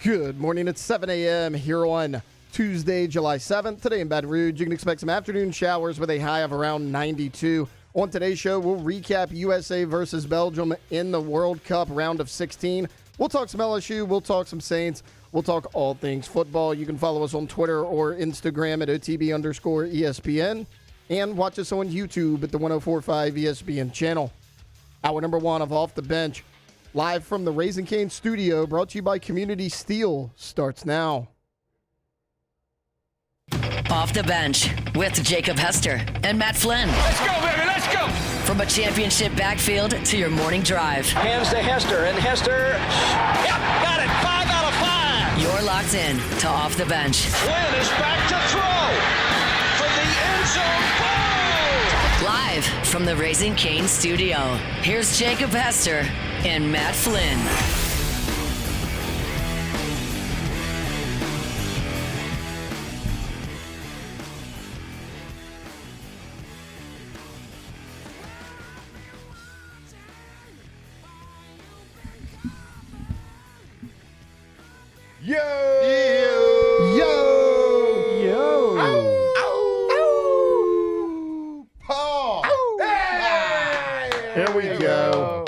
Good morning. It's 7 a.m. here on Tuesday, July 7th. Today in Baton Rouge, you can expect some afternoon showers with a high of around 92. On today's show, we'll recap USA versus Belgium in the World Cup round of 16. We'll talk some LSU. We'll talk some Saints. We'll talk all things football. You can follow us on Twitter or Instagram at OTB_ESPN and watch us on YouTube at the 104.5 ESPN channel. Hour number one of Off the Bench, live from the Raising Cane studio, brought to you by Community Steel, starts now. Off the Bench with Jacob Hester and Matt Flynn. Let's go, baby, let's go! From a championship backfield to your morning drive. Hands to Hester, and Hester, yep, got it, 5 out of 5! You're locked in to Off the Bench. Flynn is back to throw from the end zone. Ball! Live from the Raising Cane studio, here's Jacob Hester and Matt Flynn. Yo! Paul! Here we go.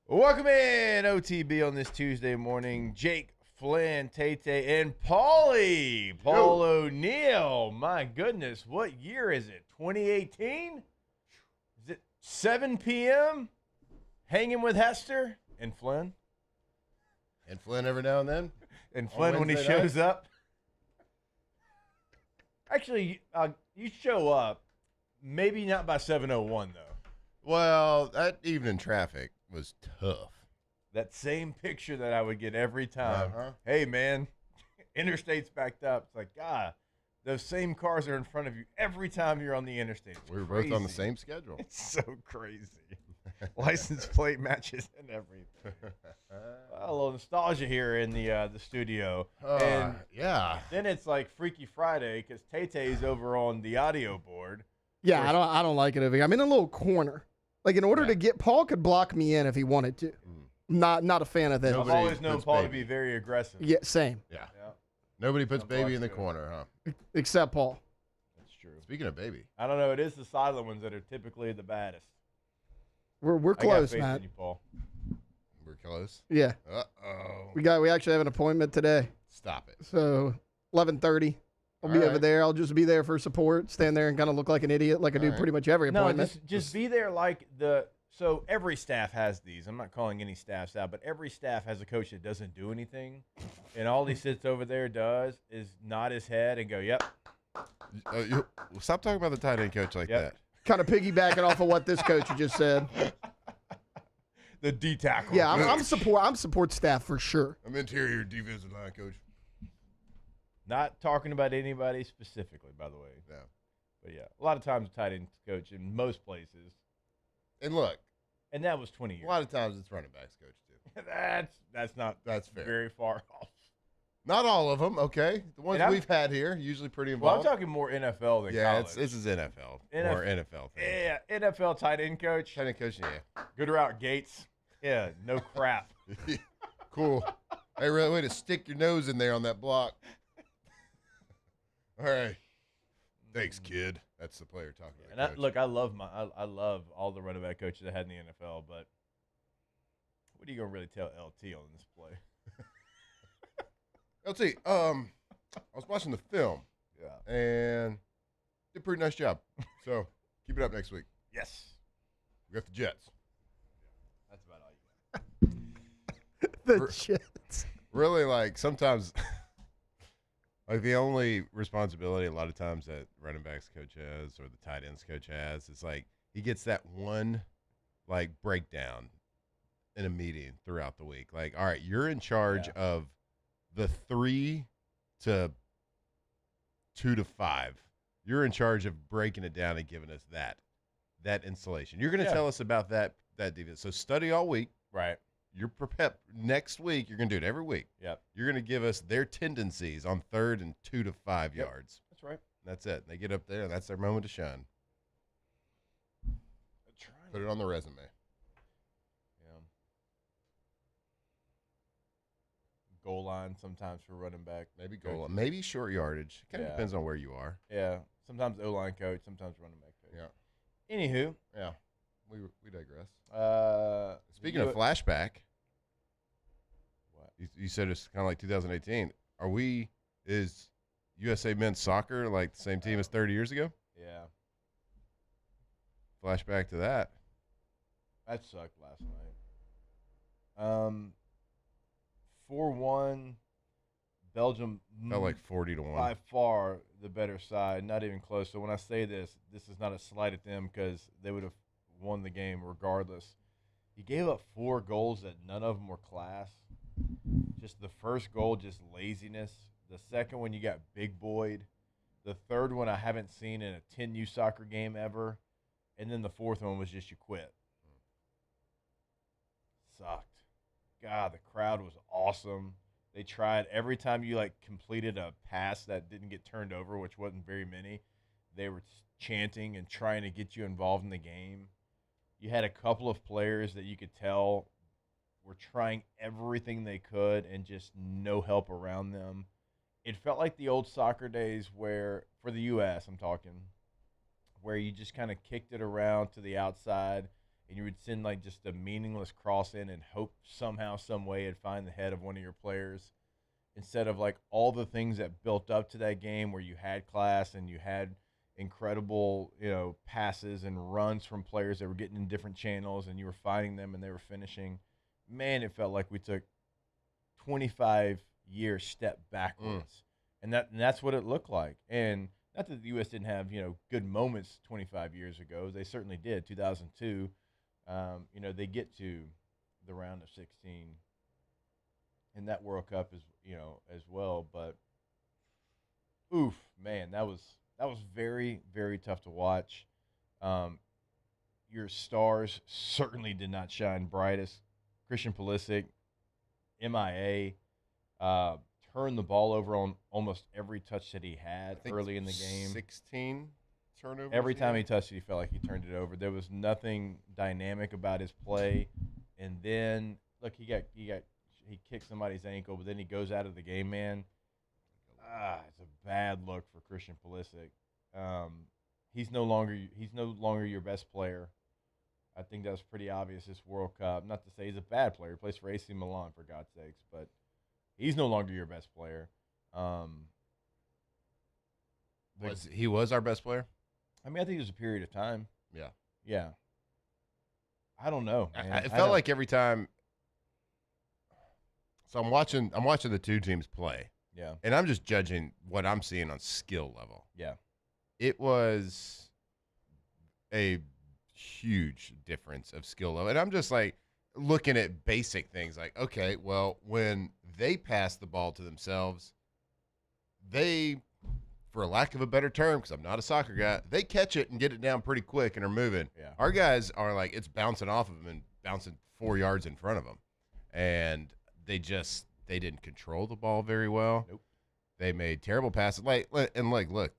Welcome in, OTB, on this Tuesday morning. Jake, Flynn, Tate, and Paulie. Paul O'Neill. My goodness, what year is it? 2018? Is it 7 p.m.? Hanging with Hester and Flynn? And Flynn every now and then. And Flynn when he Wednesday shows up. Actually, you show up, maybe not by 7:01 though. Well, that evening traffic was tough. That same picture that I would get every time. Uh-huh. Hey man, interstate's backed up. It's like, God, those same cars are in front of you every time you're on the interstate. It's We were both on the crazy. same schedule. It's so crazy. License plate matches and everything. A little nostalgia here in the studio. And yeah. then it's like Freaky Friday because Tay-Tay's over on the audio board. Yeah, I don't like it over here. I'm in a little corner. Like, in order to get, Paul could block me in if he wanted to. Not a fan of that. I've Nobody always known puts Paul to baby. be very aggressive. Yeah, same. Yeah. Yeah, Nobody puts baby in the good. corner, huh? Except Paul. that's true. Speaking of baby. I don't know. It is the silent ones that are typically the baddest. We're I got close, faith Matt. in you, Paul. We're close. Yeah, Uh-oh. we actually have an appointment today. Stop it. So 11:30. I'll be All over right. there. I'll just be there for support. Stand there and kind of look like an idiot, like I do All right. pretty much every No, appointment. just be there like the. So every staff has these. I'm not calling any staffs out, but every staff has a coach that doesn't do anything, and all he sits over there does is nod his head and go, "Yep, Stop talking about the tight end coach like Yep. that. Kind of piggybacking off of what this coach just said. the D tackle." Yeah, I'm support staff for sure. I'm interior defensive line coach. Not talking about anybody specifically, by the way. Yeah. But yeah, a lot of times tight end coach in most places, And look, and that was 20 a years. lot of times it's running backs coach too. That's not That's fair. very far off. Not all of them, okay. The ones And I'm- we've had here, usually pretty Well, I'm involved. talking more NFL than yeah, college. this is NFL. NF More NFL thing. Yeah, NFL tight end coach. Tight end coach, yeah. Good route, Gates. Yeah, no crap. Cool. Hey, really, way to stick your nose in there on that block. All right. Thanks, kid. That's the player talking about. And look, I love all the running back coaches I had in the NFL, but what are you gonna really tell LT on this play? LT, I was watching the film Yeah. and did a pretty nice job. So keep it up next week. Yes. We got the Jets. That's about all you got. The Jets. Really, like sometimes, like the only responsibility a lot of times that running backs coach has or the tight ends coach has is like he gets that one like breakdown in a meeting throughout the week. Like, all right, you're in charge of the 3 to 2 to 5. You're in charge of breaking it down and giving us that installation. You're going to tell us about that defense. So study all week. Right. You're prepared. Next week, you're going to do it every week. Yep. You're going to give us their tendencies on 3rd and 2 to 5 yards. That's right. That's it. They get up there, and that's their moment to shine. Put it on the resume. Yeah. goal line sometimes for running back. Maybe goal line. Maybe short yardage. Kind of depends on where you are. Yeah. Sometimes O-line coach, sometimes running back coach. Yeah. Anywho. Yeah. We digress. Speaking of flashback. What? You said it's kind of like 2018. Is USA men's soccer like the same team as 30 years ago? Yeah. Flashback to that. That sucked last night. 4-1. Belgium Felt like 40-1. by far the better side, not even close. So when I say this is not a slight at them because they would have won the game regardless. He gave up 4 goals that none of them were class. Just the first goal, just laziness. The second one, you got big boyed. The third one, I haven't seen in a 10U soccer game ever. And then the fourth one was just you quit. Sucked. God, the crowd was awesome. They tried every time you completed a pass that didn't get turned over, which wasn't very many. They were chanting and trying to get you involved in the game. You had a couple of players that you could tell were trying everything they could and just no help around them. It felt like the old soccer days where, for the U.S. I'm talking, where you just kind of kicked it around to the outside and you would send just a meaningless cross in and hope somehow, some way it'd find the head of one of your players, instead of all the things that built up to that game where you had class and you had incredible, passes and runs from players that were getting in different channels and you were finding them and they were finishing. Man, it felt like we took 25 years step backwards. And that's what it looked like. And not that the U.S. didn't have, good moments 25 years ago. They certainly did. 2002, they get to the round of 16 and that World Cup is, as well. But, oof, man, that was very, very tough to watch. Your stars certainly did not shine brightest. Christian Pulisic, MIA, turned the ball over on almost every touch that he had early in the game. 16 turnovers. Every time he touched it, he felt like he turned it over. There was nothing dynamic about his play. And then, look, he kicked somebody's ankle, but then he goes out of the game, man. It's a bad look for Christian Pulisic. He's no longer your best player. I think that was pretty obvious this World Cup. Not to say he's a bad player. He plays for AC Milan, for God's sakes. But he's no longer your best player. He was our best player? I mean, I think it was a period of time. Yeah. Yeah. I don't know, man. It felt like every time. So I'm watching the two teams play. Yeah. And I'm just judging what I'm seeing on skill level. Yeah. It was a huge difference of skill level. And I'm just looking at basic things okay, well, when they pass the ball to themselves, they, for lack of a better term, because I'm not a soccer guy, they catch it and get it down pretty quick and are moving. Yeah. Our guys are it's bouncing off of them and bouncing 4 yards in front of them. And they didn't control the ball very well. Nope. They made terrible passes. Look,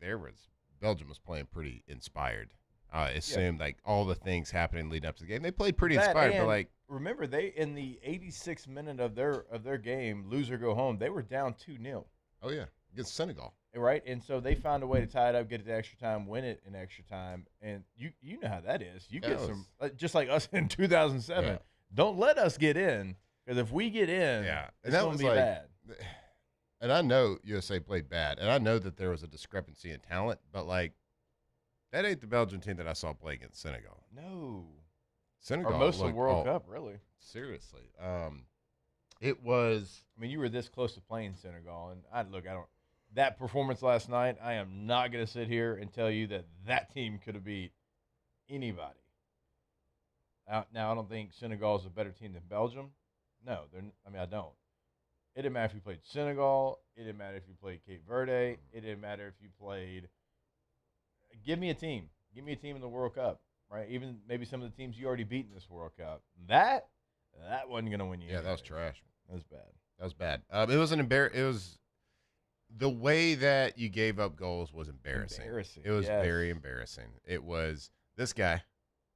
Belgium was playing pretty inspired. I assumed all the things happening leading up to the game. They played pretty inspired, but remember, they in the 86th minute of their game, lose or go home, they were down 2-0. Oh yeah, against Senegal. Right, and so they found a way to tie it up, get it to extra time, win it in extra time, and you know how that is. You get some, just like us in 2007. Yeah. Don't let us get in, because if we get in, it's going to be bad. And I know USA played bad, and I know that there was a discrepancy in talent, but that ain't the Belgian team that I saw play against Senegal. No, Senegal or most of the World Cup, really. Seriously, it was. I mean, you were this close to playing Senegal, and that performance last night, I am not going to sit here and tell you that team could have beat anybody. Now, I don't think Senegal is a better team than Belgium. No, I don't. It didn't matter if you played Senegal. It didn't matter if you played Cape Verde. It didn't matter if you played. Give me a team. Give me a team in the World Cup, right? Even maybe some of the teams you already beat in this World Cup. That wasn't going to win you. Yeah, that was trash. That was bad. That was bad. It was It was the way that you gave up goals was embarrassing. It was very embarrassing. It was this guy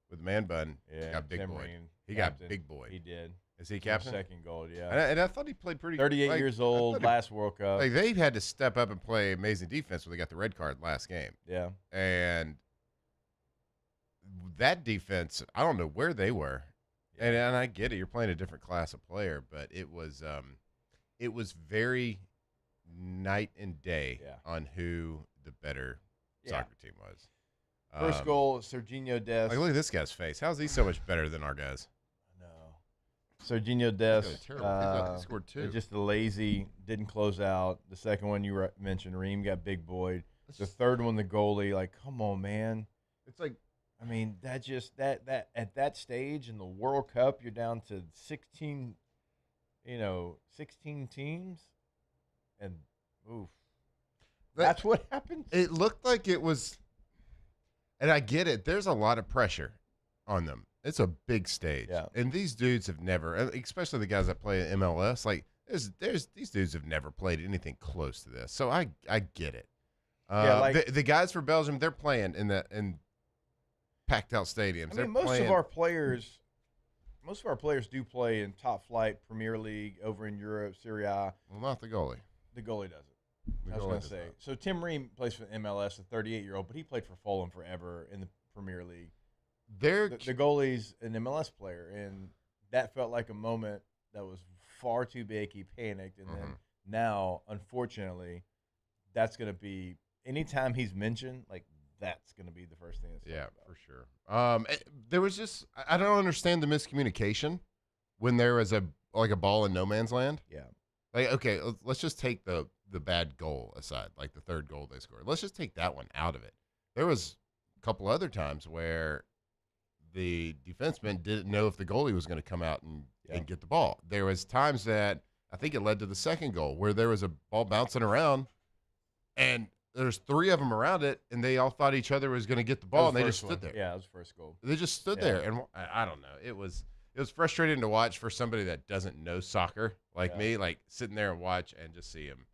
with the man bun. Yeah, got big Tim boy. Ream, He captain. got big boy. He did. Is he captain? Second gold, yeah. And I thought he played pretty. 38 years old, last World Cup. Like they had to step up and play amazing defense when they got the red card last game. Yeah. And that defense, I don't know where they were. And I get it, you're playing a different class of player, but it was very night and day on who the better soccer team was. First goal, Serginho Dest. Like, look at this guy's face. How's he so much better than our guys? Serginho Dest scored two. Just a lazy, didn't close out. The second one you mentioned, Reem got big boyed. The third one, the goalie, like, come on, man. It's like, I mean, that at that stage in the World Cup, you're down to 16 teams, and oof, that's what happened. It looked like it was, and I get it. There's a lot of pressure on them. It's a big stage, and these dudes have never, especially the guys that play in MLS. Like, there's these dudes have never played anything close to this. So I get it. The guys for Belgium, they're playing in packed out stadiums. I mean, most of our players do play in top flight Premier League over in Europe, Serie A. Well, not the goalie. The goalie doesn't. I was going to say. So Tim Ream plays for MLS, a 38-year-old, but he played for Fulham forever in the Premier League. The goalie's an MLS player, and that felt like a moment that was far too big. He panicked, and then now, unfortunately, that's going to be anytime he's mentioned, like that's going to be the first thing that's talked about. For sure. There was just I don't understand the miscommunication when there was a ball in no man's land. Yeah. Like, okay, let's just take the bad goal aside, like the third goal they scored. Let's just take that one out of it. There was a couple other times where the defenseman didn't know if the goalie was going to come out and get the ball. There was times that I think it led to the second goal where there was a ball bouncing around, and there's three of them around it, and they all thought each other was going to get the ball, and they just stood there. Yeah, it was first goal. They just stood there, and I don't know. It was frustrating to watch for somebody that doesn't know soccer like me, like sitting there and watch and just see them,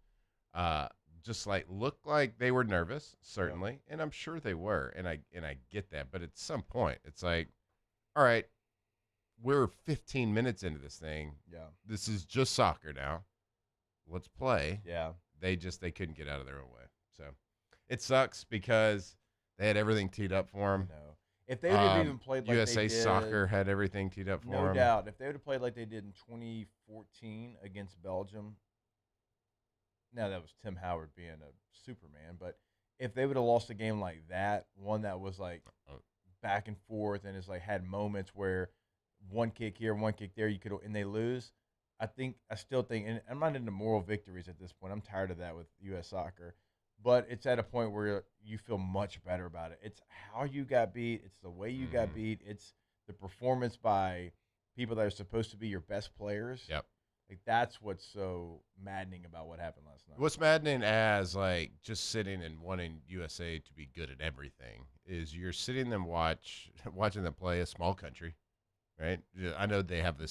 just like look like they were nervous, certainly, and I'm sure they were, and I get that. But at some point, it's like, all right, we're 15 minutes into this thing. Yeah, this is just soccer now. Let's play. Yeah, they couldn't get out of their own way. So it sucks because they had everything teed up for them. No. If they would have even played like USA they did, Soccer had everything teed up for them. No doubt. If they would have played like they did in 2014 against Belgium, now that was Tim Howard being a Superman, but if they would have lost a game like that, one that was like back and forth and it's like had moments where one kick here, one kick there, and they lose, I still think, and I'm not into moral victories at this point. I'm tired of that with U.S. Soccer. But it's at a point where you feel much better about it. It's how you got beat. It's the way you got beat. It's the performance by people that are supposed to be your best players. Yep. Like that's what's so maddening about what happened last night. What's maddening as like just sitting and wanting USA to be good at everything is you're sitting them watching them play a small country, right? I know they have the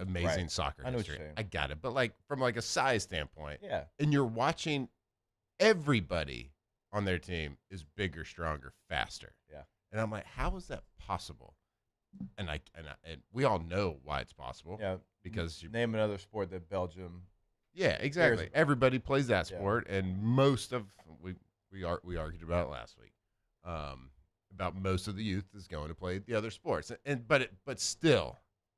amazing soccer I know history. what you're saying. I got it, but like from like a size standpoint, Yeah. and you're watching. Everybody on their team is bigger, stronger, faster. Yeah. And I'm like, how is that possible? And we all know why it's possible. Yeah. Because name another sport that Belgium. Yeah, exactly. Everybody plays that sport, and most of we argued about it last week. About most of the youth is going to play the other sports, but still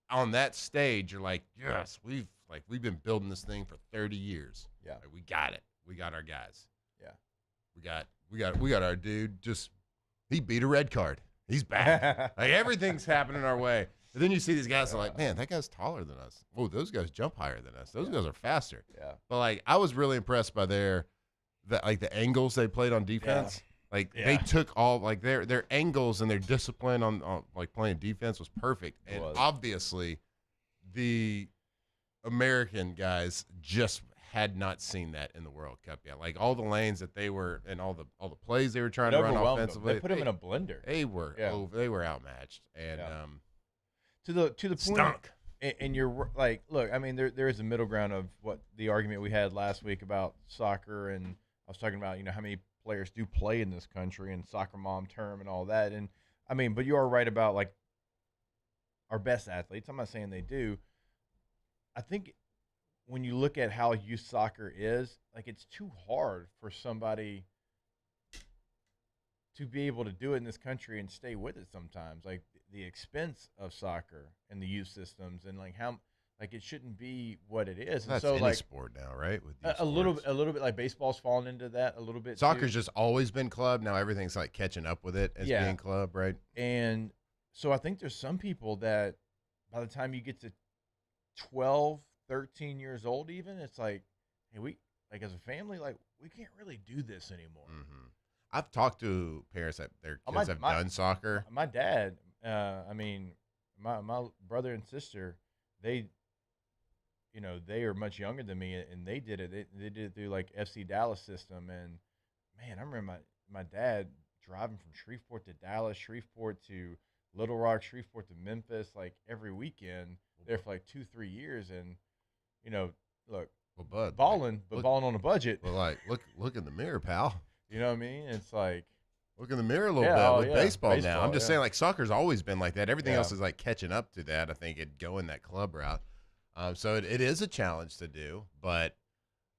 on that stage, you're like, yes, we've been building this thing for 30 years. Yeah. Like, we got it. We got our guys. Yeah. We got our dude. He beat a red card. He's back. Like everything's happening our way. And then you see these guys are like, man, that guy's taller than us. Oh, those guys jump higher than us. Those guys are faster. Yeah. But like I was really impressed by the angles they played on defense. Yeah. Like they took all like their angles and their discipline on like playing defense was perfect. And obviously the American guys just had not seen that in the World Cup yet. Like all the lanes that they were and all the plays they were trying to run offensively. They put them in a blender. They were outmatched. And to the point. Stunk. And you're like, look, I mean, there is a middle ground of what the argument we had last week about soccer, and I was talking about, how many players do play in this country and soccer mom term and all that. And I mean, but you are right about like our best athletes. I'm not saying they do. I think when you look at how youth soccer is, like it's too hard for somebody to be able to do it in this country and stay with it sometimes. Like the expense of soccer and the youth systems and like how like it shouldn't be what it is. And That's so any like sport now, right? With a little bit like baseball's fallen into that a little bit. Soccer's too. just always been club. Now everything's like catching up with it as being club, right? And so I think there's some people that by the time you get to 12, 13 years old even, it's like, hey, we like as a family, like we can't really do this anymore. Mm-hmm. I've talked to parents that their kids my- have my- done soccer. My dad, I mean, my brother and sister, they are much younger than me, and they did it. They did it through like FC Dallas system, and man, I remember my dad driving from Shreveport to Dallas, Shreveport to Little Rock, Shreveport to Memphis, like every weekend there for like 2-3 years, and look, Well, bud, balling, but look- balling on a budget. well, like look in the mirror, pal. You know what I mean? It's like Look in the mirror a little Yeah, bit oh, with yeah. baseball now. Baseball, I'm just yeah. saying, like soccer's always been like that. Everything Yeah. else is like catching up to that. I think it going that club route. So it is a challenge to do, but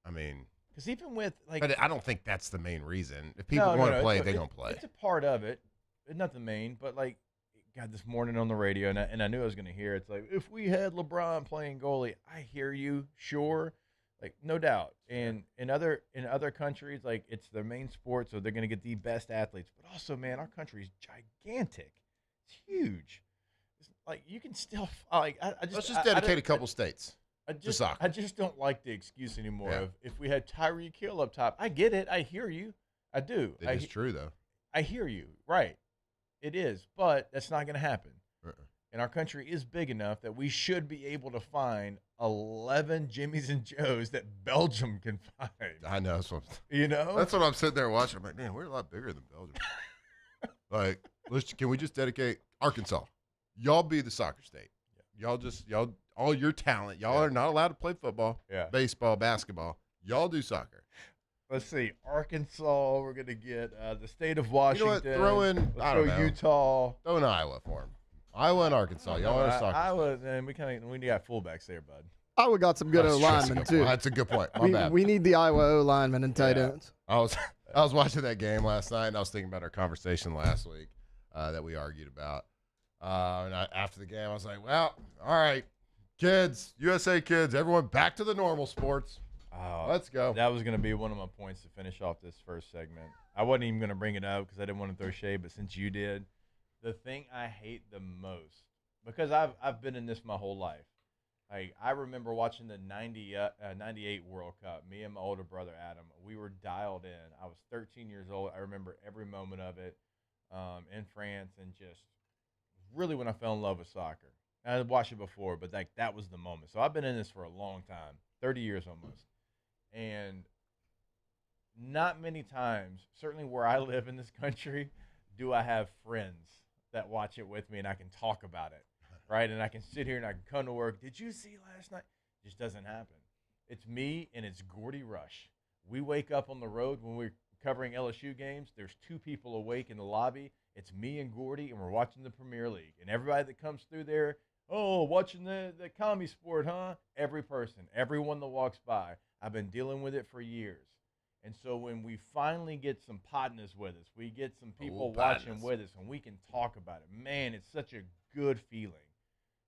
I mean, because even with like, but I don't think that's the main reason. If people No, want to no, play, it's- they're gonna play. It's a part of it. It's not the main, but like, God, this morning on the radio, and I knew I was going to hear. It's like if we had LeBron playing goalie, I hear you, sure, like no doubt. And in other countries, like it's their main sport, so they're going to get the best athletes. But also, man, our country is gigantic. It's huge. It's like you can still like. Let's just dedicate a couple states. soccer. I just don't like the excuse anymore Yeah. of if we had Tyreek Hill up top. I get it. I hear you. I do. It is true though. I hear you. Right. It is, but that's not going to happen. And our country is big enough that we should be able to find 11 Jimmys and Joes that Belgium can find. I know. That's what, That's what I'm sitting there watching. I'm like, man, we're a lot bigger than Belgium. Like, can we just dedicate Arkansas? Y'all be the soccer state. Y'all all your talent. Y'all are not allowed to play football, baseball, basketball. Y'all do soccer. Let's see. Arkansas, we're going to get the state of Washington. You know what? I don't know. Utah. Throw in Iowa for them. Iowa and Arkansas. Y'all are soccer. Iowa, and we got fullbacks there, bud. Iowa got some good O linemen too. That's a good point. My bad. We need the Iowa O linemen and tight ends. I was watching that game last night, and I was thinking about our conversation last week that we argued about. After the game, I was like, well, all right, kids, USA kids, everyone back to the normal sports. Let's go. That was going to be one of my points to finish off this first segment. I wasn't even going to bring it up because I didn't want to throw shade, but since you did, the thing I hate the most, because I've been in this my whole life. Like I remember watching the 98 World Cup. Me and my older brother Adam, we were dialed in. I was 13 years old. I remember every moment of it in France, and just really when I fell in love with soccer. I had watched it before, but that was the moment. So I've been in this for a long time, 30 years almost. And not many times, certainly where I live in this country, do I have friends that watch it with me and I can talk about it, right? And I can sit here and I can come to work. Did you see last night? It just doesn't happen. It's me and it's Gordy Rush. We wake up on the road when we're covering LSU games. There's 2 people awake in the lobby. It's me and Gordy, and we're watching the Premier League. And everybody that comes through there, watching the commie sport, huh? Every person, everyone that walks by. I've been dealing with it for years. And so when we finally get some partners with us, we get some people watching with us, and we can talk about it. Man, it's such a good feeling.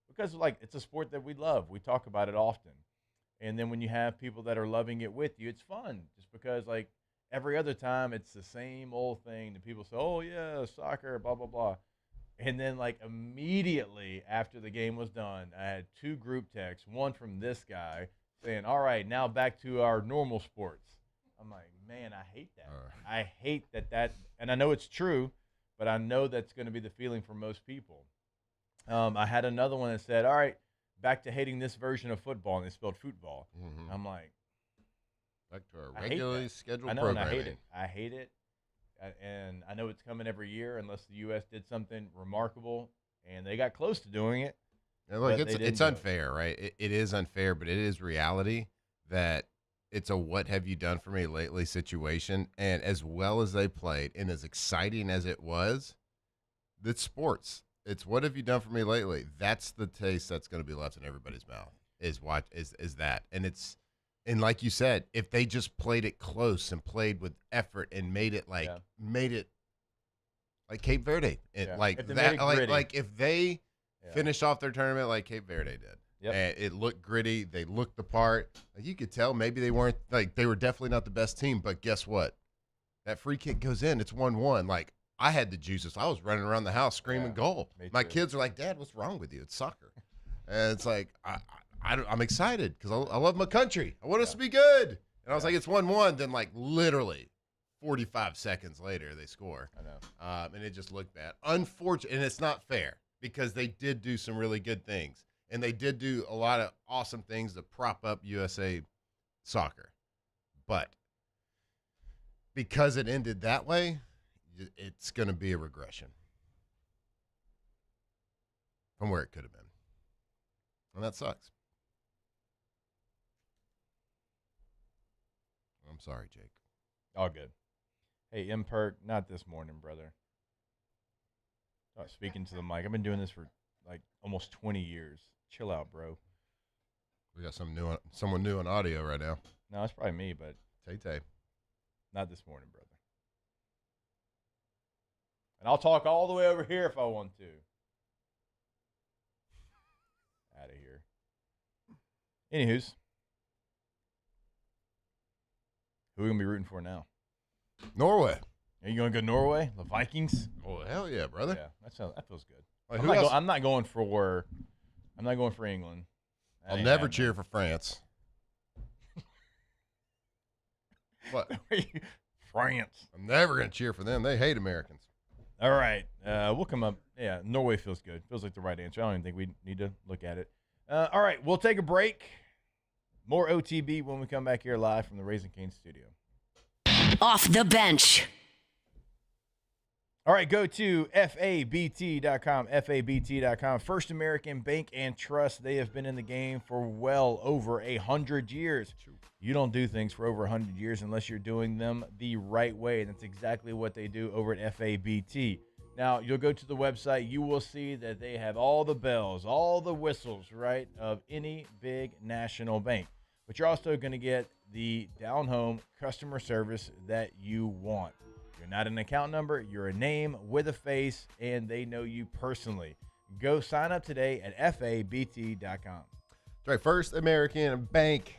Because, like, it's a sport that we love. We talk about it often. And then when you have people that are loving it with you, it's fun. Just because, like, every other time it's the same old thing that people say, oh, yeah, soccer, blah, blah, blah. And then, like, immediately after the game was done, I had 2 group texts, one from this guy saying, all right, now back to our normal sports. I'm like, man, I hate that. I hate that, and I know it's true, but I know that's going to be the feeling for most people. I had another one that said, all right, back to hating this version of football, and they spelled football. Mm-hmm. I'm like, back to our regularly scheduled programming. programming. And I hate it. And I know it's coming every year unless the U.S. did something remarkable, and they got close to doing it. And look, but they didn't it's do it. unfair, right? It is unfair, but it is reality that it's a what have you done for me lately situation. And as well as they played and as exciting as it was, it's sports. It's what have you done for me lately? That's the taste that's going to be left in everybody's mouth. is that. And like you said, if they just played it close and played with effort and made it like Cape Verde, like if that, like if they finished off their tournament like Cape Verde did. Yep. And it looked gritty. They looked the part. Like you could tell maybe they weren't they were definitely not the best team, but guess what? That free kick goes in. It's 1-1. Like I had the juices. I was running around the house screaming goal. My kids are like, "Dad, what's wrong with you? It's soccer." And it's like I'm excited because I love my country. I want us to be good. And I was like, it's 1-1. Then like literally 45 seconds later they score. I know. And it just looked bad. Unfortunate, and it's not fair because they did do some really good things. And they did do a lot of awesome things to prop up USA soccer. But because it ended that way, it's going to be a regression from where it could have been. And that sucks. I'm sorry, Jake. All good. Hey, Imperk, not this morning, brother. Speaking to the mic. I've been doing this for like almost 20 years. Chill out, bro. We got someone new on audio right now. No, it's probably me, but Tay. not this morning, brother. And I'll talk all the way over here if I want to. Out of here. Anywho's. Who are we going to be rooting for now? Norway. Are you going to go Norway? The Vikings? Oh, hell yeah, brother. Yeah, that feels good. Like, I'm not going for England. I'll never cheer for France. What? France. I'm never going to cheer for them. They hate Americans. All right. We'll come up. Yeah, Norway feels good. Feels like the right answer. I don't even think we need to look at it. All right, we'll take a break. More OTB when we come back here live from the Raising Cane studio. Off the bench. All right, go to FABT.com, FABT.com. First American Bank and Trust. They have been in the game for well over 100 years. You don't do things for over 100 years unless you're doing them the right way. And that's exactly what they do over at FABT. Now, you'll go to the website. You will see that they have all the bells, all the whistles, right, of any big national bank. But you're also going to get the down-home customer service that you want. You're not an account number. You're a name with a face, and they know you personally. Go sign up today at FABT.com. That's right. First American Bank.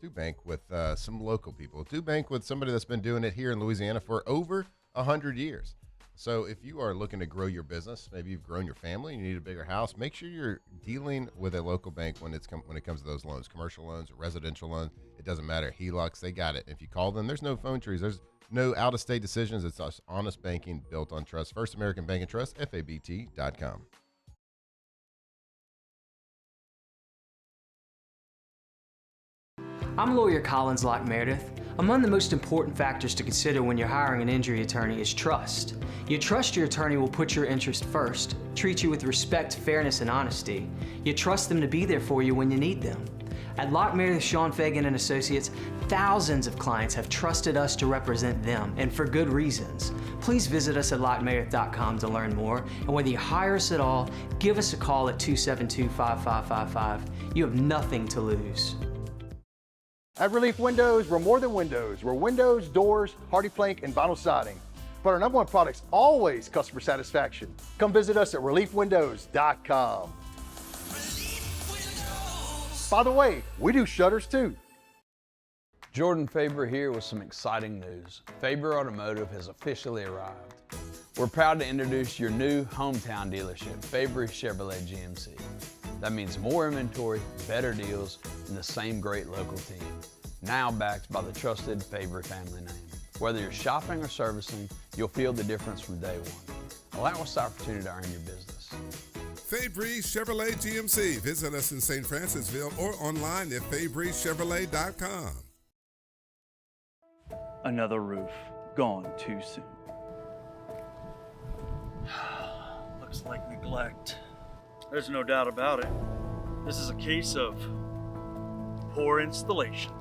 Do bank with some local people. Do bank with somebody that's been doing it here in Louisiana for over 100 years. So if you are looking to grow your business, maybe you've grown your family, you need a bigger house, make sure you're dealing with a local bank when it comes to those loans, commercial loans, residential loans. It doesn't matter. HELOCs, they got it. If you call them, there's no phone trees. There's no out-of-state decisions. It's just honest banking built on trust. First American Bank and Trust, FABT.com. I'm lawyer Collins Locke Meredith. Among the most important factors to consider when you're hiring an injury attorney is trust. You trust your attorney will put your interest first, treat you with respect, fairness, and honesty. You trust them to be there for you when you need them. At Locke Meredith, Sean Fagan and Associates, thousands of clients have trusted us to represent them, and for good reasons. Please visit us at LockeMeredith.com to learn more, and whether you hire us at all, give us a call at 272-5555. You have nothing to lose. At Relief Windows, we're more than windows. We're windows, doors, hardy plank, and vinyl siding. But our number one product's always customer satisfaction. Come visit us at ReliefWindows.com. By the way, we do shutters too. Jordan Faber here with some exciting news. Faber Automotive has officially arrived. We're proud to introduce your new hometown dealership, Faber Chevrolet GMC. That means more inventory, better deals, and the same great local team. Now backed by the trusted Faber family name. Whether you're shopping or servicing, you'll feel the difference from day one. Allow us the opportunity to earn your business. Fabry Chevrolet GMC. Visit us in St. Francisville or online at FabryChevrolet.com. Another roof gone too soon. Looks like neglect. There's no doubt about it. This is a case of poor installation.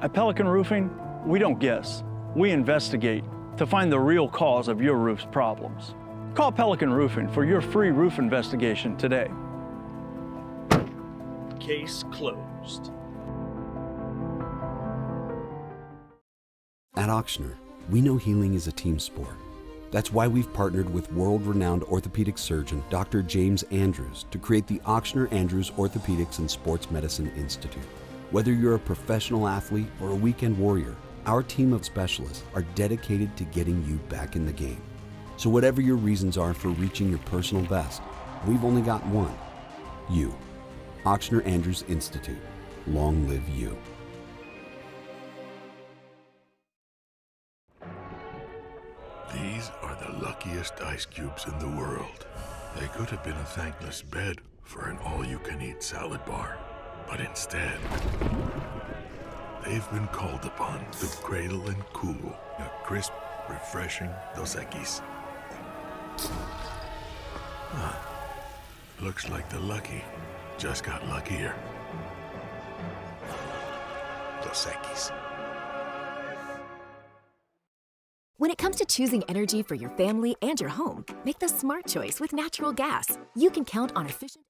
At Pelican Roofing, we don't guess. We investigate to find the real cause of your roof's problems. Call Pelican Roofing for your free roof investigation today. Case closed. At Ochsner, we know healing is a team sport. That's why we've partnered with world-renowned orthopedic surgeon Dr. James Andrews to create the Ochsner Andrews Orthopedics and Sports Medicine Institute. Whether you're a professional athlete or a weekend warrior, our team of specialists are dedicated to getting you back in the game. So whatever your reasons are for reaching your personal best, we've only got one: you. Ochsner Andrews Institute. Long live you. These are the luckiest ice cubes in the world. They could have been a thankless bed for an all-you-can-eat salad bar. But instead, they've been called upon to cradle and cool a crisp, refreshing Dos Equis. Looks like the lucky just got luckier. Dos Equis. When it comes to choosing energy for your family and your home, make the smart choice with natural gas. You can count on efficient.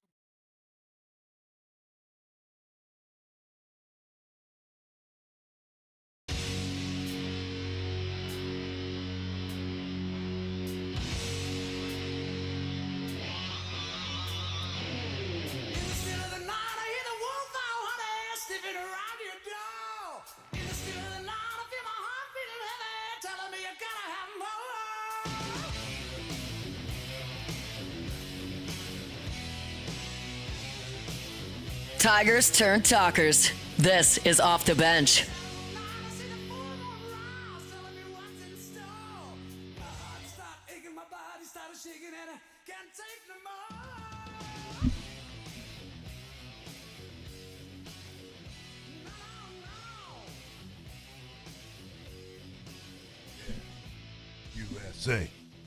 Tigers turn talkers. This is Off the Bench.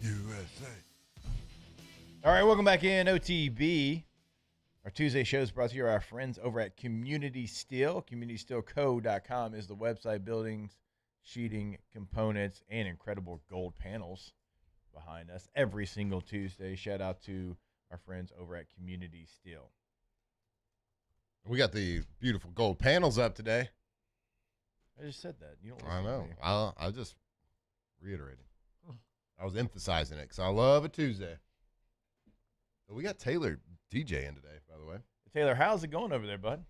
USA. All right, welcome back in OTB. Our Tuesday show is brought to you by our friends over at Community Steel. CommunitySteelCo.com is the website. Buildings, sheeting, components, and incredible gold panels behind us every single Tuesday. Shout out to our friends over at Community Steel. We got the beautiful gold panels up today. I just said that. You don't I listen to know. me. I just reiterated. I was emphasizing it because I love a Tuesday. But we got Taylor DJ in today, by the way. Taylor, how's it going over there, bud?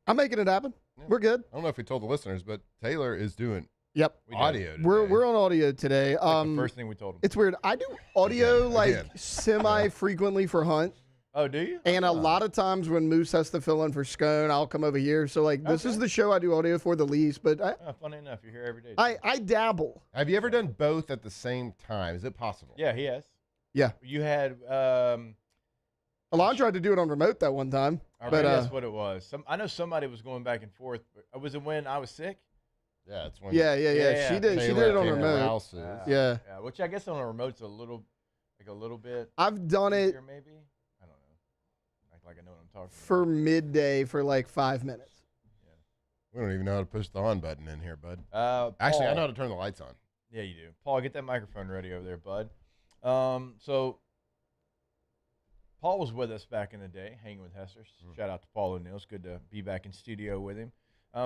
I'm making it happen. Yeah. We're good. I don't know if we told the listeners, but Taylor is doing Yep. audio today. We're on audio today. Like the first thing we told him. It's weird. I do audio Again. semi-frequently for Hunt. Oh, do you? And a lot of times when Moose has to fill in for Scone, I'll come over here. So, this is the show I do audio for the least. But Funny enough, you're here every day. I dabble. Have you ever done both at the same time? Is it possible? Yeah, he has. Yeah. You had Alon tried to do it on remote that one time. I But that's what it was. I know somebody was going back and forth. But was it when I was sick? Yeah, it's when. Yeah. Yeah. She did Taylor it on came to remote. Rouse's. Yeah. Yeah, which I guess on a remote's a little bit. I've done it easier, maybe. I don't know. Act like I know what I'm talking for midday for 5 minutes. We don't even know how to push the on button in here, bud. about. Actually, I Paul. know how to turn the lights on. Yeah, you do. Paul, get that microphone ready over there, bud. So Paul was with us back in the day, hanging with Hester. Shout out to Paul O'Neill. It's good to be back in studio with him.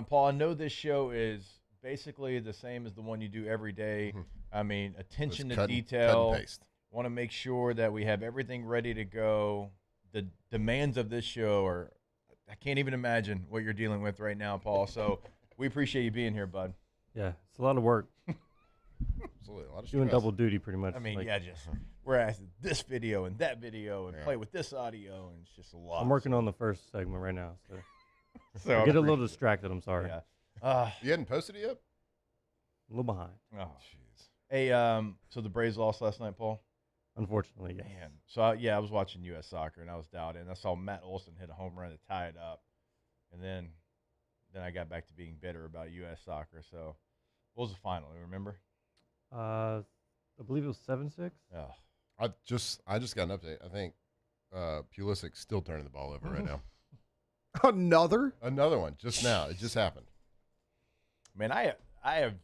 Paul, I know this show is basically the same as the one you do every day. I mean, attention to detail. Cut and paste. Want to make sure that we have everything ready to go. The demands of this show are, I can't even imagine what you're dealing with right now, Paul. So we appreciate you being here, bud. Yeah, it's a lot of work. Absolutely, a lot of Doing stress. double duty pretty much. I mean, we're asking this video and that video and play with this audio, and it's just a lot. I'm working on the first segment right now, so, I I get a little appreciate it. distracted. I'm sorry. Yeah. You hadn't posted it yet? A little behind. Oh, jeez. Hey, so the Braves lost last night, Paul? Unfortunately, yes. Man. So, I was watching U.S. soccer, and I was dialed in. I saw Matt Olson hit a home run to tie it up. And then I got back to being bitter about U.S. soccer. So, what was the final? You remember? I believe it was 7-6. Oh. I just got an update. I think Pulisic's still turning the ball over right now. Another one just now. It just happened. Man, I have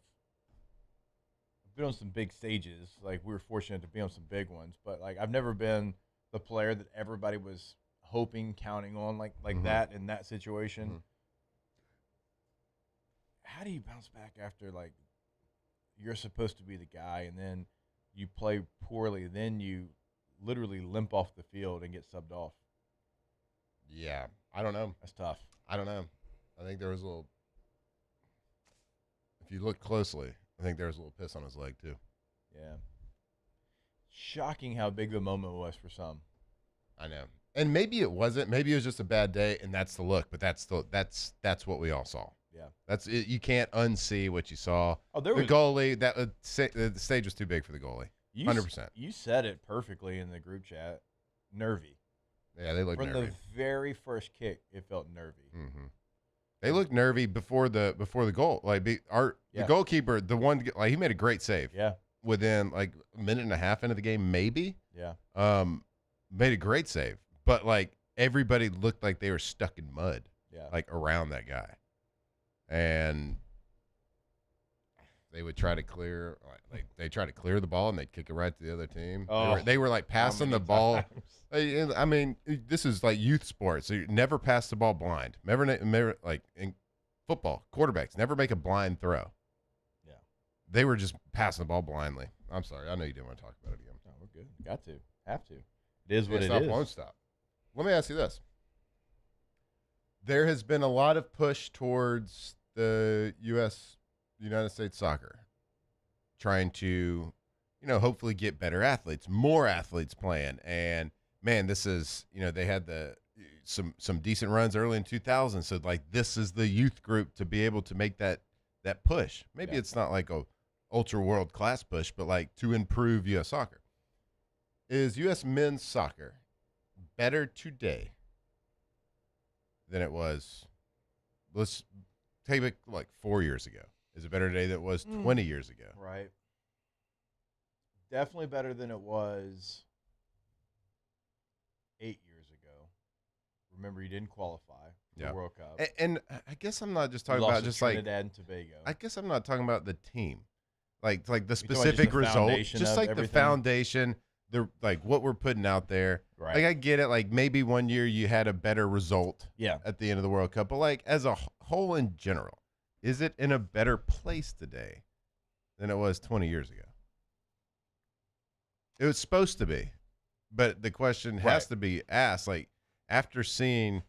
been on some big stages. Like, we were fortunate to be on some big ones, but I've never been the player that everybody was hoping, counting on like Mhm. that in that situation. Mhm. How do you bounce back after like you're supposed to be the guy and then you play poorly, then you literally limp off the field and get subbed off? Yeah, I don't know. That's tough. I don't know. I think there was a little. If you look closely, I think there was a little piss on his leg too. Yeah. Shocking how big the moment was for some. I know, and maybe it wasn't. Maybe it was just a bad day, and that's the look. But that's what we all saw. Yeah. That's it. You can't unsee what you saw. Oh, there the was goalie. The stage was too big for the goalie. 100%. You said it perfectly in the group chat. Nervy. Yeah, they looked From nervy. the very first kick, it felt nervy. Mm-hmm. They looked nervy before the goal. Like the Yeah. goalkeeper, the one like he made a great save. Yeah. Within like a minute and a half into the game, maybe. Yeah. Made a great save, but like everybody looked like they were stuck in mud. Yeah. Like around that guy, and they would try to clear, like they try to clear the ball and they'd kick it right to the other team. Oh, they were like passing the many ball. times? I mean, this is like youth sports. So you never pass the ball blind. Never like in football, quarterbacks never make a blind throw. Yeah. They were just passing the ball blindly. I'm sorry. I know you didn't want to talk about it again. No, we're good. Got to. Have to. It is what Can't it stop, is. won't stop. Let me ask you this. There has been a lot of push towards the United States soccer, trying to, hopefully get better athletes, more athletes playing. And man, this is, they had some decent runs early in 2000. So like, this is the youth group to be able to make that push. Maybe it's not like a ultra world class push, but like to improve U.S. soccer. Is U.S. men's soccer better today than it was? Let's take it like 4 years ago. Is it better today than it was 20 years ago? Right. Definitely better than it was 8 years ago. Remember, you didn't qualify for the World Cup. And I guess I'm not just You talking lost about to just Trinidad and Tobago. I guess I'm not talking about the team, like the You're talking about specific just the result, foundation just of like everything? the foundation, the like what we're putting out there. Right. Like I get it. Like maybe one year you had a better result. Yeah. At the end of the World Cup, but like as a whole in general, is it in a better place today than it was 20 years ago? It was supposed to be, but the question has to be asked, like, after seeing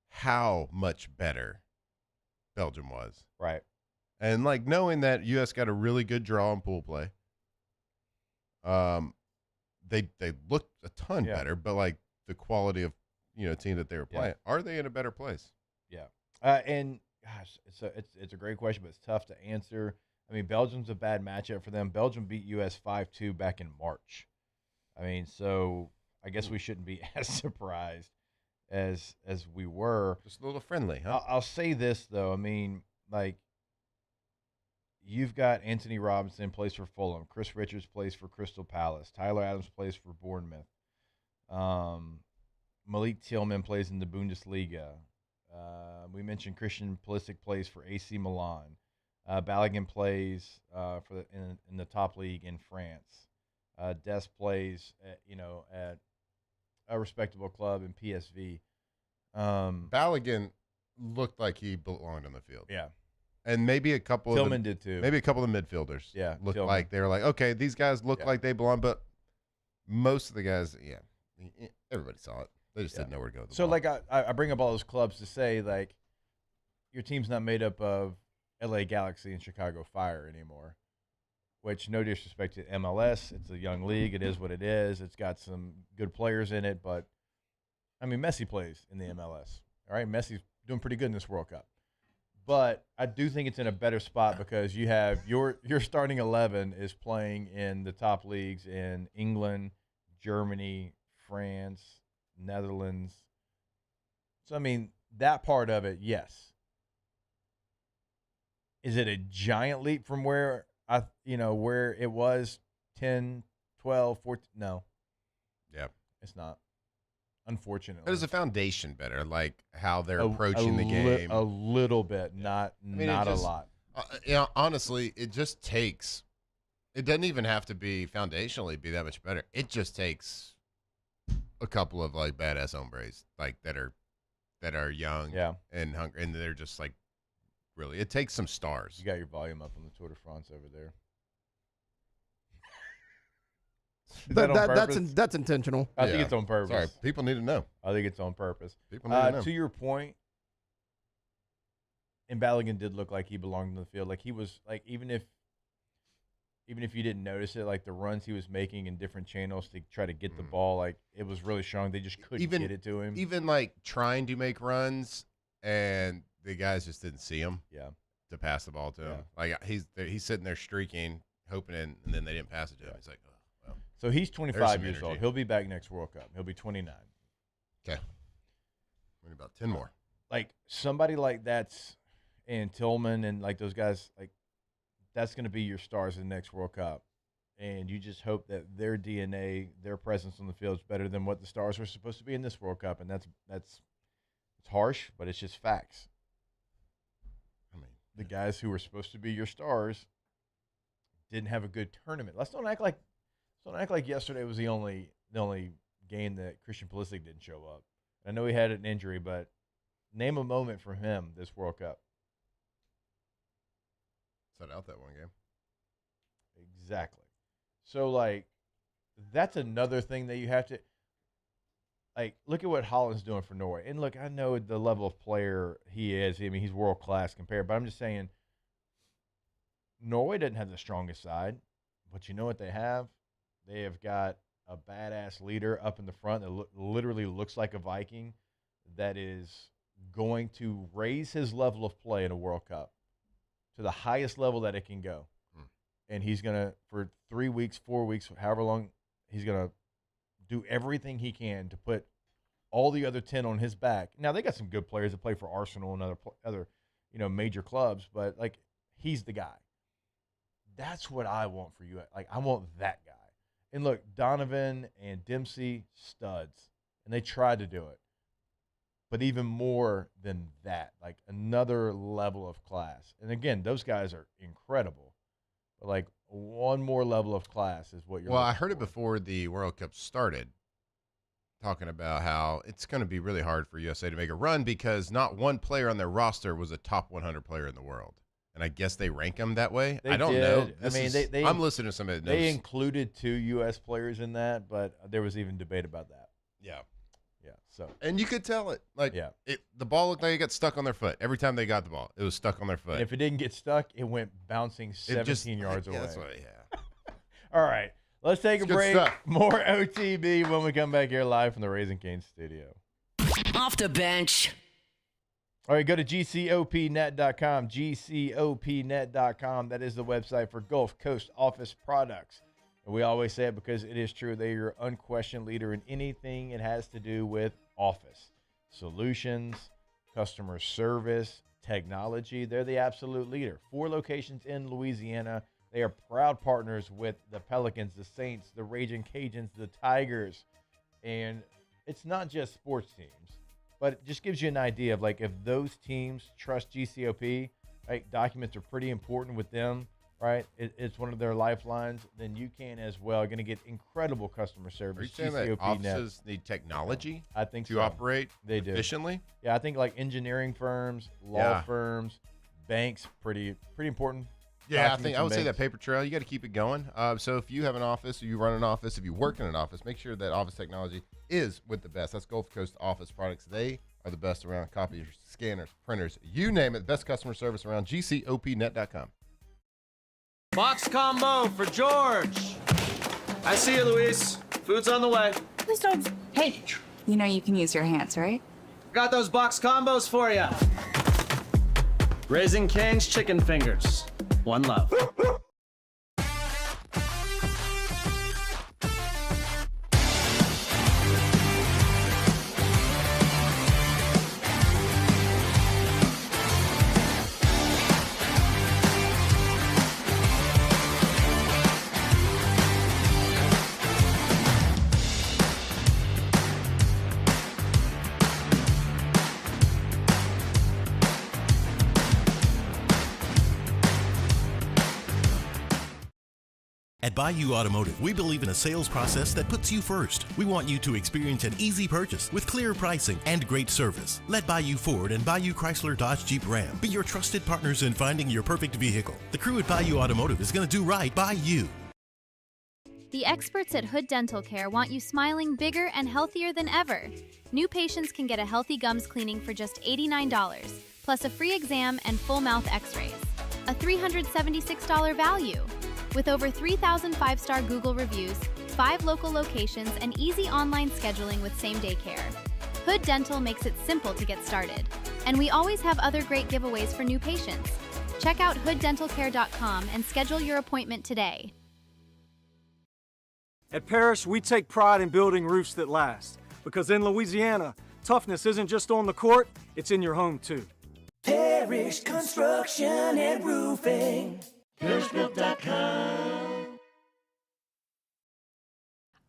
how much better Belgium was. Right. And, like, knowing that U.S. got a really good draw in pool play, they looked a ton better, but, like, the quality of, team that they were playing, are they in a better place? Yeah. And, gosh, it's a great question, but it's tough to answer. I mean, Belgium's a bad matchup for them. Belgium beat U.S. 5-2 back in March. I mean, so I guess we shouldn't be as surprised as we were. Just a little friendly, huh? I'll say this, though. I mean, like, you've got Anthony Robinson plays for Fulham. Chris Richards plays for Crystal Palace. Tyler Adams plays for Bournemouth. Malik Tillman plays in the Bundesliga. We mentioned Christian Pulisic plays for AC Milan. Balogun plays in the top league in France. Des plays at a respectable club in PSV. Balogun looked like he belonged on the field. Yeah. And maybe a couple Tillman did too. Maybe a couple of the midfielders. Yeah, Looked Tillman. like they were like, okay, these guys look like they belong, but most of the guys, everybody saw it. They just didn't know where to go with the So, ball. like, I bring up all those clubs to say, like, your team's not made up of LA Galaxy and Chicago Fire anymore, which, no disrespect to MLS, it's a young league. It is what it is. It's got some good players in it, but, I mean, Messi plays in the MLS. All right, Messi's doing pretty good in this World Cup. But I do think it's in a better spot because you have your starting 11 is playing in the top leagues in England, Germany, France, Netherlands. So, I mean, that part of it, yes. Is it a giant leap from where where it was 10, 12, 14? No. Yeah. It's not. Unfortunately. But is the foundation better, like how they're approaching the game? A little bit, not a lot. Honestly, it just takes. It doesn't even have to be foundationally be that much better. It just takes a couple of like badass hombres like that are young, and hungry, and they're just like really. It takes some stars. You got your volume up on the Tour de France over there. That's intentional. I think it's on purpose. Sorry, people need to know. I think it's on purpose. People need to know. To your point, and Balogun did look like he belonged in the field. Like he was like even if you didn't notice it, like the runs he was making in different channels to try to get the ball, like it was really strong. They just couldn't get it to him. Even like trying to make runs, and the guys just didn't see him. Yeah. To pass the ball to him. Like he's sitting there streaking, hoping, and then they didn't pass it to him. He's like, oh, well. So he's 25 years old. He'll be back next World Cup. He'll be 29. Okay. We need about 10 more. Like somebody like that's and Tillman and like those guys, like that's going to be your stars in the next World Cup. And you just hope that their DNA, their presence on the field is better than what the stars were supposed to be in this World Cup. And that's it's harsh, but it's just facts. I mean, the guys who were supposed to be your stars didn't have a good tournament. Let's don't act like yesterday was the only game that Christian Pulisic didn't show up. I know he had an injury, but name a moment from him this World Cup. Set out that one game. Exactly. So, like, that's another thing that you have to, like, look at what Holland's doing for Norway. And, look, I know the level of player he is. I mean, he's world-class compared. But I'm just saying, Norway doesn't have the strongest side. But you know what they have? They have got a badass leader up in the front that literally looks like a Viking that is going to raise his level of play in a World Cup to the highest level that it can go. And he's going to, for 3 weeks, 4 weeks, however long, he's going to do everything he can to put all the other 10 on his back. Now, they got some good players that play for Arsenal and other major clubs, but, like, he's the guy. That's what I want for you. Like, I want that guy. And, look, Donovan and Dempsey, studs. And they tried to do it. But even more than that, like another level of class. And, again, those guys are incredible. But, like, one more level of class is what you're Well, I heard it before the World Cup started, talking about how it's going to be really hard for USA to make a run because not one player on their roster was a top 100 player in the world. And I guess they rank them that way. I don't know. I'm listening to somebody that knows. They included 2 U.S. players in that, but there was even debate about that. Yeah. Yeah. So. And you could tell it. Like, the ball looked like it got stuck on their foot. Every time they got the ball, it was stuck on their foot. And if it didn't get stuck, it went bouncing 17 yards away. That's what, All right. Let's take a break. More OTB when we come back here live from the Raising Cane's studio. Off the bench. All right, go to GCOPnet.com, GCOPnet.com. That is the website for Gulf Coast Office Products. And we always say it because it is true. They are your unquestioned leader in anything it has to do with office. Solutions, customer service, technology. They're the absolute leader. 4 locations in Louisiana. They are proud partners with the Pelicans, the Saints, the Raging Cajuns, the Tigers. And it's not just sports teams. But it just gives you an idea of, like, if those teams trust GCOP, right, documents are pretty important with them, right? It's one of their lifelines. Then you can as well. Going to get incredible customer service. Are you saying that offices need technology to operate efficiently? Yeah, I think, like, engineering firms, law firms, banks, pretty important. Yeah, I would say that paper trail, you got to keep it going. So if you have an office or you run an office, if you work in an office, make sure that office technology is with the best. That's Gulf Coast Office Products. They are the best around. Copiers, scanners, printers, you name it. Best customer service around. GCOPnet.com. Box combo for George. I see you, Luis. Food's on the way. Please don't. Hey, you know you can use your hands, right? Got those box combos for you. Raising Cane's chicken fingers. One love. At Bayou Automotive, we believe in a sales process that puts you first. We want you to experience an easy purchase with clear pricing and great service. Let Bayou Ford and Bayou Chrysler Dodge Jeep Ram be your trusted partners in finding your perfect vehicle. The crew at Bayou Automotive is going to do right by you. The experts at Hood Dental Care want you smiling bigger and healthier than ever. New patients can get a healthy gums cleaning for just $89, plus a free exam and full mouth x-rays. A $376 value. With over 3,000 five-star Google reviews, 5 local locations, and easy online scheduling with same-day care. Hood Dental makes it simple to get started. And we always have other great giveaways for new patients. Check out hooddentalcare.com and schedule your appointment today. At Parrish, we take pride in building roofs that last. Because in Louisiana, toughness isn't just on the court, it's in your home too. Parrish Construction and Roofing. ParrishBuilt.com.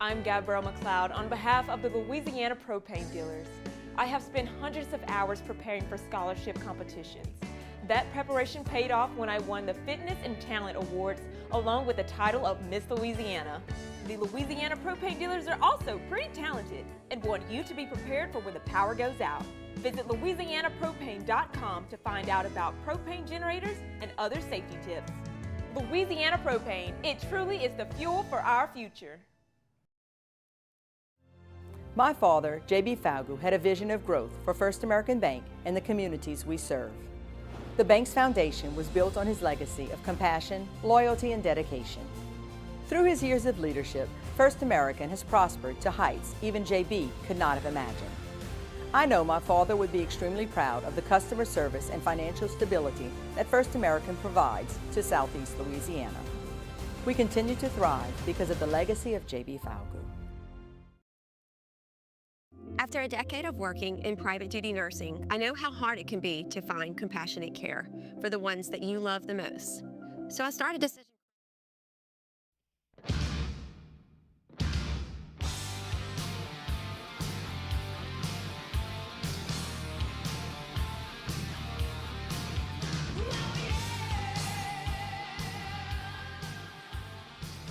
I'm Gabrielle McLeod on behalf of the Louisiana Propane Dealers. I have spent hundreds of hours preparing for scholarship competitions. That preparation paid off when I won the Fitness and Talent Awards along with the title of Miss Louisiana. The Louisiana Propane Dealers are also pretty talented and want you to be prepared for when the power goes out. Visit LouisianaPropane.com to find out about propane generators and other safety tips. Louisiana Propane, it truly is the fuel for our future. My father, J.B. Falgu, had a vision of growth for First American Bank and the communities we serve. The bank's foundation was built on his legacy of compassion, loyalty, and dedication. Through his years of leadership, First American has prospered to heights even J.B. could not have imagined. I know my father would be extremely proud of the customer service and financial stability that First American provides to Southeast Louisiana. We continue to thrive because of the legacy of J.B. Falgu. After a decade of working in private duty nursing, I know how hard it can be to find compassionate care for the ones that you love the most. So I started Decision.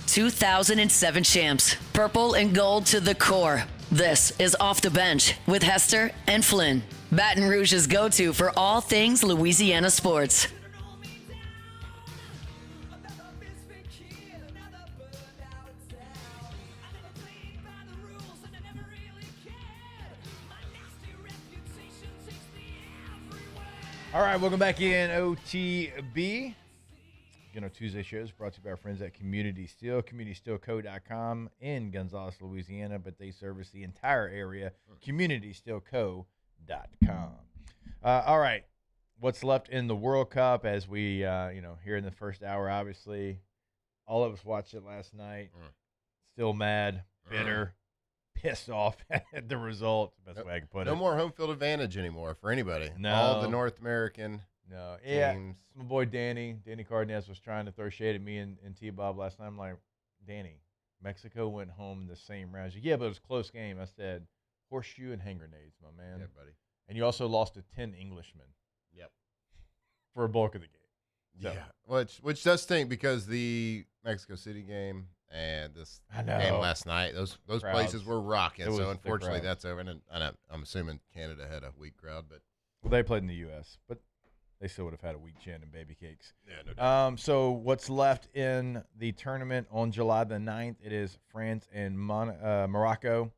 ...2007 champs, purple and gold to the core. This is Off the Bench with Hester and Flynn, Baton Rouge's go-to for all things Louisiana sports. All right, welcome back in OTB. Our Tuesday shows brought to you by our friends at Community Steel, communitysteelco.com in Gonzales, Louisiana, but they service the entire area, communitysteelco.com. All right, what's left in the World Cup as we, here in the first hour, obviously, all of us watched it last night. Still mad, bitter, pissed off at the result. Best way I can put it. No more home field advantage anymore for anybody. No. All the North American teams. My boy Danny Cardenas was trying to throw shade at me and T-Bob last night. I'm like, Danny, Mexico went home the same round. He's like, yeah, but it was a close game. I said, horseshoe and hand grenades, my man. Yeah, buddy. And you also lost to 10 Englishmen. Yep. For a bulk of the game. So. Yeah, which does stink because the Mexico City game and this game last night, those places were rocking. So unfortunately, that's over. And I'm assuming Canada had a weak crowd, but they played in the U.S., but they still would have had a weak chin and baby cakes. Yeah, no doubt. So what's left in the tournament on July the 9th, it is France and Morocco.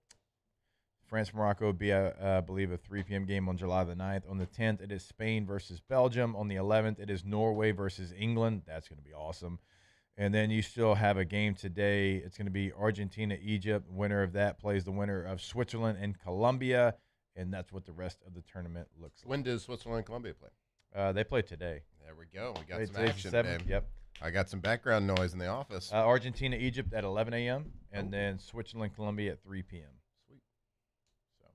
France-Morocco would be, I believe, a 3 p.m. game on July the 9th. On the 10th, it is Spain versus Belgium. On the 11th, it is Norway versus England. That's going to be awesome. And then you still have a game today. It's going to be Argentina-Egypt. Winner of that plays the winner of Switzerland and Colombia. And that's what the rest of the tournament looks like. When does Switzerland and Colombia play? They play today. There we go. We got some Today's action, 7th. man. Yep. I got some background noise in the office. Argentina, Egypt at 11 a.m. and then Switzerland, Colombia at 3 p.m. Sweet. So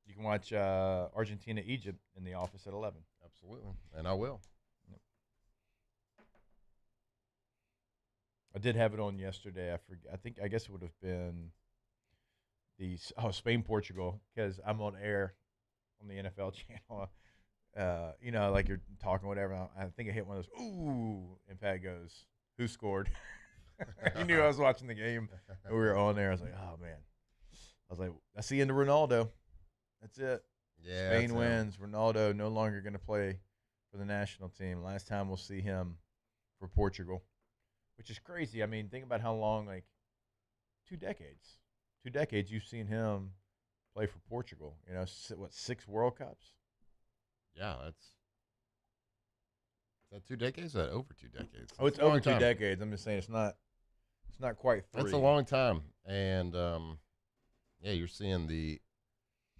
you can watch Argentina, Egypt in the office at 11. Absolutely, and I will. Yep. I did have it on yesterday. I guess it would have been Spain, Portugal, because I'm on air on the NFL channel. Like you're talking whatever. I think I hit one of those. Ooh, and Pat goes, "Who scored?" He knew I was watching the game, and we were on there. I was like, oh, man. I was like, that's the end of Ronaldo. That's it. Yeah, Spain wins. Ronaldo no longer going to play for the national team. Last time we'll see him for Portugal, which is crazy. I mean, think about how long, like 2 decades. 2 decades you've seen him play for Portugal. You know, what, 6 World Cups? Yeah, is that 2 decades? Or is that over 2 decades? Oh, it's over 2 decades. I'm just saying it's not quite 3. That's a long time. And, yeah, you're seeing the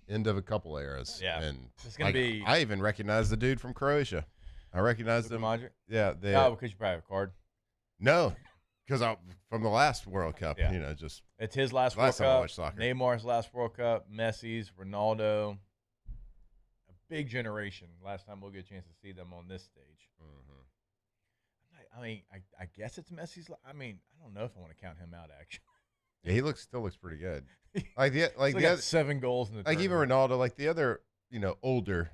end of a couple eras. Yeah. And it's going to be. I even recognize the dude from Croatia. I recognized him. Modric? Yeah. Oh, because you probably have a card. No, because from the last World Cup, Yeah. you know, just. It's his last World time I Cup. watched soccer. Neymar's last World Cup. Messi's, Ronaldo. A big generation. Last time we'll get a chance to see them on this stage. Mm-hmm. I mean, I guess it's Messi's. I mean, I don't know if I want to count him out, actually. Yeah, he still looks pretty good. Like the got other 7 goals in the like even Ronaldo, like the other, you know, older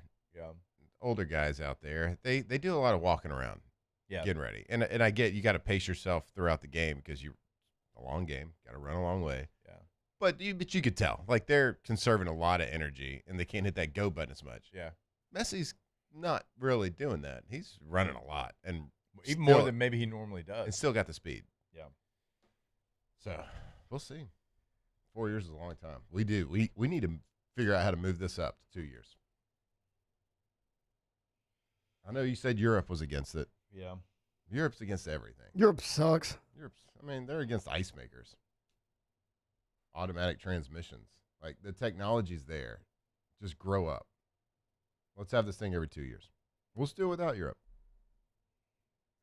guys out there, they do a lot of walking around, getting ready. And I get you got to pace yourself throughout the game because you're a long game, got to run a long way. Yeah. But you could tell like they're conserving a lot of energy and they can't hit that go button as much. Yeah. Messi's not really doing that. He's running a lot and even more than maybe he normally does. And still got the speed. Yeah. So we'll see. 4 years is a long time. We do. We need to figure out how to move this up to 2 years. I know you said Europe was against it. Yeah. Europe's against everything. Europe sucks. They're against ice makers. Automatic transmissions. Like the technology's there. Just grow up. Let's have this thing every 2 years. We'll still without Europe.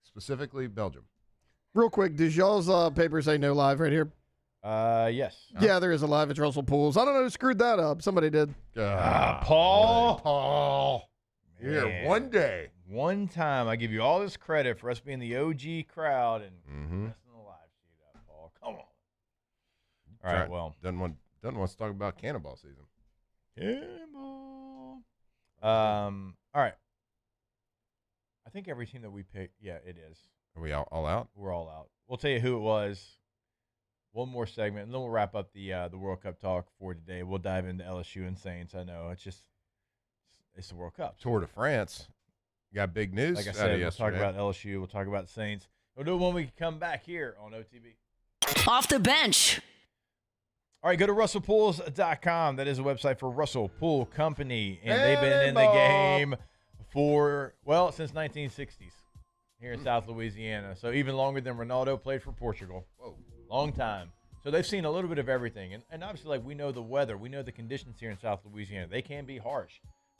Specifically Belgium. Real quick, does y'all's paper say no live right here? Yes. Yeah, there is a live. It's Russell Pools. I don't know who screwed that up. Somebody did. Paul. You're here one day. One time. I give you all this credit for us being the OG crowd and messing the live sheet up, Paul. Come on. All right, well. Doesn't want us to talk about cannonball season. Cannonball. All right. I think every team that we pick, yeah, it is. Are we all out? We're all out. We'll tell you who it was. One more segment, and then we'll wrap up the World Cup talk for today. We'll dive into LSU and Saints. I know it's the World Cup. Tour de France. You got big news. Like I said, we'll talk about LSU. We'll talk about the Saints. We'll do it when we come back here on OTB. Off the bench. All right, go to RussellPools.com. That is a website for Russell Pool Company, and they've been in the game since 1960s here in South Louisiana. So even longer than Ronaldo played for Portugal. Whoa. Long time. So they've seen a little bit of everything. And obviously, like, we know the weather. We know the conditions here in South Louisiana. They can be harsh.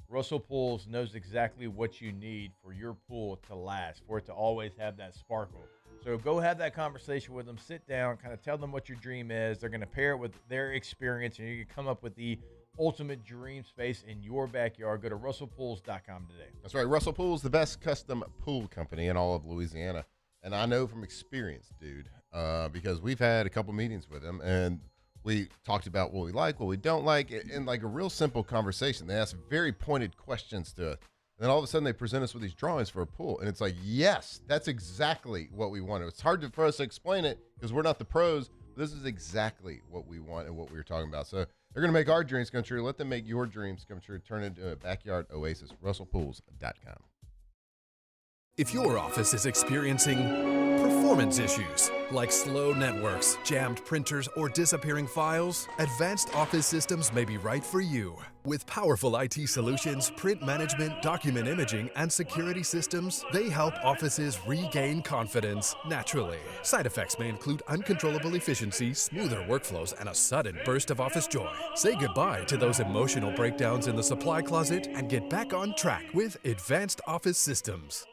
Russell Pools knows exactly what you need for your pool to last, for it to always have that sparkle. So go have that conversation with them. Sit down, kind of tell them what your dream is. They're going to pair it with their experience, and you can come up with the ultimate dream space in your backyard. Go to RussellPools.com today. That's right. Russell Pools, the best custom pool company in all of Louisiana. And I know from experience, dude, because we've had a couple meetings with them, and we talked about what we like, what we don't like, in like a real simple conversation. They ask very pointed questions to it. And then all of a sudden they present us with these drawings for a pool. And it's like, yes, that's exactly what we wanted. It's hard for us to explain it because we're not the pros. But this is exactly what we want and what we were talking about. So they're going to make our dreams come true. Let them make your dreams come true. Turn it into a backyard oasis. RussellPools.com. If your office is experiencing performance issues like slow networks, jammed printers, or disappearing files, Advanced Office Systems may be right for you. With powerful IT solutions, print management, document imaging, and security systems, they help offices regain confidence naturally. Side effects may include uncontrollable efficiency, smoother workflows, and a sudden burst of office joy. Say goodbye to those emotional breakdowns in the supply closet and get back on track with Advanced Office Systems.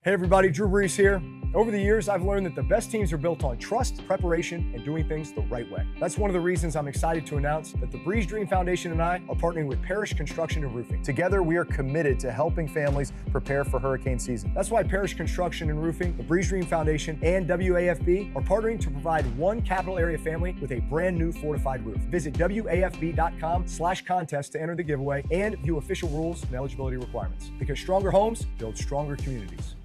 Hey everybody, Drew Brees here. Over the years, I've learned that the best teams are built on trust, preparation, and doing things the right way. That's one of the reasons I'm excited to announce that the Breeze Dream Foundation and I are partnering with Parish Construction and Roofing. Together, we are committed to helping families prepare for hurricane season. That's why Parish Construction and Roofing, the Breeze Dream Foundation, and WAFB are partnering to provide one capital area family with a brand new fortified roof. Visit WAFB.com/contest to enter the giveaway and view official rules and eligibility requirements. Because stronger homes build stronger communities.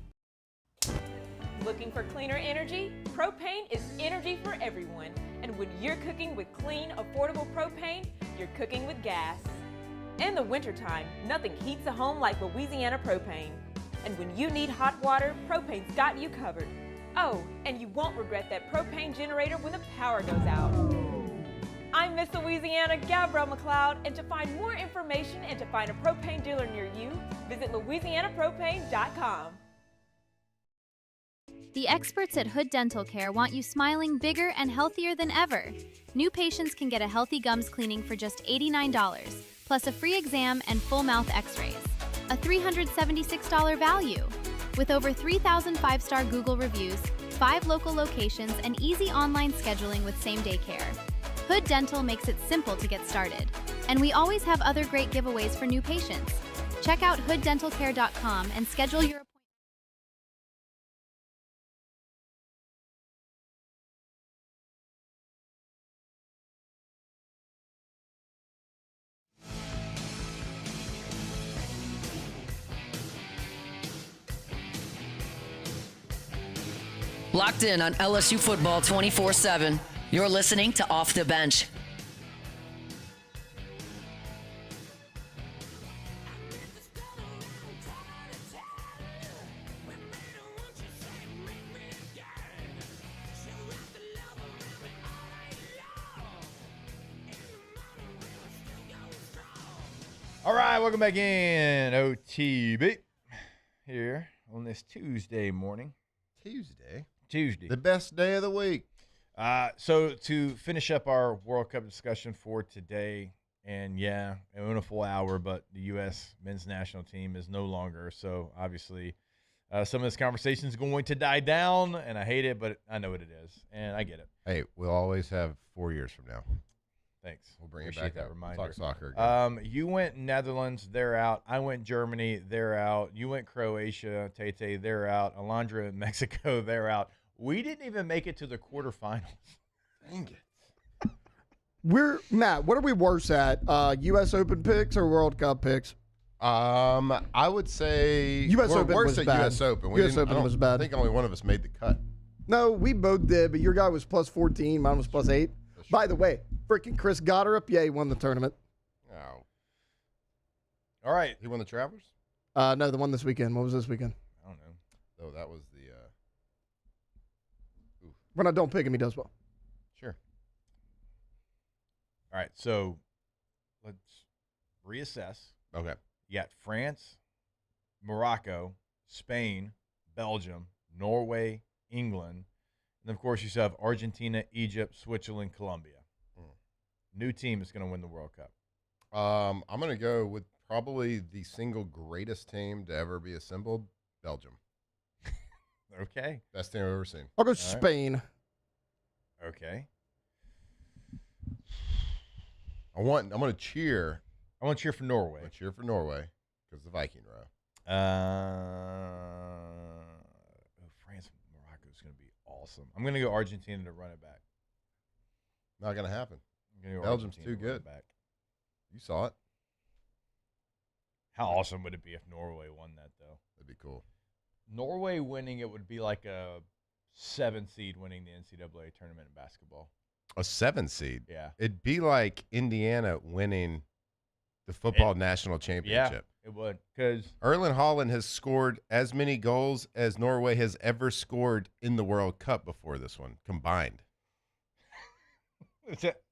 Looking for cleaner energy? Propane is energy for everyone. And when you're cooking with clean, affordable propane, you're cooking with gas. In the wintertime, nothing heats a home like Louisiana propane. And when you need hot water, propane's got you covered. Oh, and you won't regret that propane generator when the power goes out. I'm Miss Louisiana, Gabrielle McLeod, and to find more information and to find a propane dealer near you, visit louisianapropane.com. The experts at Hood Dental Care want you smiling bigger and healthier than ever. New patients can get a healthy gums cleaning for just $89, plus a free exam and full mouth x-rays. A $376 value. With over 3,000 five-star Google reviews, 5 local locations, and easy online scheduling with same-day care. Hood Dental makes it simple to get started. And we always have other great giveaways for new patients. Check out hooddentalcare.com and schedule your appointment. Locked in on LSU football 24/7. You're listening to Off the Bench. All right, welcome back in OTB here on this Tuesday morning. Tuesday. The best day of the week. So to finish up our World Cup discussion for today, and yeah, in a full hour, but the U.S. men's national team is no longer. So obviously some of this conversation is going to die down, and I hate it, but I know what it is, and I get it. Hey, we'll always have 4 years from now. Thanks. We'll bring Appreciate it back that up. reminder. Talk soccer again. You went Netherlands, they're out. I went Germany, they're out. You went Croatia, Tate, they're out. Alondra, Mexico, they're out. We didn't even make it to the quarterfinals. Dang it. Matt, what are we worse at? U.S. Open picks or World Cup picks? I would say US we're Open worse was at bad. U.S. Open. US Open was bad. I think only one of us made the cut. No, we both did, but your guy was plus 14. Mine was plus 8. By the way, freaking Chris Goddard, he won the tournament. Oh. All right. He won the Travelers? No, the one this weekend. What was this weekend? I don't know. Oh, that was the When I don't pick him, he does well. Sure. All right, so let's reassess. Okay. You got France, Morocco, Spain, Belgium, Norway, England, and of course you still have Argentina, Egypt, Switzerland, Colombia. New team is going to win the World Cup. I'm going to go with probably the single greatest team to ever be assembled, Belgium. Okay. Best team I've ever seen. I'll go Spain. Okay. I'm going to cheer. I want to cheer for Norway. I want to cheer for Norway because the Viking row. France and Morocco is going to be awesome. I'm going to go Argentina to run it back. Not going to happen. Go Belgium's Argentina too to run good. it back. You saw it. How awesome would it be if Norway won that, though? That'd be cool. Norway winning it would be like a 7 seed winning the NCAA tournament in basketball. A 7 seed? Yeah. It'd be like Indiana winning the football national championship. Yeah, it would. Because Erling Haaland has scored as many goals as Norway has ever scored in the World Cup before this one, combined. Is that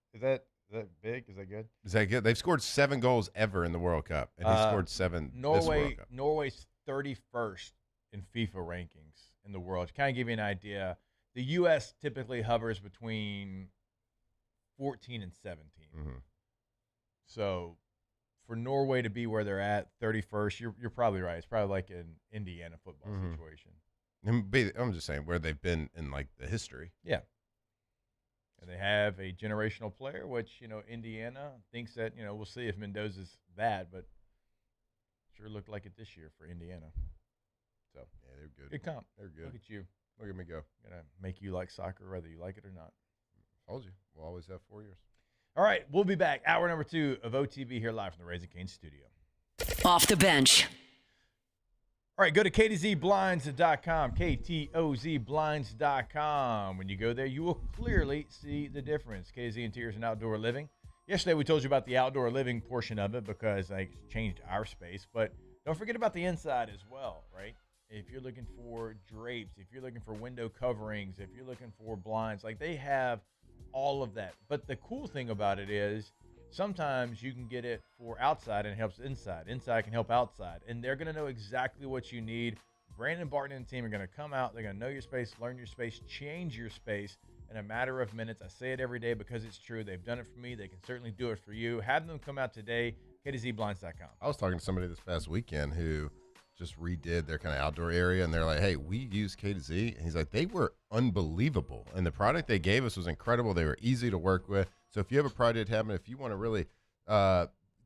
big? Is that good? Is that good? They've scored 7 goals ever in the World Cup, and he scored 7 this World Cup. Norway's 31st in FIFA rankings in the world. To kind of give you an idea, the U.S. typically hovers between 14 and 17. Mm-hmm. So for Norway to be where they're at, 31st, you're probably right. It's probably like an Indiana football situation. I'm just saying where they've been in like the history. Yeah. And they have a generational player, which, Indiana thinks that, we'll see if Mendoza's that, but sure looked like it this year for Indiana. So, yeah, they're good. Good comp. They're good. Look at you. Look at me go. Gonna make you like soccer whether you like it or not. Told you. We'll always have 4 years. All right, we'll be back. Hour number 2 of OTB here live from the Raising Cane's studio. Off the bench. All right, go to ktozblinds.com, ktozblinds.com. When you go there, you will clearly see the difference. KZ Interiors and Outdoor Living. Yesterday, we told you about the outdoor living portion of it because I changed our space. But don't forget about the inside as well, right? If you're looking for drapes, if you're looking for window coverings, if you're looking for blinds, like they have all of that. But the cool thing about it is sometimes you can get it for outside and it helps inside. Inside can help outside. And they're going to know exactly what you need. Brandon Barton and the team are going to come out. They're going to know your space, learn your space, change your space in a matter of minutes. I say it every day because it's true. They've done it for me. They can certainly do it for you. Have them come out today, ktozblinds.com. I was talking to somebody this past weekend who just redid their kind of outdoor area, and they're like, hey, we use K2Z. And he's like, they were unbelievable. And the product they gave us was incredible. They were easy to work with. So if you have a project happening, if you want to really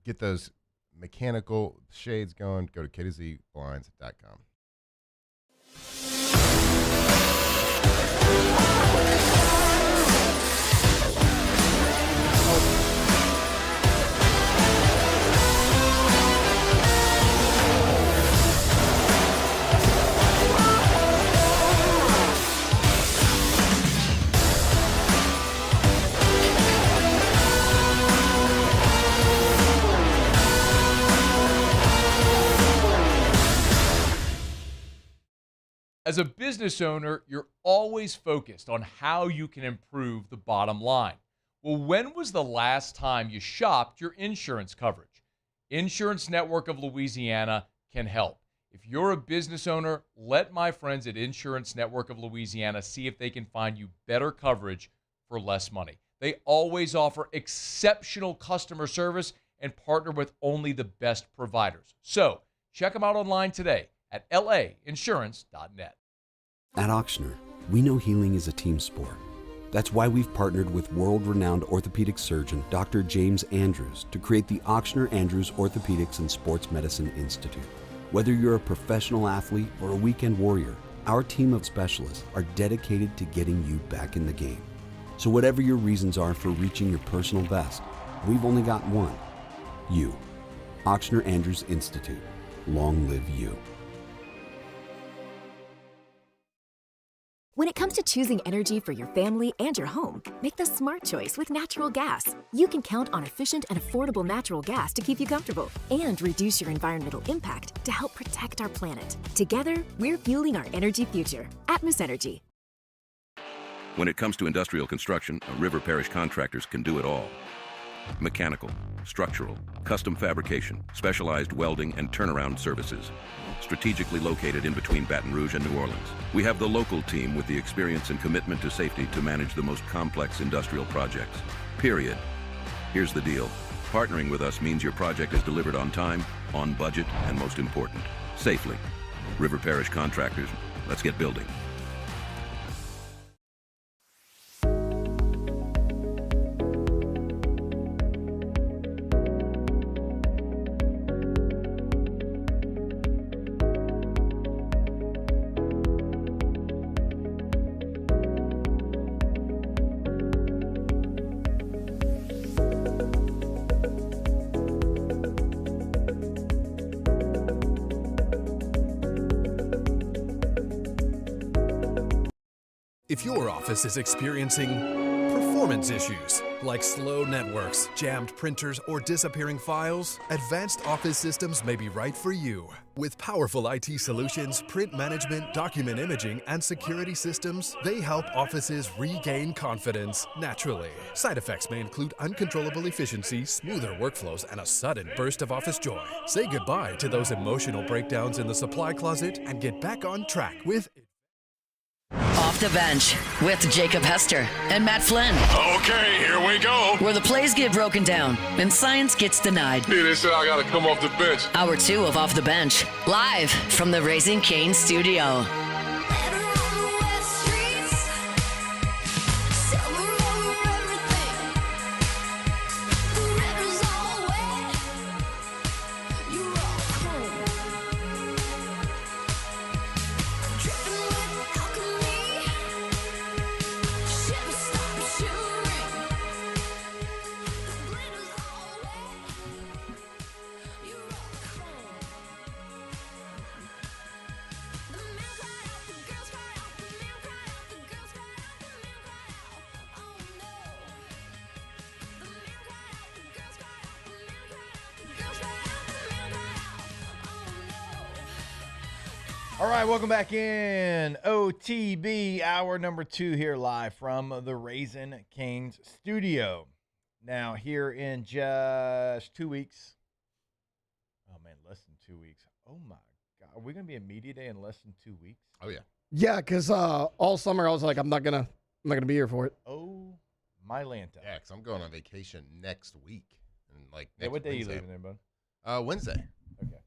get those mechanical shades going, go to ktozblinds.com. As a business owner, you're always focused on how you can improve the bottom line. Well, when was the last time you shopped your insurance coverage? Insurance Network of Louisiana can help. If you're a business owner, let my friends at Insurance Network of Louisiana see if they can find you better coverage for less money. They always offer exceptional customer service and partner with only the best providers. So check them out online today at lainsurance.net. At Auctioner, we know healing is a team sport. That's why we've partnered with world-renowned orthopedic surgeon Dr. James Andrews to create the Auctioner Andrews Orthopedics and Sports Medicine Institute. Whether you're a professional athlete or a weekend warrior, our team of specialists are dedicated to getting you back in the game. So whatever your reasons are for reaching your personal best, we've only got one: you. Auctioner Andrews Institute. Long live you. When it comes to choosing energy for your family and your home, make the smart choice with natural gas. You can count on efficient and affordable natural gas to keep you comfortable and reduce your environmental impact to help protect our planet. Together, we're fueling our energy future. Atmos Energy. When it comes to industrial construction, River Parish contractors can do it all. Mechanical, structural, custom fabrication, specialized welding, and turnaround services. Strategically located in between Baton Rouge and New Orleans, we have the local team with the experience and commitment to safety to manage the most complex industrial projects. Period. Here's the deal. Partnering with us means your project is delivered on time, on budget, and most important, safely. River Parish Contractors, let's get building. If your office is experiencing performance issues like slow networks, jammed printers, or disappearing files, Advanced Office Systems may be right for you. With powerful IT solutions, print management, document imaging, and security systems, they help offices regain confidence naturally. Side effects may include uncontrollable efficiency, smoother workflows, and a sudden burst of office joy. Say goodbye to those emotional breakdowns in the supply closet and get back on track with Off the Bench with Jacob Hester and Matt Flynn. Okay, here we go. Where the plays get broken down and science gets denied. Yeah, they said I got to come off the bench. Hour 2 of Off the Bench, live from the Raising Cane's studio. All right, welcome back in OTB, hour number 2 here live from the Raising Cane's studio. Now, here in just 2 weeks. Oh, man, less than 2 weeks. Oh, my God. Are we going to be at Media Day in less than 2 weeks? Oh, yeah. Yeah, because all summer I was like, I'm not gonna be here for it. Oh, my Lanta. Yeah, because I'm going on vacation next week. And like, Hey, what day are you Wednesday. leaving there, bud? Wednesday. Okay.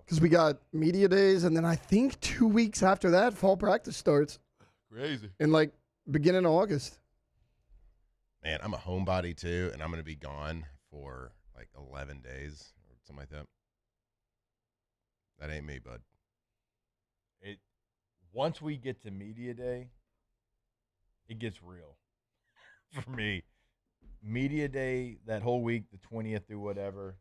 Because we got media days, and then I think 2 weeks after that, fall practice starts. Crazy. In like beginning of August. Man, I'm a homebody too, and I'm going to be gone for like 11 days or something like that. That ain't me, bud. Once we get to Media Day, it gets real for me. Media Day, that whole week, the 20th through whatever.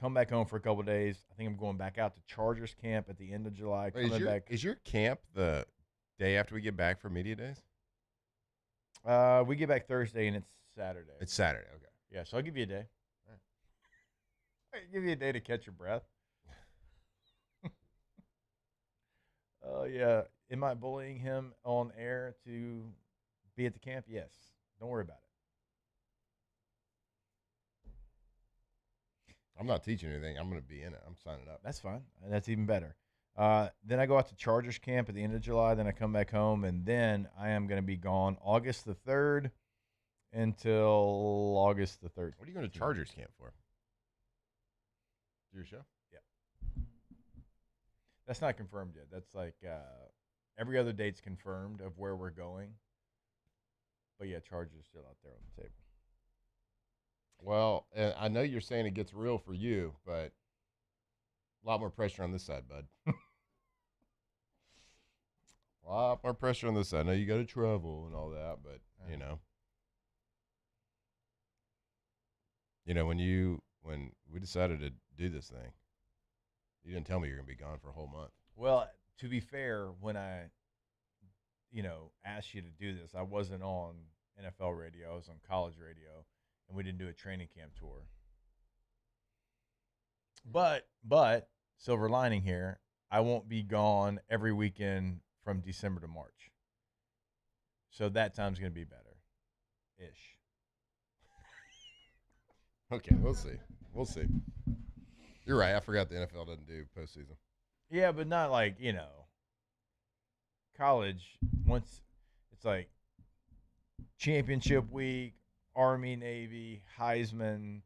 Come back home for a couple of days. I think I'm going back out to Chargers camp at the end of July. Wait, is your camp the day after we get back for media days? We get back Thursday, and it's Saturday. It's Saturday, okay. Yeah, so I'll give you a day. All right. I'll give you a day to catch your breath. Oh, yeah. Am I bullying him on air to be at the camp? Yes. Don't worry about it. I'm not teaching anything. I'm going to be in it. I'm signing up. That's fine. That's even better. Then I go out to Chargers camp at the end of July. Then I come back home, and then I am going to be gone August the 3rd until August the 3rd. What are you going to Chargers camp for? Your show? Yeah. That's not confirmed yet. That's like every other date's confirmed of where we're going. But, yeah, Chargers still out there on the table. Well, I know you're saying it gets real for you, but a lot more pressure on this side, bud. A lot more pressure on this side. I know you got to travel and all that, but, you know, when we decided to do this thing, you didn't tell me you're going to be gone for a whole month. Well, to be fair, when I, asked you to do this, I wasn't on NFL radio. I was on college radio. And we didn't do a training camp tour. But silver lining here, I won't be gone every weekend from December to March. So that time's going to be better-ish. Okay, we'll see. We'll see. You're right. I forgot the NFL doesn't do postseason. Yeah, but not like, college, once it's like championship week, Army, Navy, Heisman,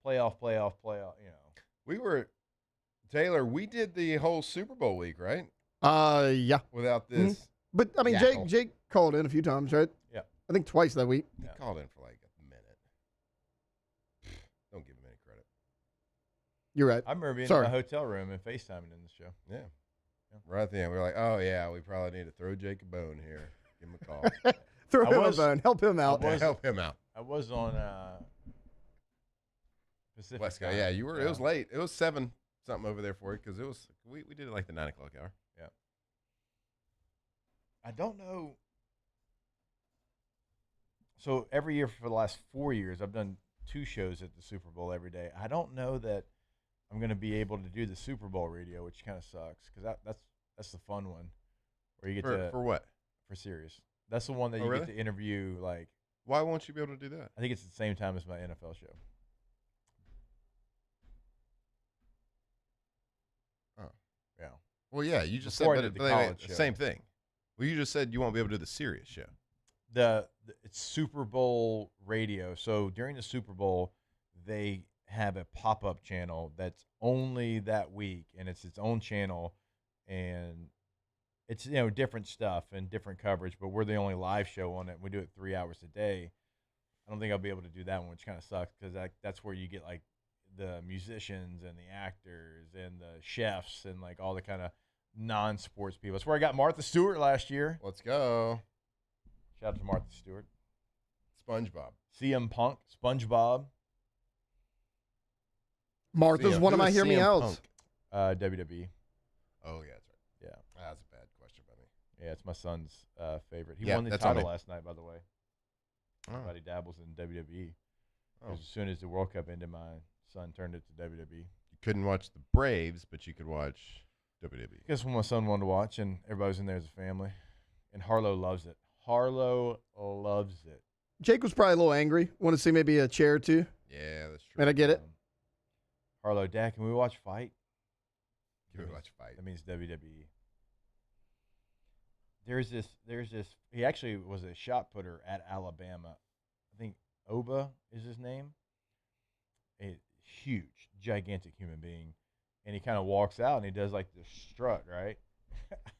playoff. Taylor, we did the whole Super Bowl week, right? Yeah. Without this. Mm-hmm. But, I mean, Jake called in a few times, right? Yeah. I think twice that week. He called in for like a minute. Don't give him any credit. You're right. I remember being in my hotel room and FaceTiming in the show. Yeah. Right at the end, we were like, oh, yeah, we probably need to throw Jake a bone here. Give him a call. Throw him a bone. Help him out. Help him out. I was on Pacific West Coast. time. Yeah, you were. It was late. It was 7 something over there for you because it was. We did it like the 9 o'clock hour. Yeah. I don't know. So every year for the last 4 years, I've done 2 shows at the Super Bowl every day. I don't know that I'm going to be able to do the Super Bowl radio, which kind of sucks because that's the fun one where you get for what? For Sirius. That's the one that you get to interview like. Why won't you be able to do that? I think it's the same time as my NFL show. Oh. Yeah. Well, yeah, you just Before I said did the but college show. same thing. Well, you just said you won't be able to do the Sirius show. It's Super Bowl radio. So during the Super Bowl, they have a pop-up channel that's only that week, and it's its own channel, and it's different stuff and different coverage. But we're the only live show on it. We do it 3 hours a day. I don't think I'll be able to do that one, which kind of sucks because that's where you get like the musicians and the actors and the chefs and like all the kind of non-sports people. That's where I got Martha Stewart last year. Let's go. Shout out to Martha Stewart. SpongeBob. CM Punk. SpongeBob. Martha's one of my hear me outs. WWE. Oh, yeah, that's right. Yeah. That's a bad question by me. Yeah, it's my son's favorite. He won the title last night, by the way. Everybody dabbles in WWE. As soon as the World Cup ended, my son turned it to WWE. You couldn't watch the Braves, but you could watch WWE. Guess what my son wanted to watch, and everybody was in there as a family. And Harlow loves it. Harlow loves it. Jake was probably a little angry. Want to see maybe a chair or two. Yeah, that's true. And I get it. Harlow, Dad, can we watch Fight? Can we watch Fight? That means WWE. There's this. He actually was a shot putter at Alabama. I think Oba is his name. A huge, gigantic human being, and he kind of walks out and he does like the strut, right?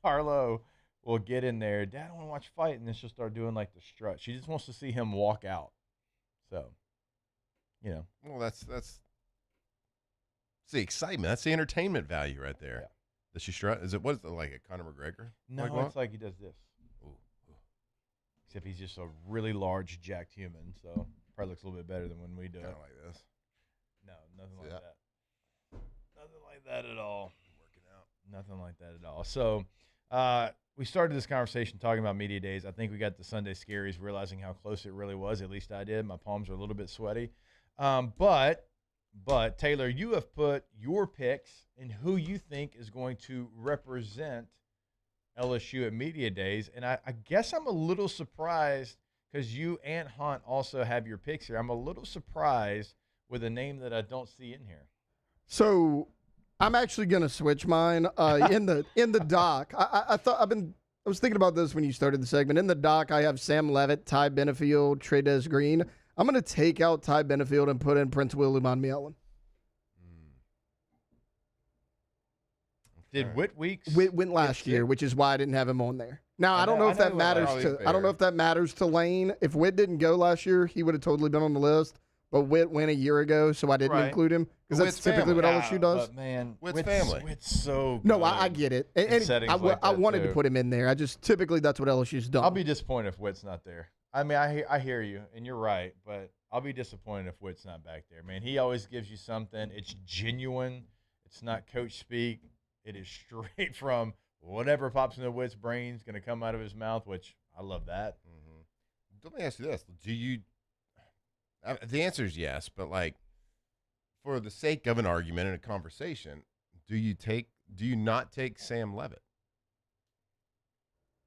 Harlow will get in there. Dad, I want to watch Fight, and then she'll start doing like the strut. She just wants to see him walk out. So, Well, that's the excitement. That's the entertainment value right there. Yeah. Does she strut? What is it, like a Conor McGregor? No, it's like he does this. Ooh. Except he's just a really large, jacked human, so probably looks a little bit better than when we do it. Kind of like this. No, nothing like that. Nothing like that at all. Working out. Nothing like that at all. So we started this conversation talking about media days. I think we got the Sunday scaries, realizing how close it really was. At least I did. My palms are a little bit sweaty. But Taylor, you have put your picks and who you think is going to represent LSU at media days. And I guess I'm a little surprised because you and Hunt also have your picks here. I'm a little surprised with a name that I don't see in here. So I'm actually going to switch mine in the doc. I was thinking about this when you started the segment. In the doc, I have Sam Levitt, Ty Benefield, Trey'Dez Green. I'm going to take out Ty Benefield and put in Prince William Mielman. Did Whit Weeks went last year, which is why I didn't have him on there. Now I don't know if that matters to I don't know if that matters to Lane. If Whit didn't go last year, he would have totally been on the list. But Whit went a year ago, so I didn't include him because that's typically what LSU does. But man, Whit's family. Whit's so good. No, I get it. And I wanted to put him in there. I just typically that's what LSU's done. I'll be disappointed if Whit's not there. I mean, I hear you, and you're right, but I'll be disappointed if Whit's not back there. Man, he always gives you something. It's genuine. It's not coach speak. It is straight from whatever pops into Whit's brain is going to come out of his mouth, which I love that. Mm-hmm. Let me ask you this. The answer is yes, but like for the sake of an argument and a conversation, do you not take Sam Levitt?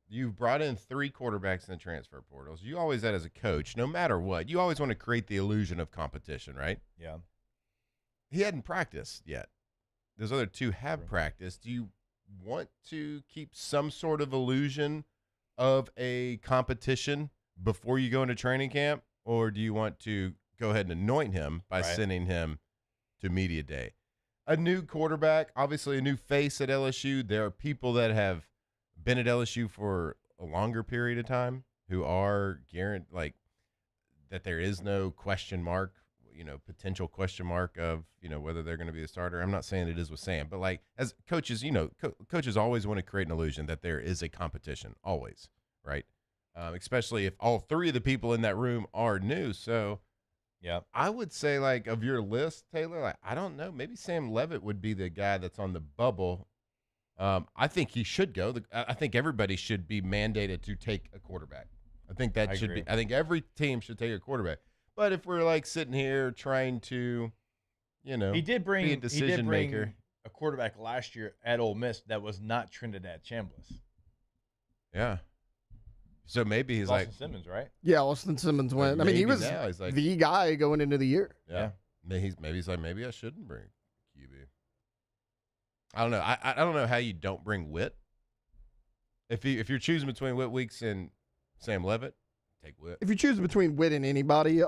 You've brought in 3 quarterbacks in the transfer portals. You always that as a coach, no matter what, you always want to create the illusion of competition, right? Yeah. He hadn't practiced yet. Those other 2 have practiced. Do you want to keep some sort of illusion of a competition before you go into training camp, or do you want to go ahead and anoint him by sending him to media day? A new quarterback, obviously a new face at LSU. There are people that have been at LSU for a longer period of time who are guaranteed, like, that there is no question mark, potential question mark of, whether they're going to be the starter. I'm not saying it is with Sam, but like as coaches, coaches always want to create an illusion that there is a competition, always, right? Especially if all 3 of the people in that room are new. So, yeah, I would say, like, of your list, Taylor, like, I don't know, maybe Sam Levitt would be the guy that's on the bubble. I think he should go. I think everybody should be mandated to take a quarterback. I think that should be. I think every team should take a quarterback. But if we're like sitting here trying to, he did bring be a decision maker, a quarterback last year at Ole Miss that was not Trinidad Chambliss. Yeah. So maybe he's Austin Simmons, right? Yeah, Austin Simmons went. I mean, he was like, the guy going into the year. Yeah. Maybe he's like, maybe I shouldn't bring QB. I don't know. I don't know how you don't bring Whit. If you're choosing between Whit Weeks and Sam Levitt, take Whit. If you choose between Whit and anybody,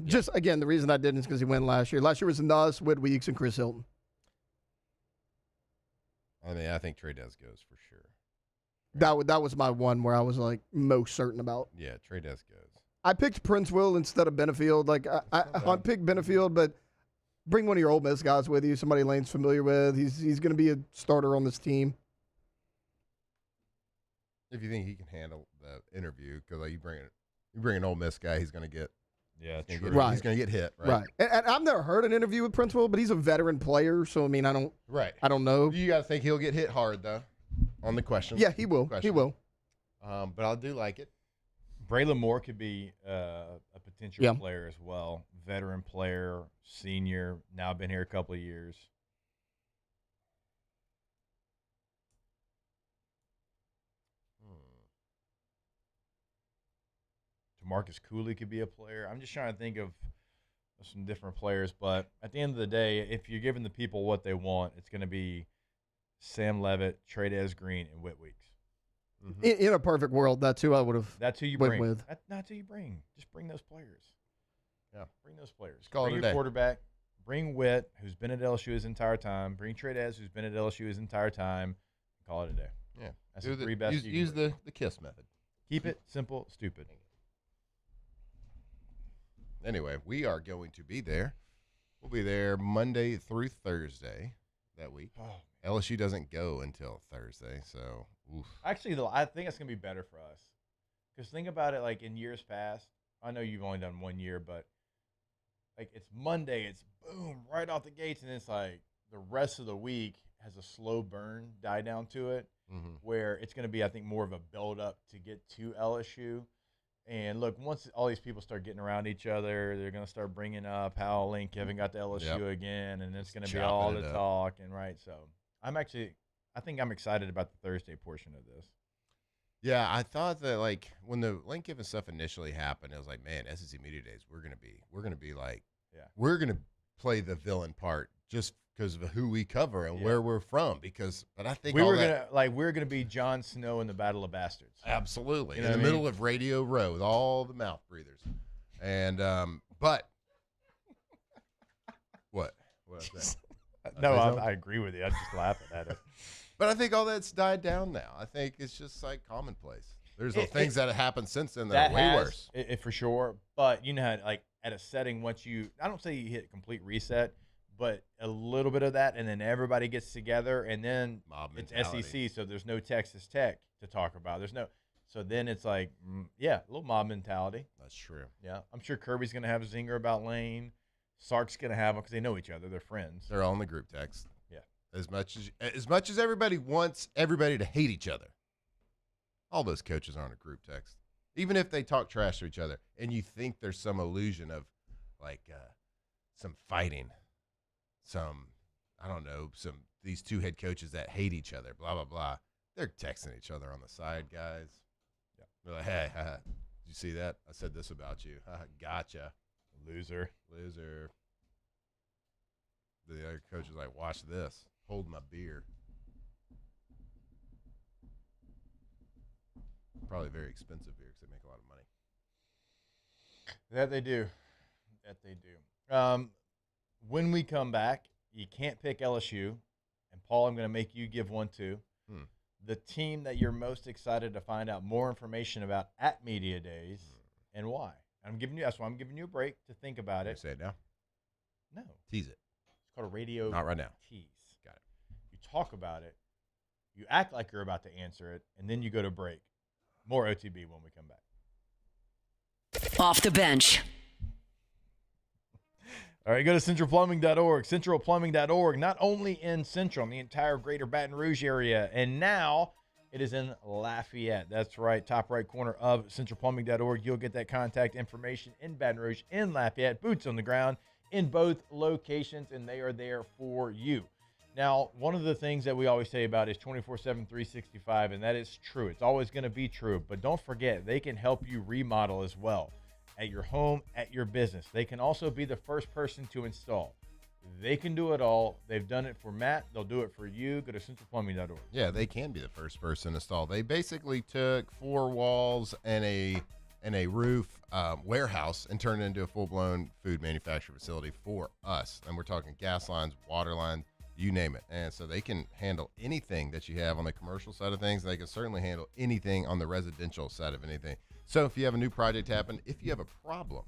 just again, the reason I didn't is because he went last year. Last year was Nuss, Whit Weeks, and Chris Hilton. I mean, I think Trey Des goes for sure. That was my one where I was like most certain about. Yeah, Trey Des goes. I picked Prince Will instead of Benefield. Like I picked Benefield, but bring one of your Ole Miss guys with you, somebody Lane's familiar with. He's going to be a starter on this team. If you think he can handle the interview, because like you bring an Ole Miss guy, he's going to get he's going to get hit, right? And I've never heard an interview with Prince Will, but he's a veteran player, so I mean I don't know. You got to think he'll get hit hard though on the questions. Yeah, he will. He will. But I do like it. Braylon Moore could be a potential player as well. Veteran player, senior, now been here a couple of years. Marcus Cooley could be a player. I'm just trying to think of some different players, but at the end of the day, if you're giving the people what they want, it's going to be Sam Levitt, Trey Des Green, and Whit Weeks. Mm-hmm. In a perfect world, that's who I would have. That's who you went bring. with. That's who you bring. Just bring those players. Yeah, bring those players. Call bring it a your day. Quarterback. Bring Whit, who's been at LSU his entire time. Bring Trey Des, who's been at LSU his entire time. Call it a day. Yeah, that's the three best. Use the KISS method. Keep it simple, stupid. Anyway, we are going to be there. We'll be there Monday through Thursday that week. Oh, LSU doesn't go until Thursday, so oof. Actually, though, I think it's going to be better for us. Because think about it, like in years past, I know you've only done 1 year, but like it's Monday, it's boom, right off the gates, and it's like the rest of the week has a slow burn die down to it, where it's going to be, I think, more of a build up to get to LSU. And look, once all these people start getting around each other, they're going to start bringing up how Lane Kevin got to LSU again, and it's going to be all the talk. And so I think I'm excited about the Thursday portion of this. Yeah, I thought that like when the Lane Kiffin stuff initially happened, it was like, man, SEC Media Days, we're gonna be like, we're gonna play the villain part just because of who we cover and where we're from. But I think we're gonna be Jon Snow in the Battle of Bastards. Absolutely, you know in the middle of Radio Row with all the mouth breathers, and but what was that? No, I agree with you. I'm just laughing at it. But I think all that's died down now. I think it's just like commonplace. There's things that have happened since then that are way worse. For sure. But you know, like at a setting, once I don't say you hit complete reset, but a little bit of that, and then everybody gets together, and then it's SEC, so there's no Texas Tech to talk about. So then it's like, a little mob mentality. That's true. Yeah, I'm sure Kirby's going to have a zinger about Lane. Sark's going to have them because they know each other. They're friends. They're all in the group text. Yeah. As much as everybody wants everybody to hate each other, all those coaches are on a group text. Even if they talk trash to each other, and you think there's some illusion of like some fighting, these two head coaches that hate each other, blah blah blah. They're texting each other on the side, guys. Yeah. They're like, hey, did you see that? I said this about you. Gotcha. Loser. The other coach is like, watch this. Hold my beer. Probably very expensive beer because they make a lot of money. That they do. When we come back, you can't pick LSU. And, Paul, I'm going to make you give one too. The team that you're most excited to find out more information about at Media Days and why. That's why I'm giving you a break to think about it. Say it now? No. Tease it. It's called a radio Not right now. tease. Got it. You talk about it. You act like you're about to answer it, and then you go to break. More OTB when we come back. Off the bench. All right, go to centralplumbing.org. Centralplumbing.org, not only in Central, in the entire greater Baton Rouge area, and now it is in Lafayette. That's right, top right corner of centralplumbing.org. You'll get that contact information in Baton Rouge, in Lafayette, boots on the ground in both locations, and they are there for you. Now, one of the things that we always say about is 24/7, 365, and that is true. It's always going to be true, but don't forget, they can help you remodel as well at your home, at your business. They can also be the first person to install They can do it all. They've done it for Matt. They'll do it for you. Go to centralplumbing.org. Yeah, they can be the first person to install. They basically took 4 walls and a roof warehouse and turned it into a full-blown food manufacturing facility for us. And we're talking gas lines, water lines, you name it. And so they can handle anything that you have on the commercial side of things. They can certainly handle anything on the residential side of anything. So if you have a new project happen, if you have a problem,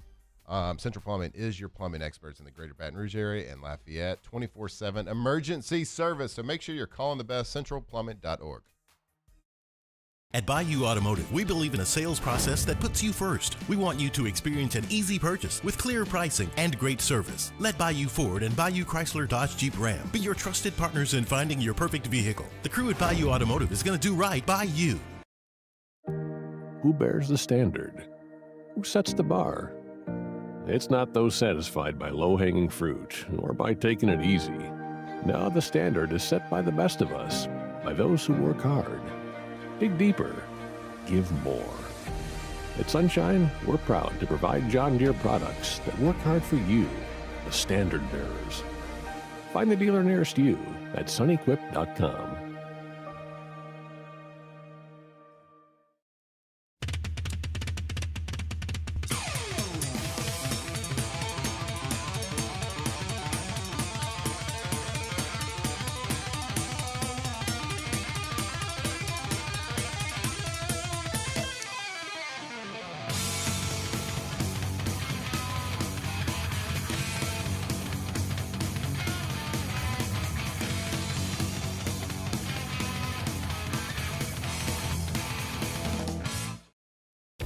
Central Plumbing is your plumbing experts in the greater Baton Rouge area and Lafayette, 24/7 emergency service. So make sure you're calling the best, centralplumbing.org. At Bayou Automotive, we believe in a sales process that puts you first. We want you to experience an easy purchase with clear pricing and great service. Let Bayou Ford and Bayou Chrysler Dodge Jeep Ram be your trusted partners in finding your perfect vehicle. The crew at Bayou Automotive is going to do right by you. Who bears the standard? Who sets the bar? It's not those satisfied by low-hanging fruit or by taking it easy. Now the standard is set by the best of us, by those who work hard. Dig deeper. Give more. At Sunshine, we're proud to provide John Deere products that work hard for you, the standard bearers. Find the dealer nearest you at sunequip.com.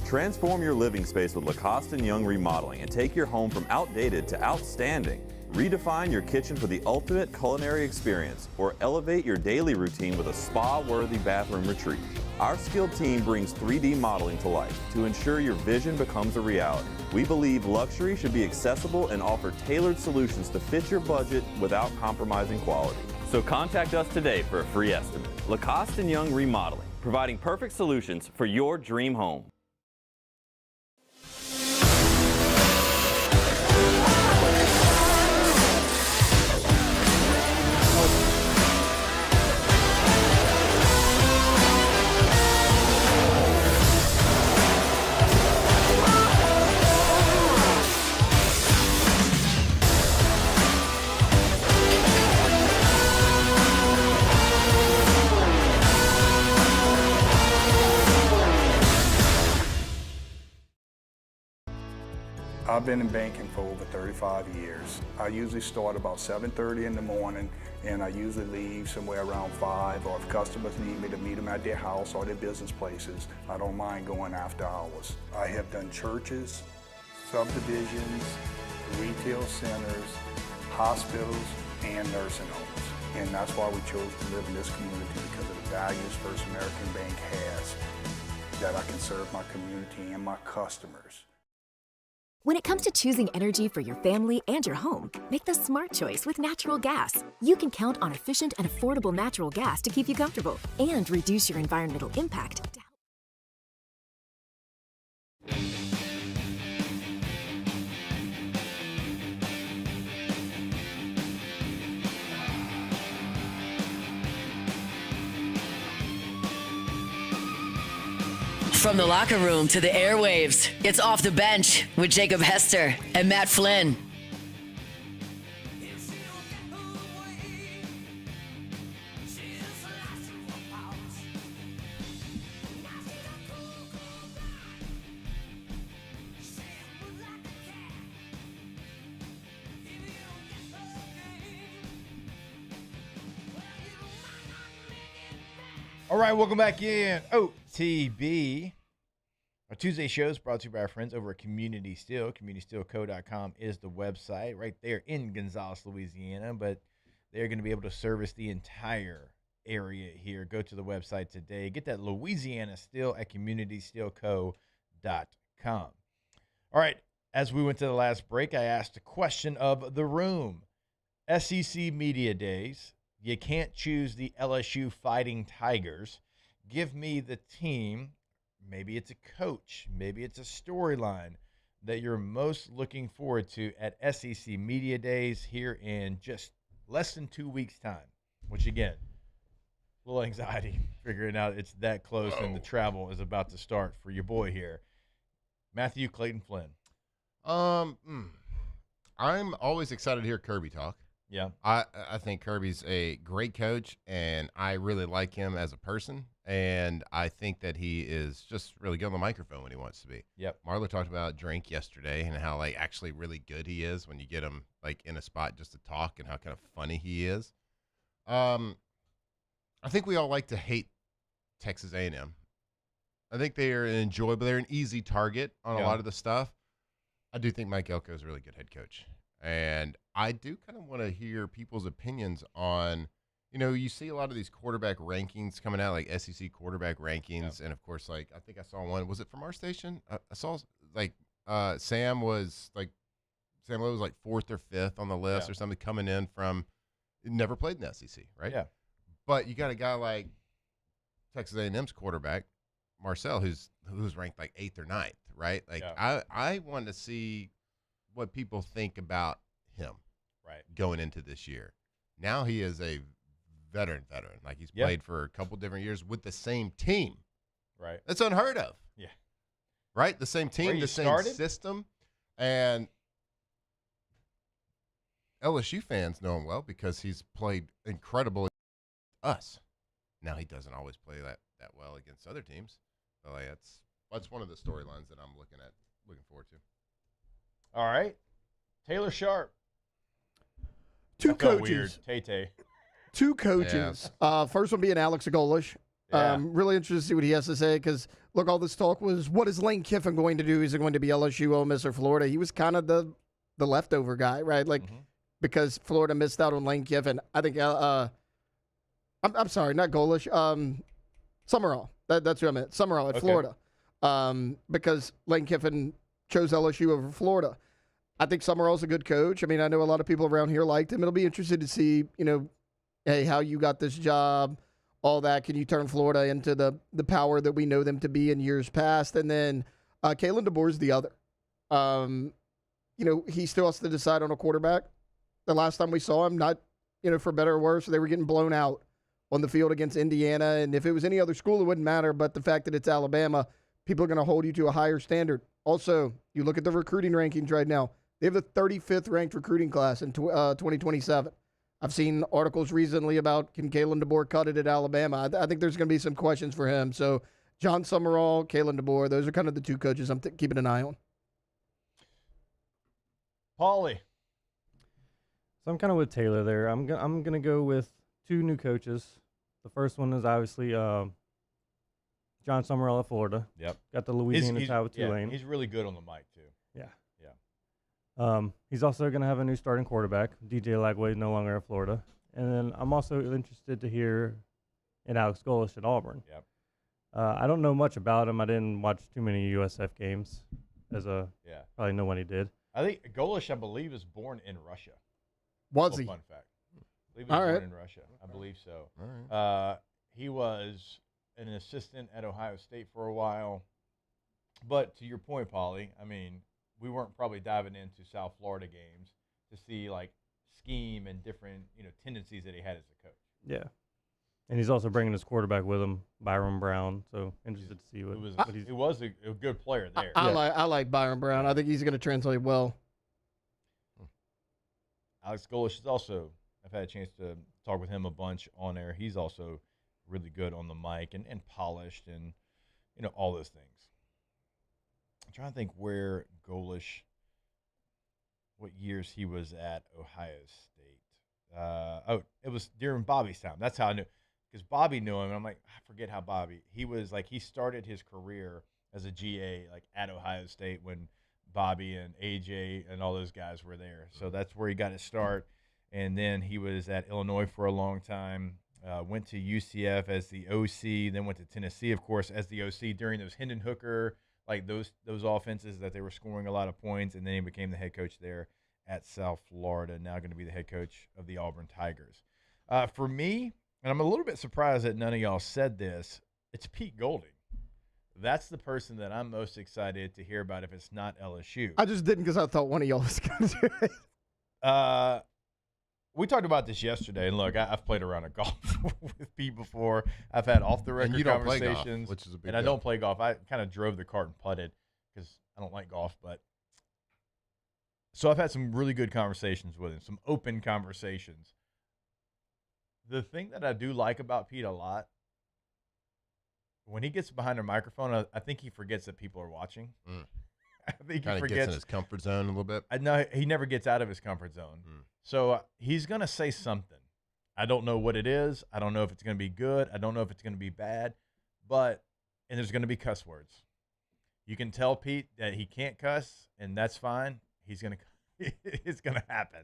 Transform your living space with Lacoste & Young Remodeling and take your home from outdated to outstanding. Redefine your kitchen for the ultimate culinary experience or elevate your daily routine with a spa-worthy bathroom retreat. Our skilled team brings 3D modeling to life to ensure your vision becomes a reality. We believe luxury should be accessible and offer tailored solutions to fit your budget without compromising quality. So contact us today for a free estimate. Lacoste & Young Remodeling, providing perfect solutions for your dream home. I've been in banking for over 35 years. I usually start about 7:30 in the morning and I usually leave somewhere around 5, or if customers need me to meet them at their house or their business places, I don't mind going after hours. I have done churches, subdivisions, retail centers, hospitals, and nursing homes. And that's why we chose to live in this community, because of the values First American Bank has, that I can serve my community and my customers. When it comes to choosing energy for your family and your home, make the smart choice with natural gas. You can count on efficient and affordable natural gas to keep you comfortable and reduce your environmental impact. From the locker room to the airwaves, it's Off the Bench with Jacob Hester and Matt Flynn. All right, welcome back in. OTB. Our Tuesday show is brought to you by our friends over at Community Steel. CommunitySteelCo.com is the website right there in Gonzales, Louisiana. But they're going to be able to service the entire area here. Go to the website today. Get that Louisiana Steel at CommunitySteelCo.com. All right, as we went to the last break, I asked a question of the room. SEC Media Days. You can't choose the LSU Fighting Tigers. Give me the team. Maybe it's a coach. Maybe it's a storyline that you're most looking forward to at SEC Media Days here in just less than 2 weeks' time, which, again, a little anxiety figuring out it's that close and the travel is about to start for your boy here. Matthew Clayton Flynn. I'm always excited to hear Kirby talk. Yeah. I think Kirby's a great coach, and I really like him as a person, and I think that he is just really good on the microphone when he wants to be. Yep. Marla talked about Drink yesterday and how, like, actually really good he is when you get him, like, in a spot just to talk and how kind of funny he is. I think we all like to hate Texas A&M. I think they are enjoyable. They're an easy target on a lot of the stuff. I do think Mike Elko is a really good head coach. And I do kind of want to hear people's opinions on, you see a lot of these quarterback rankings coming out, like SEC quarterback rankings. And, of course, like, I think I saw one. Was it from our station? I saw, like, Sam Lowe was, like, 4th or 5th on the list or something coming in from never played in the SEC, right? Yeah. But you got a guy like Texas A&M's quarterback, Marcel, who's ranked like 8th or 9th, right? Like, I want to see what people think about him going into this year. Now he is a veteran. Like, he's played for a couple different years with the same team. Right. That's unheard of. Yeah. Right? The same team, the same system. And LSU fans know him well because he's played incredible against us. Now, he doesn't always play that well against other teams. So, like, that's one of the storylines that I'm looking forward to. All right. Taylor Sharp. Two coaches. Tay-Tay. Two coaches. Yeah. First one being Alex Golesh. Yeah. Really interested to see what he has to say because, look, all this talk was, what is Lane Kiffin going to do? Is it going to be LSU, Ole Miss, or Florida? He was kind of the leftover guy, right? Like, because Florida missed out on Lane Kiffin. I think, I'm sorry, not Golesh. Summerall. That's who I meant. Summerall at Florida. Because Lane Kiffin chose LSU over Florida. I think Summerall's a good coach. I mean, I know a lot of people around here liked him. It'll be interesting to see, hey, how you got this job, all that. Can you turn Florida into the power that we know them to be in years past? And then Kalen DeBoer's the other. He still has to decide on a quarterback. The last time we saw him, not, for better or worse, they were getting blown out on the field against Indiana. And if it was any other school, it wouldn't matter. But the fact that it's Alabama, people are going to hold you to a higher standard. Also, you look at the recruiting rankings right now. They have the 35th ranked recruiting class in 2027. I've seen articles recently about, can Kalen DeBoer cut it at Alabama? I think there's going to be some questions for him. So, John Summerall, Kalen DeBoer, those are kind of the two coaches I'm keeping an eye on. Paulie. So I'm kind of with Taylor there. I'm gonna go with two new coaches. The first one is obviously John Summerall at Florida. Yep. Got the Louisiana tie with Tulane. He's really good on the mic too. Yeah. Yeah. He's also gonna have a new starting quarterback. DJ Lagway no longer at Florida. And then I'm also interested to hear in Alex Golesh at Auburn. Yep. I don't know much about him. I didn't watch too many USF games. Probably know when he did. I think Golesh, I believe, is born in Russia. Was he? Fun fact. I believe he was born in Russia. I believe so. All right. He was an assistant at Ohio State for a while. But to your point, Paulie, I mean, we weren't probably diving into South Florida games to see, like, scheme and different, tendencies that he had as a coach. Yeah. And he's also bringing his quarterback with him, Byron Brown. So interested to see what he's. He was a good player there. I like Byron Brown. I think he's going to translate well. Alex Golesh is also, I've had a chance to talk with him a bunch on air. He's also really good on the mic and polished and, all those things. I'm trying to think where Golesh, what years he was at Ohio State. It was during Bobby's time. That's how I knew. Because Bobby knew him, and I'm like, I forget how Bobby. He was like, he started his career as a GA like at Ohio State when Bobby and AJ and all those guys were there. So that's where he got his start. And then he was at Illinois for a long time, went to UCF as the OC, then went to Tennessee, of course, as the OC during those Hendon Hooker, like those offenses that they were scoring a lot of points. And then he became the head coach there at South Florida, now going to be the head coach of the Auburn Tigers. For me, and I'm a little bit surprised that none of y'all said this, it's Pete Golding. That's the person that I'm most excited to hear about if it's not LSU. I just didn't because I thought one of y'all was going to do it. We talked about this yesterday, and look, I've played around a golf with Pete before. I've had off-the-record you don't play golf, conversations, which is a big and I deal. don't play golf. I kind of drove the cart and putted because I don't like golf. But so I've had some really good conversations with him, some open conversations. The thing that I do like about Pete a lot, when he gets behind a microphone, I think he forgets that people are watching. I think Kind he of forgets gets in his comfort zone a little bit. I know he never gets out of his comfort zone. So he's going to say something. I don't know what it is. I don't know if it's going to be good. I don't know if it's going to be bad. And there's going to be cuss words. You can tell Pete that he can't cuss, and that's fine. It's going to happen.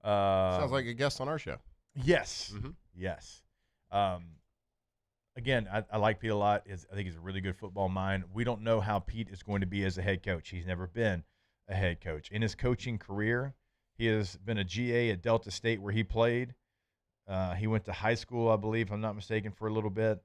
Sounds like a guest on our show. Yes. Yes. Again, I like Pete a lot. I think he's a really good football mind. We don't know how Pete is going to be as a head coach. He's never been a head coach. In his coaching career, he has been a GA at Delta State where he played. He went to high school, I believe, if I'm not mistaken, for a little bit.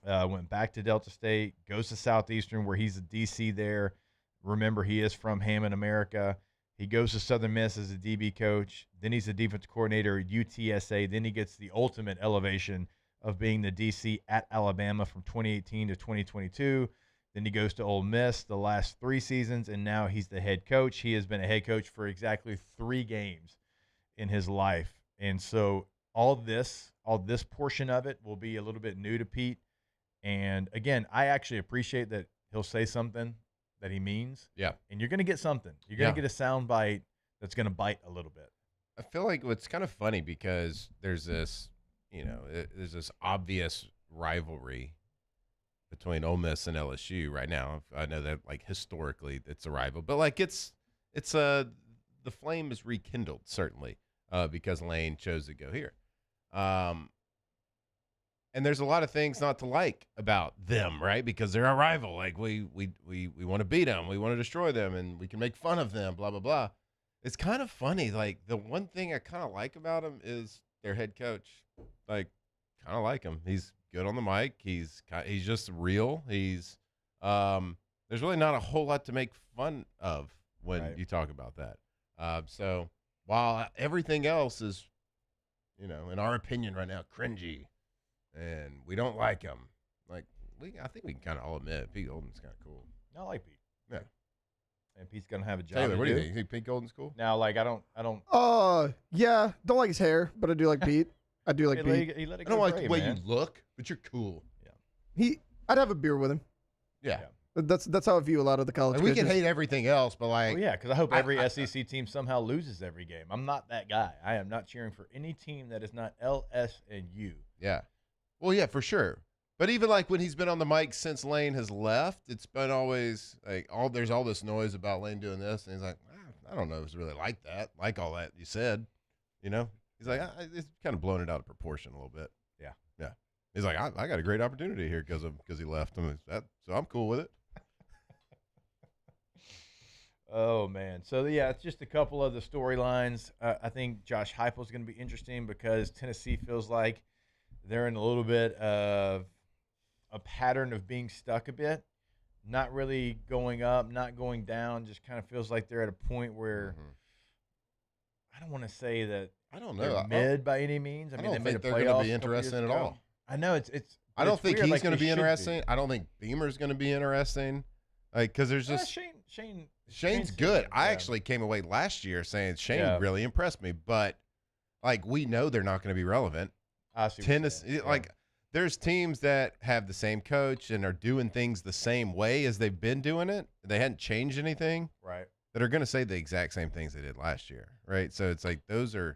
Went back to Delta State, goes to Southeastern where he's a DC there. Remember, he is from Hammond, America. He goes to Southern Miss as a DB coach. Then he's a defensive coordinator at UTSA. Then he gets the ultimate elevation of being the DC at Alabama from 2018 to 2022. Then he goes to Ole Miss the last 3 seasons, and now he's the head coach. He has been a head coach for exactly 3 games in his life. And so all this portion of it will be a little bit new to Pete. And, again, I actually appreciate that he'll say something that he means. Yeah. And you're going to get something. You're going to get a sound bite that's going to bite a little bit. I feel like it's kind of funny because there's this, there's this obvious rivalry between Ole Miss and LSU right now. I know that like historically it's a rival, but like the flame is rekindled certainly because Lane chose to go here. And there's a lot of things not to like about them, right? Because they're a rival. Like we want to beat them, we want to destroy them, and we can make fun of them. Blah blah blah. It's kind of funny. Like the one thing I kind of like about them is their head coach. Like kind of like him. He's good on the mic. He's just real. There's really not a whole lot to make fun of when you talk about that. So while everything else is, in our opinion right now, cringy, and we don't like him, like I think we can kind of all admit Pete Golden's kind of cool. I like Pete. Yeah. And Pete's gonna have a job. Taylor, what do you think? You think Pete Golden's cool? Now, like I don't. Yeah, don't like his hair, but I do like Pete. I do like Pete. He let it I don't go like gray, the way man. you look, but you're cool. I'd have a beer with him. Yeah. That's how I view a lot of the college And we can coaches. hate everything else, but like, Well, yeah, because I hope every SEC team somehow loses every game. I'm not that guy. I am not cheering for any team that is not LSU. yeah. Well, yeah, for sure. But even like when he's been on the mic since Lane has left, it's been always like there's all this noise about Lane doing this, and he's like, I don't know if it's really like that, like all that you said, He's like, it's kind of blown it out of proportion a little bit. Yeah. Yeah. He's like, I got a great opportunity here because he left, so I'm cool with it. Oh, man. So, yeah, it's just a couple of the storylines. I think Josh Heupel's going to be interesting because Tennessee feels like they're in a little bit of a pattern of being stuck a bit, not really going up, not going down, just kind of feels like they're at a point where I don't want to say that I don't they're know. mid by any means. I mean, don't they think made they're going to be interesting at all. I know it's. I don't it's think weird, he's like going to they be should interesting. I don't think Beamer's going to be interesting. Like, because there's just Shane's good. I actually came away last year saying Shane really impressed me, but like we know they're not going to be relevant. Tennessee, like there's teams that have the same coach and are doing things the same way as they've been doing it. They hadn't changed anything, right? That are going to say the exact same things they did last year, right? So it's like those are.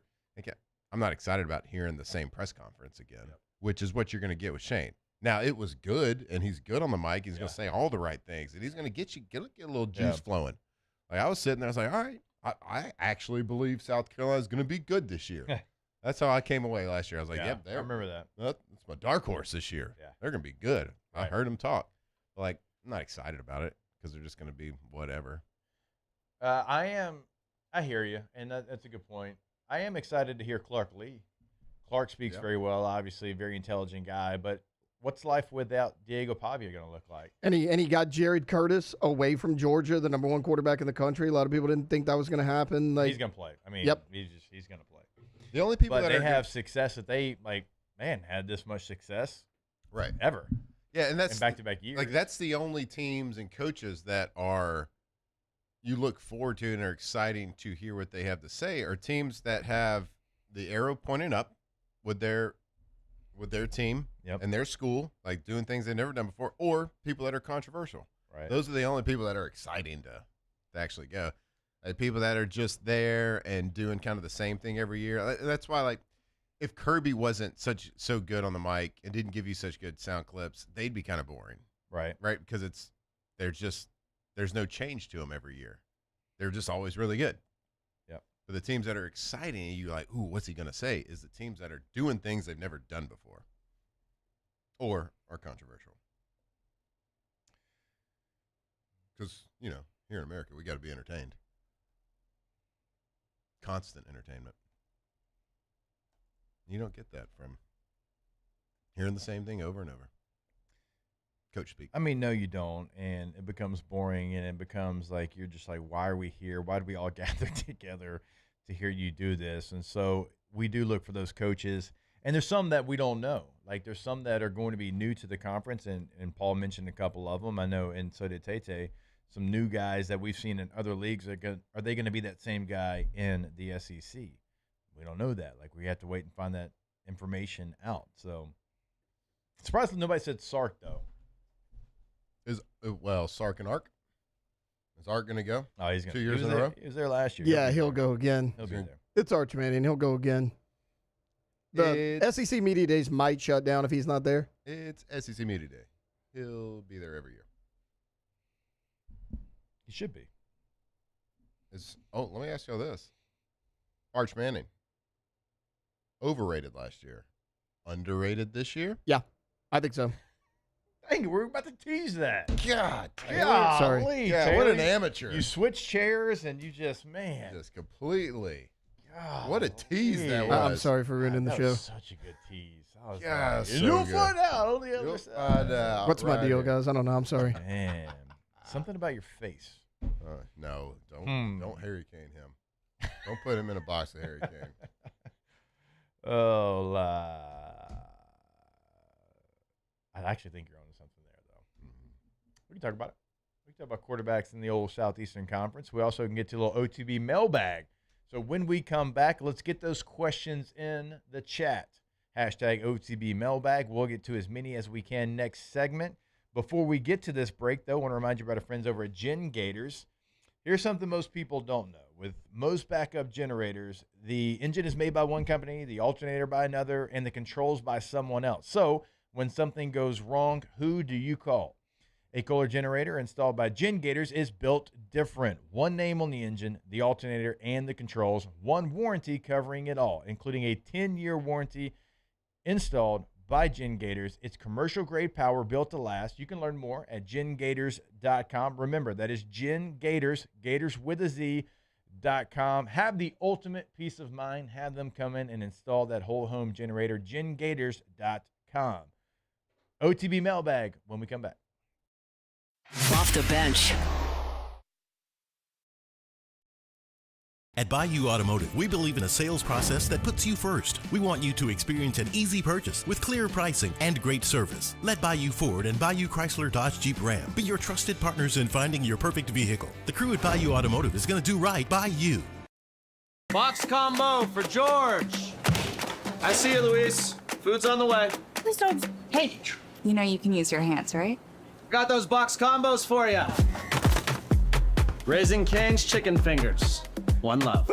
I'm not excited about hearing the same press conference again, which is what you're going to get with Shane. Now, it was good, and he's good on the mic. He's going to say all the right things, and he's going to get a little juice flowing. Like I was sitting there, I was like, all right, I actually believe South Carolina is going to be good this year. That's how I came away last year. I was like, yep, I remember that. That's my dark horse this year. Yeah. They're going to be good. I heard him talk. But like, I'm not excited about it because they're just going to be whatever. I hear you, and that's a good point. I am excited to hear Clark Lee. Clark speaks very well, obviously, a very intelligent guy, but what's life without Diego Pavia going to look like? And he got Jared Curtis away from Georgia, the number 1 quarterback in the country. A lot of people didn't think that was going to happen. Like, he's going to play. I mean, yep. he's going to play. The only people but that they are have success that they had this much success, right? Ever. Yeah, and that's in back-to-back years. Like that's the only teams and coaches that are you look forward to and are exciting to hear what they have to say. Are teams that have the arrow pointing up with their team and their school, like doing things they've never done before, or people that are controversial. Right. Those are the only people that are exciting to actually go. People that are just there and doing kind of the same thing every year. That's why, like, if Kirby wasn't so good on the mic and didn't give you such good sound clips, they'd be kind of boring. Right. Right? Because there's no change to them every year. They're just always really good. Yep. But the teams that are exciting, you like, ooh, what's he going to say? Is the teams that are doing things they've never done before or are controversial. Because, here in America, we got to be entertained. Constant entertainment. You don't get that from hearing the same thing over and over. Coach speak. I mean, no, you don't. And it becomes boring, and it becomes like you're just like, why are we here? Why do we all gather together to hear you do this? And so we do look for those coaches. And there's some that we don't know. Like there's some that are going to be new to the conference, and Paul mentioned a couple of them. I know, and so did Tate. Some new guys that we've seen in other leagues. Are they going to be that same guy in the SEC? We don't know that. Like, we have to wait and find that information out. So, surprised that nobody said Sark, though. Sark and Ark? Is Ark going to go? Oh, he's going to. 2 years in a row? He was there last year. Yeah, he'll go again. He'll be there. It's Arch Manning. He'll go again. The SEC Media Days might shut down if he's not there. It's SEC Media Day. He'll be there every year. He should be. Let me ask you this. Arch Manning. Overrated last year. Underrated this year? Yeah, I think so. Dang, we're about to tease that. God. Sorry. Yeah, what an amateur. You switch chairs and you just completely. God, what a tease that was. I'm sorry for ruining the that show. was such a good tease. You'll find out on the other side. Find out. What's my deal, guys? I don't know. I'm sorry. Man, something about your face. No, don't Harry Kane him. Don't put him in a box of Harry Kane. I actually think you're onto something there, though. We can talk about it. We can talk about quarterbacks in the old Southeastern Conference. We also can get to a little OTB mailbag. So when we come back, let's get those questions in the chat. Hashtag OTB mailbag. We'll get to as many as we can next segment. Before we get to this break, though, I want to remind you about our friends over at Gen Gators. Here's something most people don't know. With most backup generators, the engine is made by one company, the alternator by another, and the controls by someone else. So when something goes wrong, who do you call? A Kohler generator installed by Gen Gators is built different. One name on the engine, the alternator, and the controls. One warranty covering it all, including a 10-year warranty installed by Gen Gators. It's commercial-grade power built to last. You can learn more at gengators.com. Remember, that is Gen Gators, Gators with a Z.com. Have the ultimate peace of mind. Have them come in and install that whole home generator, gengators.com. OTB mailbag when we come back. Off the bench. At Bayou Automotive, we believe in a sales process that puts you first. We want you to experience an easy purchase with clear pricing and great service. Let Bayou Ford and Bayou Chrysler Dodge Jeep Ram be your trusted partners in finding your perfect vehicle. The crew at Bayou Automotive is going to do right by you. Box combo for George. I see you, Luis. Food's on the way. Please don't. Hey, you know you can use your hands, right? Got those box combos for you. Raising Cane's chicken fingers. One love.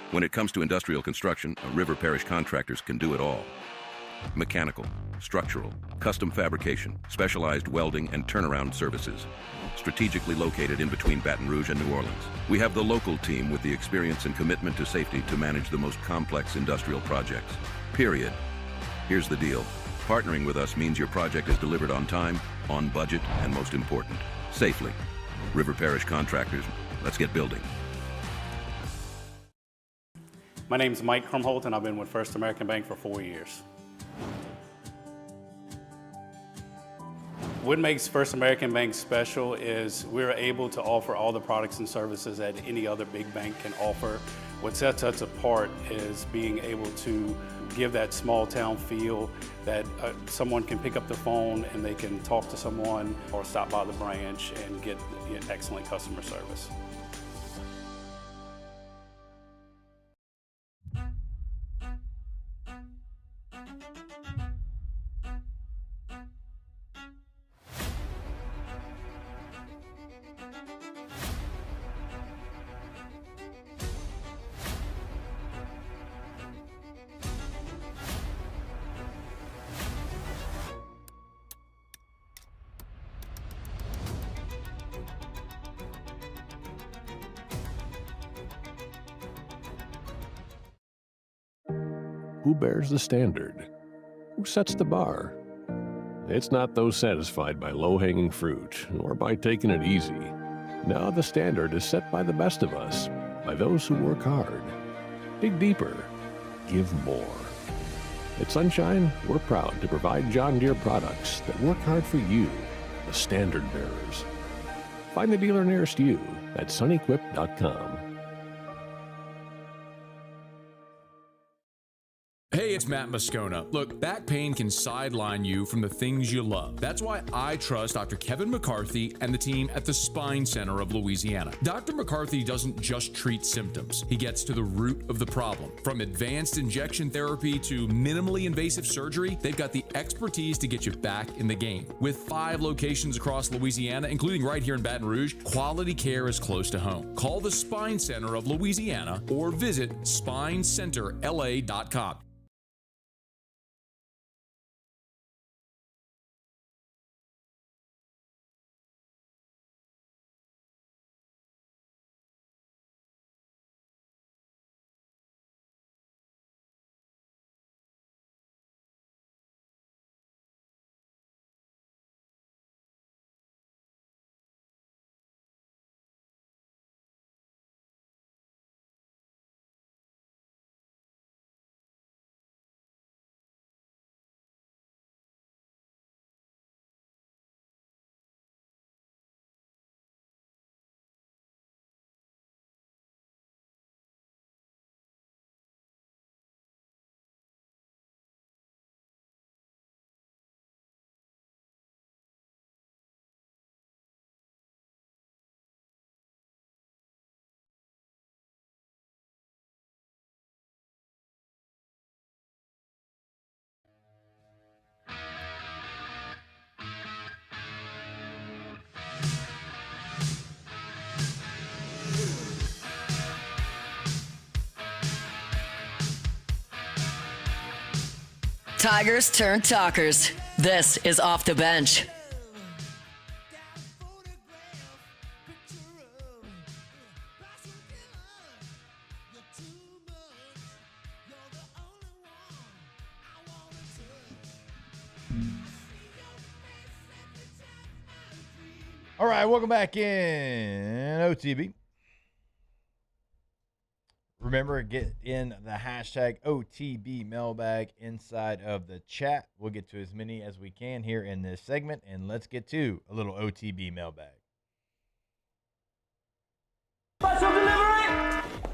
When it comes to industrial construction, River Parish Contractors can do it all. Mechanical, structural, custom fabrication, specialized welding, and turnaround services. Strategically located in between Baton Rouge and New Orleans, we have the local team with the experience and commitment to safety to manage the most complex industrial projects. Period. Here's the deal. Partnering with us means your project is delivered on time, on budget, and most important, safely. River Parish Contractors, let's get building. My name is Mike Krumholt, and I've been with First American Bank for 4 years. What makes First American Bank special is we're able to offer all the products and services that any other big bank can offer. What sets us apart is being able to give that small town feel that someone can pick up the phone and they can talk to someone or stop by the branch and get excellent customer service. Who bears the standard? Who sets the bar? It's not those satisfied by low-hanging fruit or by taking it easy. Now the standard is set by the best of us, by those who work hard. Dig deeper. Give more. At Sunshine, we're proud to provide John Deere products that work hard for you, the standard bearers. Find the dealer nearest you at sunequip.com. Hey, it's Matt Moscona. Look, back pain can sideline you from the things you love. That's why I trust Dr. Kevin McCarthy and the team at the Spine Center of Louisiana. Dr. McCarthy doesn't just treat symptoms. He gets to the root of the problem. From advanced injection therapy to minimally invasive surgery, they've got the expertise to get you back in the game. With 5 locations across Louisiana, including right here in Baton Rouge, quality care is close to home. Call the Spine Center of Louisiana or visit spinecenterla.com. Tigers turn talkers. This is Off the Bench. All right, welcome back in OTB. Remember, get in the hashtag OTB mailbag inside of the chat. We'll get to as many as we can here in this segment, and let's get to a little OTB mailbag. Special delivery!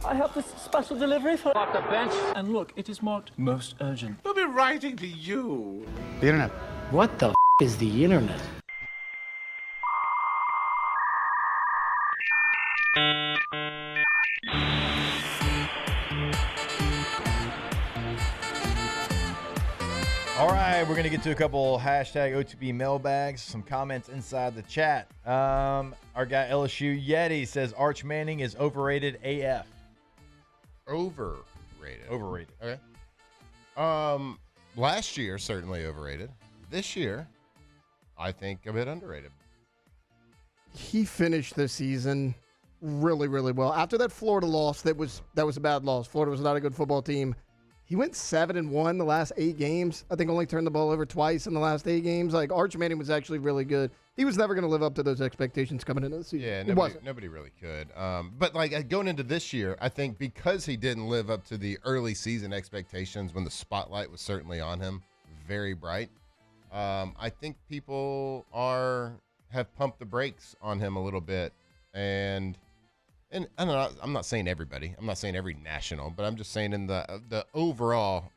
I have this special delivery for Off the Bench. And look, it is marked most urgent. We'll be writing to you. The internet. What the is the internet? All right, we're going to get to a couple hashtag OTB mailbags, some comments inside the chat. Our guy LSU Yeti says Arch Manning is overrated AF. Overrated. Okay. Last year, certainly overrated. This year, I think a bit underrated. He finished the season really, really well. After that Florida loss, that was a bad loss. Florida was not a good football team. He went 7-1 the last 8 games. I think only turned the ball over twice in the last 8 games. Like, Arch Manning was actually really good. He was never going to live up to those expectations coming into the season. Yeah, nobody really could. But like going into this year, I think because he didn't live up to the early season expectations when the spotlight was certainly on him, very bright, I think people have pumped the brakes on him a little bit, and I don't know. I'm not saying everybody. I'm not saying every national, but I'm just saying in the overall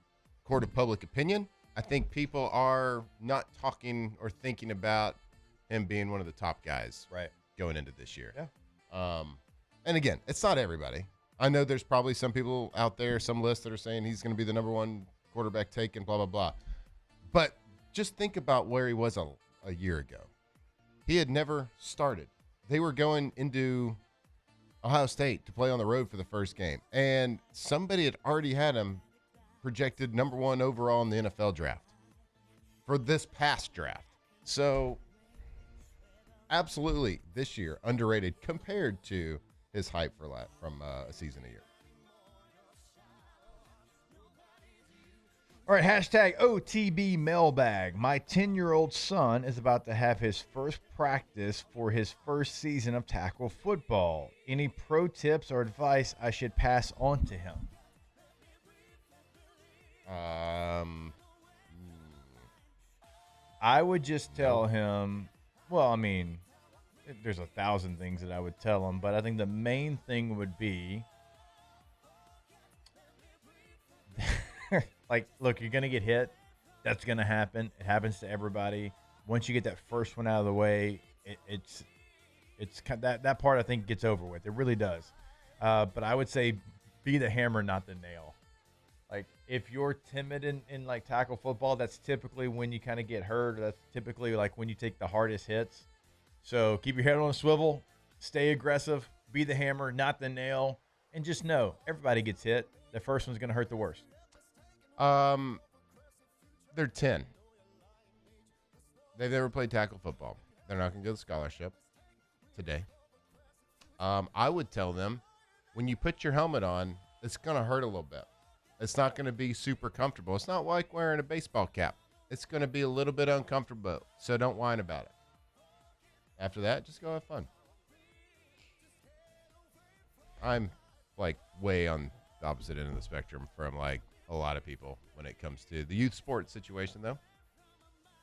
court of public opinion, I think people are not talking or thinking about him being one of the top guys going into this year. Yeah. And again, it's not everybody. I know there's probably some people out there, some lists that are saying he's going to be the number one quarterback taken, blah, blah, blah. But just think about where he was a year ago. He had never started. They were going into Ohio State to play on the road for the first game. And somebody had already had him projected number one overall in the NFL draft for this past draft. So absolutely this year underrated compared to his hype from a season a year. All right, hashtag OTB mailbag. My 10-year-old son is about to have his first practice for his first season of tackle football. Any pro tips or advice I should pass on to him? I would just tell him, well, I mean, there's 1,000 things that I would tell him, but I think the main thing would be, like, look, you're going to get hit. That's going to happen. It happens to everybody. Once you get that first one out of the way, it's that part I think gets over with. It really does. But I would say be the hammer, not the nail. Like, if you're timid in like tackle football, that's typically when you kind of get hurt. That's typically like when you take the hardest hits. So keep your head on a swivel, stay aggressive, be the hammer, not the nail, and just know everybody gets hit. The first one's going to hurt the worst. They're 10. They've never played tackle football. They're not going to get a scholarship today. I would tell them, when you put your helmet on, it's going to hurt a little bit. It's not going to be super comfortable. It's not like wearing a baseball cap. It's going to be a little bit uncomfortable, so don't whine about it. After that, just go have fun. I'm, like, way on the opposite end of the spectrum from, like, a lot of people when it comes to the youth sports situation, though.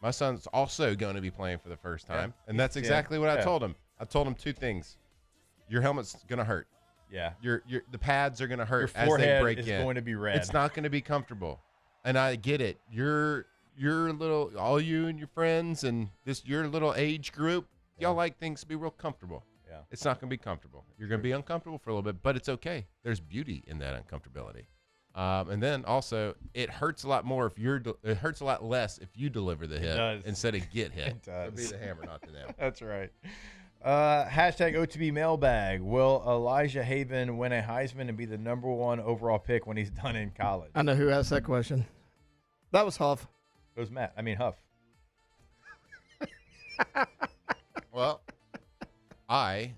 My son's also going to be playing for the first time, and that's exactly what I told him. I told him two things. Your helmet's going to hurt. Yeah. The pads are going to hurt Your as they break is in. going to be red. It's not going to be comfortable. And I get it. Your little, all you and your friends and your little age group, y'all like things to be real comfortable. Yeah. It's not going to be comfortable. You're going to be uncomfortable for a little bit, but it's okay. There's beauty in that uncomfortability. And then also, it hurts a lot more it hurts a lot less if you deliver the hit instead of get hit. It does. So be the hammer, not the nail. That's right. Hashtag OTB mailbag. Will Elijah Haven win a Heisman and be the number one overall pick when he's done in college? I know who asked that question. That was Huff. It was Matt. I mean, Huff. Well, I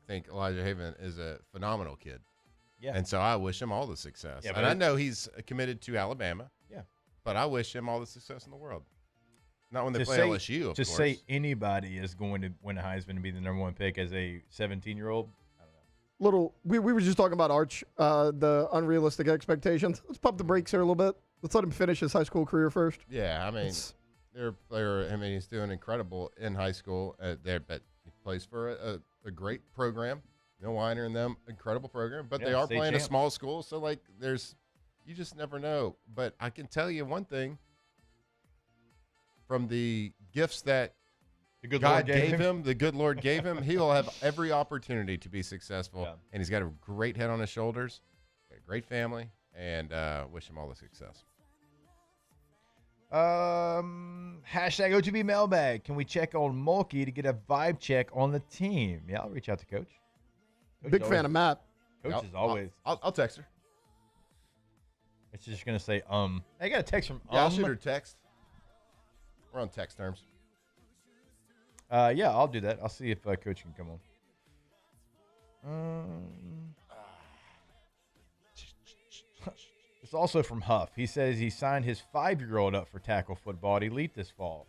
think Elijah Haven is a phenomenal kid. Yeah. And so I wish him all the success. Yeah, and I know he's committed to Alabama. Yeah. But I wish him all the success in the world. Not when they Just play say- LSU, of course. Just say anybody is going to win a Heisman and be the number one pick as a 17-year-old. We were just talking about Arch, the unrealistic expectations. Let's pump the brakes here a little bit. Let's let him finish his high school career first. Yeah, I mean, he's doing incredible in high school there, but he plays for a great program. No Weiner and them, incredible program, but Yeah, they are state playing champs. a small school, so like you just never know. But I can tell you one thing: from the gifts that the good God Lord gave him, the good Lord gave him, he will have every opportunity to be successful. And he's got a great head on his shoulders, got a great family, and wish him all the success. Hashtag OTB mailbag. Can we check on Mulkey to get a vibe check on the team? Yeah, I'll reach out to Coach. Big fan of Matt. Coach is always. I'll text her. It's just gonna say I got a text from Yeah, I'll shoot her a text. We're on text terms. Yeah, I'll do that. I'll see if Coach can come on. It's also from Huff. He says he signed his 5-year-old up for tackle football at Elite this fall.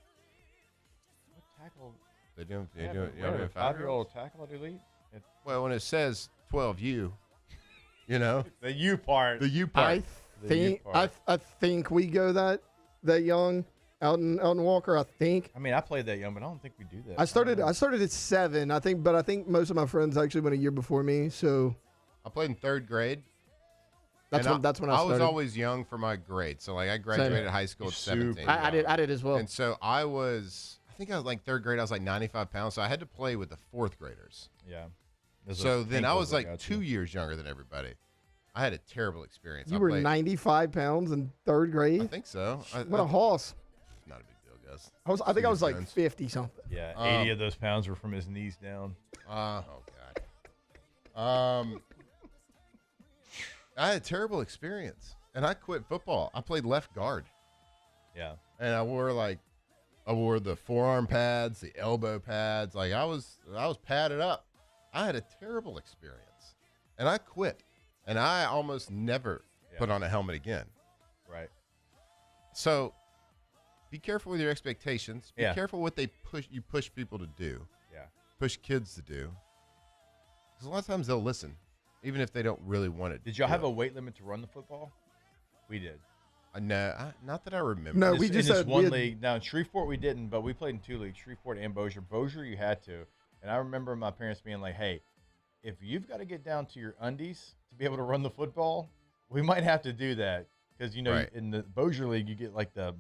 What tackle? They do Yeah, it. but where, a 5-year-old tackle at Elite? Well, when it says 12U, you know The U part. The U part. I think we go that young. Elton Walker, I think. I mean, I played that young, but I don't think we do that. I started at 7, I think, but I think most of my friends actually went a year before me. So I played in 3rd grade. That's when I started. I was always young for my grade. So like I graduated high school at 17. I did as well. And so I think I was like 3rd grade. I was like 95 pounds. So I had to play with the 4th graders. Yeah. So then I was like 2 years younger than everybody. I had a terrible experience. You were 95 pounds in 3rd grade? I think so. What a hoss. Not a big deal, guys. I think I was like 50 something. Yeah, 80 of those pounds were from his knees down. Oh, God. I had a terrible experience, and I quit football. I played left guard. Yeah. And I wore the forearm pads, the elbow pads. Like I was padded up. I had a terrible experience, and I quit. And I almost never put on a helmet again. Right. So be careful with your expectations. Be careful what you push people to do. Yeah. Push kids to do. Because a lot of times they'll listen, even if they don't really want it. Did y'all have a weight limit to run the football? We did. No, not that I remember. No, we just had one league. Now in Shreveport we didn't, but we played in 2 leagues, Shreveport and Bossier. Bossier you had to. And I remember my parents being like, hey, if you've got to get down to your undies to be able to run the football, we might have to do that. Because, in the Bossier League, you get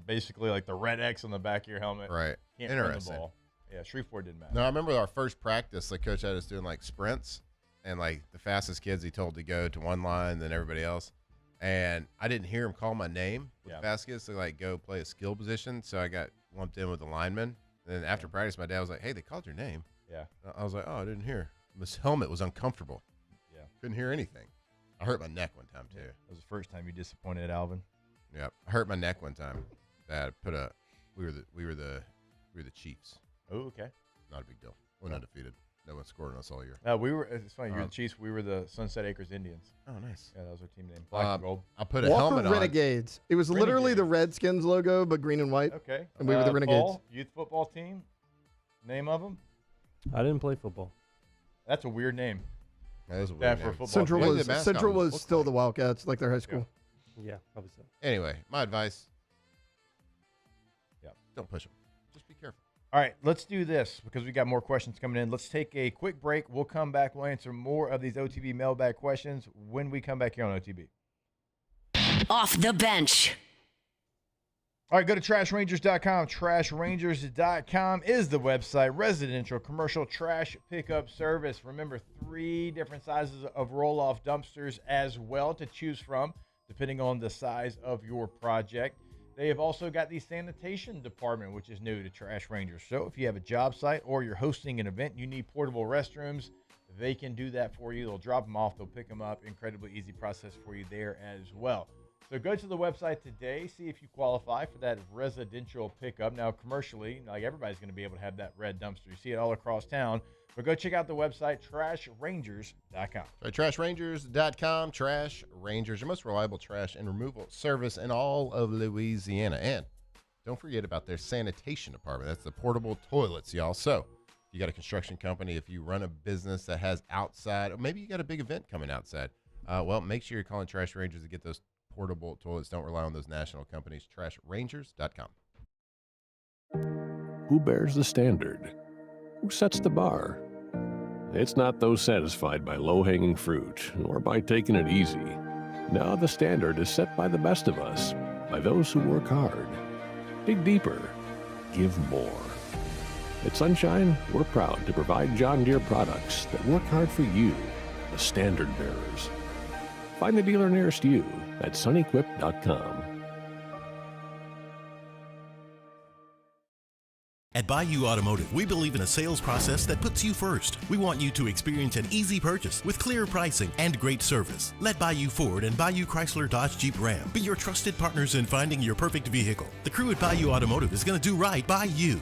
basically the red X on the back of your helmet. Right. Can't run the ball. Yeah, Shreveport didn't matter. No, I remember our first practice, coach had us doing sprints, and the fastest kids he told to go to one line, then everybody else. And I didn't hear him call my name with the fast kids to go play a skill position, so I got lumped in with the linemen. And then after practice, my dad was like, "Hey, they called your name." Yeah. I was like, "Oh, I didn't hear." This helmet was uncomfortable. Yeah. Couldn't hear anything. I hurt my neck one time too. That was the first time you disappointed Alvin. Yep. I hurt my neck one time. We were the Chiefs. Oh, okay. Not a big deal. We're undefeated. No one scored on us all year. It's funny, you're the Chiefs, we were the Sunset Acres Indians. Oh, nice. Yeah, that was our team name. Black and gold. I put a Walker helmet on. Renegades. It was literally the Redskins logo, but green and white. Okay. And we were the Renegades. Paul, youth football team. Name of them? I didn't play football. That's a weird name. That is a weird name. For a football Central was still the Wildcats, like their high school. Yeah, probably so. Anyway, my advice. Yeah, don't push them. Just be careful. All right, let's do this because we got more questions coming in. Let's take a quick break. We'll come back. We'll answer more of these OTB mailbag questions when we come back here on OTB. Off the bench. All right, go to trashrangers.com. Trashrangers.com is the website. Residential, commercial trash pickup service. Remember, 3 different sizes of roll-off dumpsters as well to choose from, depending on the size of your project. They have also got the sanitation department, which is new to Trash Rangers. So if you have a job site or you're hosting an event, you need portable restrooms, they can do that for you. They'll drop them off. They'll pick them up. Incredibly easy process for you there as well. So go to the website today, see if you qualify for that residential pickup. Now, commercially, everybody's going to be able to have that red dumpster. You see it all across town. But go check out the website, trashrangers.com. So trashrangers.com. Trash Rangers, your most reliable trash and removal service in all of Louisiana. And don't forget about their sanitation department. That's the portable toilets, y'all. So if you got a construction company, if you run a business that has outside, or maybe you got a big event coming outside, well, make sure you're calling Trash Rangers to get those portable toilets. Don't rely on those national companies. Trashrangers.com. Who bears the standard? Who sets the bar? It's not those satisfied by low-hanging fruit or by taking it easy. Now the standard is set by the best of us, by those who work hard. Dig deeper. Give more. At Sunshine, we're proud to provide John Deere products that work hard for you, the standard bearers. Find the dealer nearest you at sunequip.com. At Bayou Automotive, we believe in a sales process that puts you first. We want you to experience an easy purchase with clear pricing and great service. Let Bayou Ford and Bayou Chrysler Dodge Jeep Ram be your trusted partners in finding your perfect vehicle. The crew at Bayou Automotive is going to do right by you.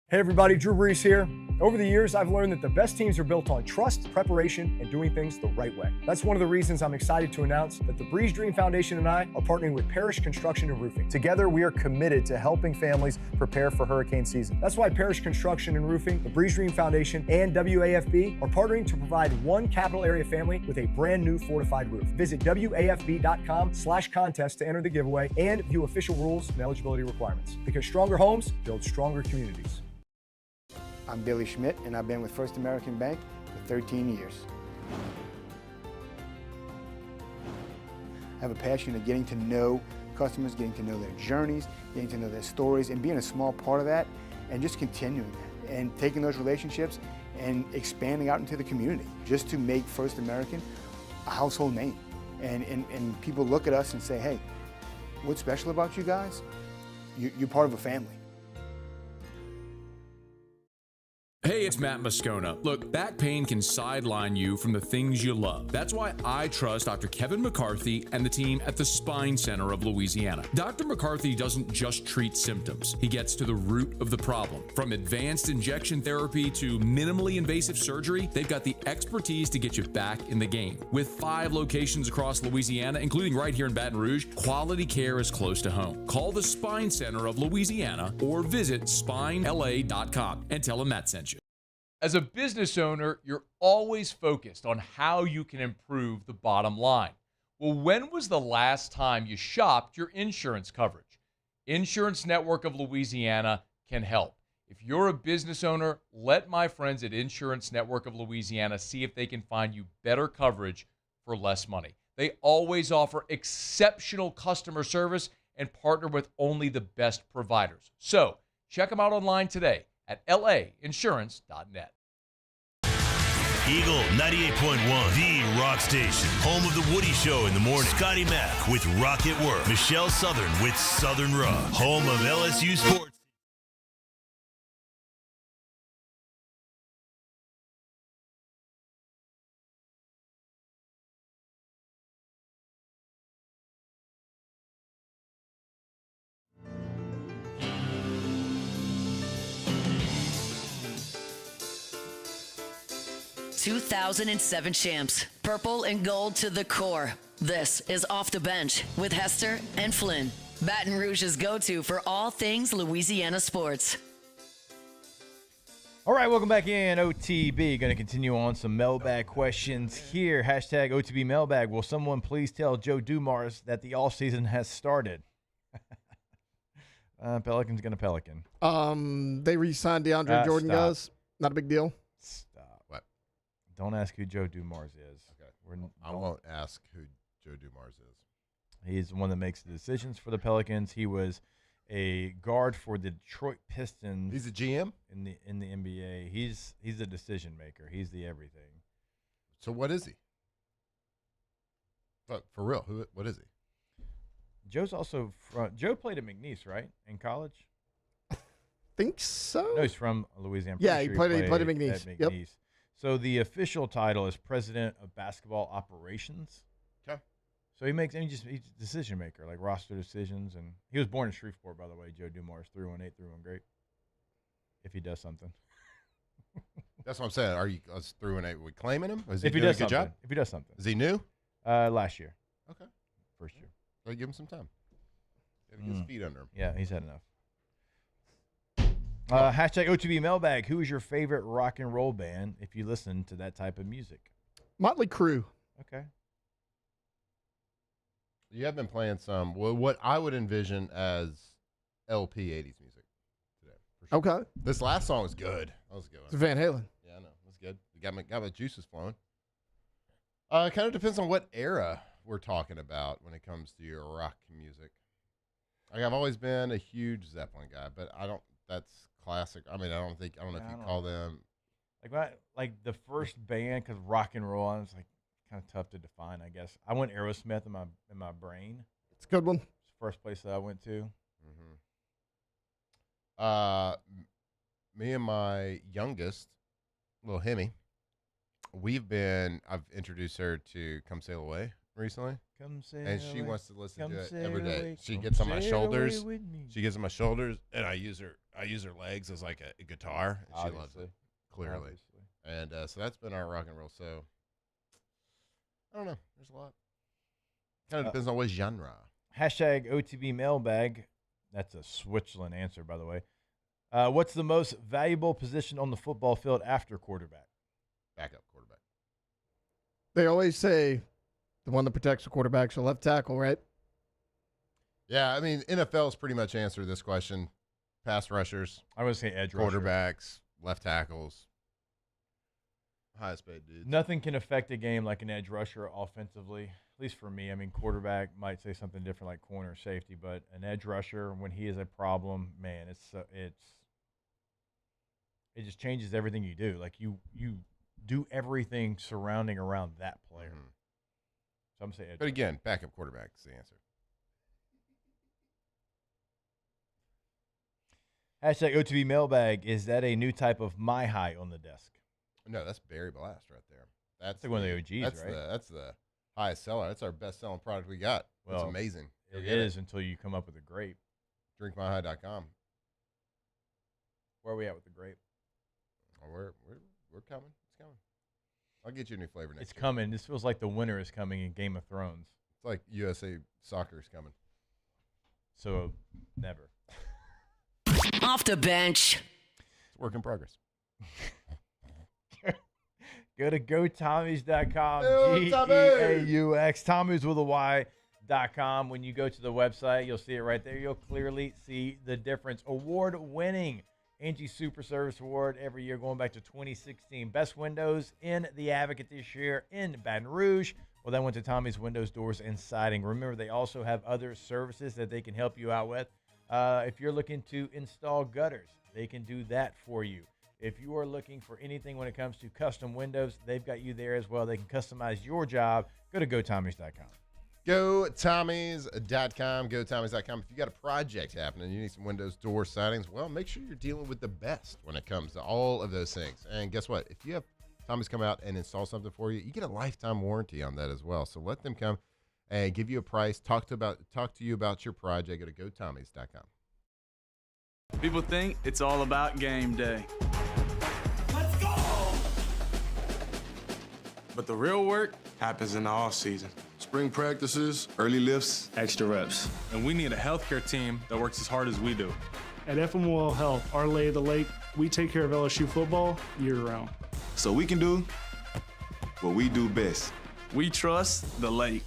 Hey everybody, Drew Brees here. Over the years, I've learned that the best teams are built on trust, preparation, and doing things the right way. That's one of the reasons I'm excited to announce that the Breeze Dream Foundation and I are partnering with Parish Construction and Roofing. Together, we are committed to helping families prepare for hurricane season. That's why Parish Construction and Roofing, the Breeze Dream Foundation, and WAFB are partnering to provide one capital area family with a brand new fortified roof. Visit WAFB.com/contest to enter the giveaway and view official rules and eligibility requirements. Because stronger homes build stronger communities. I'm Billy Schmidt, and I've been with First American Bank for 13 years. I have a passion of getting to know customers, getting to know their journeys, getting to know their stories, and being a small part of that, and just continuing that, and taking those relationships and expanding out into the community, just to make First American a household name. And people look at us and say, hey, what's special about you guys? You're part of a family. Hey, it's Matt Moscona. Look, back pain can sideline you from the things you love. That's why I trust Dr. Kevin McCarthy and the team at the Spine Center of Louisiana. Dr. McCarthy doesn't just treat symptoms. He gets to the root of the problem. From advanced injection therapy to minimally invasive surgery, they've got the expertise to get you back in the game. With 5 locations across Louisiana, including right here in Baton Rouge, quality care is close to home. Call the Spine Center of Louisiana or visit spinela.com and tell them Matt sent you. As a business owner, you're always focused on how you can improve the bottom line. Well, when was the last time you shopped your insurance coverage? Insurance Network of Louisiana can help. If you're a business owner, let my friends at Insurance Network of Louisiana see if they can find you better coverage for less money. They always offer exceptional customer service and partner with only the best providers. So check them out online today at lainsurance.net. Eagle 98.1, the rock station. Home of the Woody Show in the morning. Scotty Mack with Rock at Work. Michelle Southern with Southern Rock. Home of LSU Sports. ...2007 champs, purple and gold to the core. This is Off the Bench with Hester and Flynn. Baton Rouge's go-to for all things Louisiana sports. All right, welcome back in, OTB. Going to continue on some mailbag questions here. Hashtag OTB mailbag. Will someone please tell Joe Dumars that the offseason has started? Pelican's going to Pelican. They re-signed DeAndre Jordan, stop. guys. Not a big deal. Stop. What? Don't ask who Joe Dumars is. Okay. I won't ask who Joe Dumars is. He's the one that makes the decisions for the Pelicans. He was a guard for the Detroit Pistons. He's a GM in the NBA. He's the decision maker. He's the everything. So what is he? But for real, what is he? Joe's also from. Joe played at McNeese, right, in college? Think so. No, he's from Louisiana. Yeah, he played at McNeese. At Yep. McNeese. So the official title is President of Basketball Operations. Okay. So he's a decision maker, like roster decisions, and he was born in Shreveport, by the way. Joe Dumars, 318, 318, if he does something. That's what I'm saying. Are you through and we claiming him? Is he if he doing does a good something. job? If he does something. Is he new? Last year. Okay. First year. So give him some time. Gotta get his feet under him. Yeah, he's had enough. Hashtag OTB mailbag. Who is your favorite rock and roll band if you listen to that type of music? Motley Crue. Okay. You have been playing some, what I would envision as LP 80s music today. For sure. Okay. This last song was good. That was a good one. It's Van Halen. Yeah, I know. It was good. It got my juices flowing. It kind of depends on what era we're talking about when it comes to your rock music. Like, I've always been a huge Zeppelin guy, but that's classic. I mean, I don't know if you call them. Like the first band, because rock and roll, it's like kind of tough to define, I guess. I went Aerosmith in my brain. It's a good one. It's the first place that I went to. Me and my youngest, little Hemi, I've introduced her to Come Sail Away recently. Come sail and she away. wants to listen Come to it sail every day. away. She Come gets on my sail shoulders. away with me. She gets on my shoulders, and I use her legs as like a guitar. And she loves Obviously. it. clearly. Obviously. And so that's been our rock and roll. So I don't know. There's a lot. Kind of depends on what genre. Hashtag OTB mailbag. That's a Switzerland answer, by the way. What's the most valuable position on the football field after quarterback? Backup quarterback. They always say the one that protects the quarterback's a left tackle, right? Yeah, I mean, NFL's pretty much answered this question. Pass rushers. I would say edge rusher. Quarterbacks, left tackles. Highest paid dudes. Nothing can affect a game like an edge rusher offensively, at least for me. I mean, quarterback might say something different like corner, safety, but an edge rusher, when he is a problem, man, it just changes everything you do. Like you do everything surrounding around that player. Mm-hmm. So I'm saying edge. But again, backup quarterback is the answer. Hashtag OTB mailbag. Is that a new type of My High on the desk? No, that's Berry Blast right there. That's like one of the OGs, right? That's the highest seller. That's our best selling product we got. It's amazing. It is until you come up with a grape. DrinkMyHigh.com. Where are we at with the grape? Oh, we're coming. It's coming. I'll get you a new flavor next year. It's coming. This feels like the winter is coming in Game of Thrones. It's like USA Soccer is coming. So never. Off the bench. It's a work in progress. Go to GoTommys.com. G-E-A-U-X. Tommys with a Y.com. When you go to the website, you'll see it right there. You'll clearly see the difference. Award-winning Angie Super Service Award every year going back to 2016. Best windows in the Advocate this year in Baton Rouge. Well, that went to Tommy's Windows, Doors, and Siding. Remember, they also have other services that they can help you out with. If you're looking to install gutters, they can do that for you. If you are looking for anything when it comes to custom windows, they've got you there as well. They can customize your job. Go to GoTommys.com. GoTommys.com. GoTommys.com. If you got a project happening, you need some windows, doors, sidings, well, make sure you're dealing with the best when it comes to all of those things. And guess what? If you have Tommy's come out and install something for you, you get a lifetime warranty on that as well. So let them come and give you a price, talk to you about your project. Go to GoTommys.com. People think it's all about game day. Let's go! But the real work happens in the off season. Spring practices, early lifts, Extra reps. And we need a healthcare team that works as hard as we do. At FMOL Health, our lay of the lake, we take care of LSU football year-round. So we can do what we do best. We trust the lake.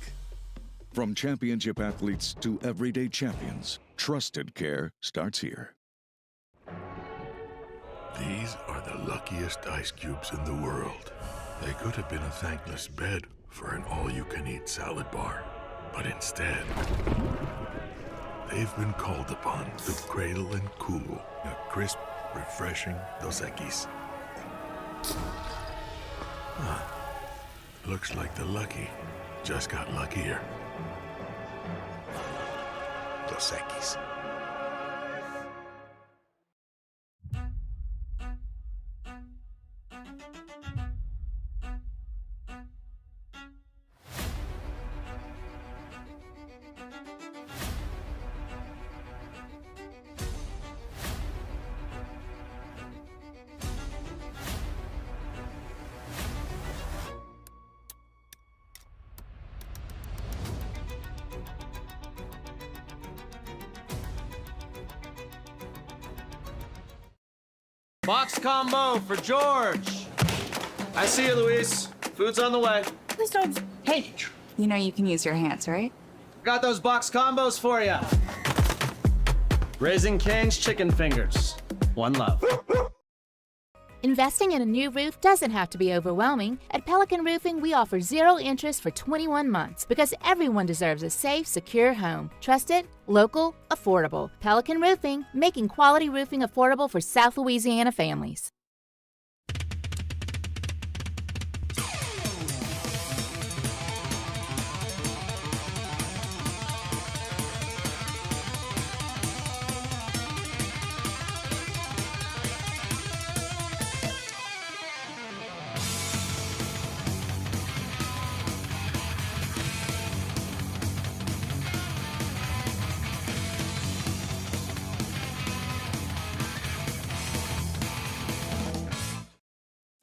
From championship athletes to everyday champions, trusted care starts here. These are the luckiest ice cubes in the world. They could have been a thankless bed for an all-you-can-eat salad bar. But instead, they've been called upon to cradle and cool a crisp, refreshing Dos Equis. Looks like the lucky just got luckier. Dos Equis. Box combo for George. I see you, Luis. Food's on the way. Please don't. Hey, you know you can use your hands, right? Got those box combos for you. Raising Cane's chicken fingers. One love. Investing in a new roof doesn't have to be overwhelming. At Pelican Roofing, we offer 0 interest for 21 months because everyone deserves a safe, secure home. Trusted, local, affordable. Pelican Roofing, making quality roofing affordable for South Louisiana families.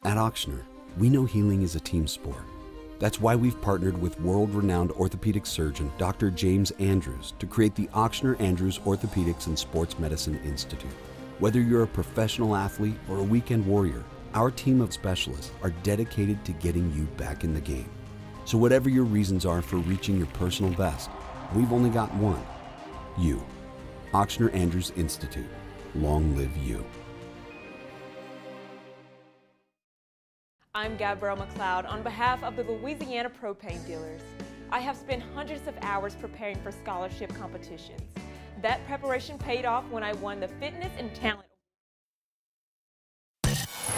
At Ochsner, we know healing is a team sport. That's why we've partnered with world-renowned orthopedic surgeon Dr. James Andrews to create the Ochsner Andrews Orthopedics and Sports Medicine Institute. Whether you're a professional athlete or a weekend warrior, our team of specialists are dedicated to getting you back in the game. So whatever your reasons are for reaching your personal best, we've only got one. You. Ochsner Andrews Institute. Long live you. I'm Gabrielle McLeod on behalf of the Louisiana Propane Dealers. I have spent hundreds of hours preparing for scholarship competitions. That preparation paid off when I won the Fitness and Talent.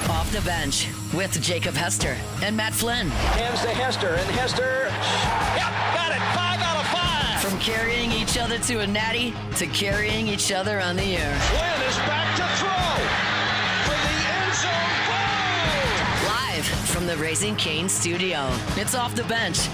Off the bench with Jacob Hester and Matt Flynn. Hands to Hester, and Hester, yep, got it, 5 out of 5. From carrying each other to a natty to carrying each other on the air. Flynn is back to throw for the end zone goal. Live from the Raising Cane studio, it's Off the Bench.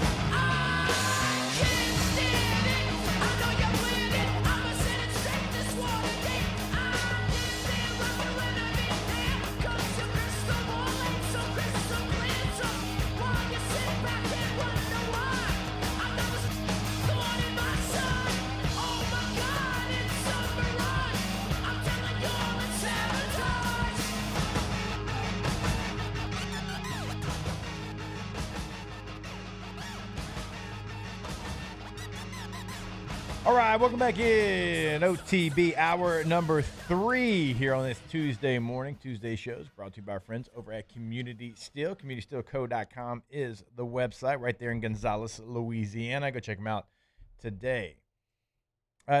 All right, welcome back in OTB hour number 3 here on this Tuesday morning. Tuesday shows brought to you by our friends over at Community Steel. CommunitySteelCo.com is the website right there in Gonzales, Louisiana. Go check them out today.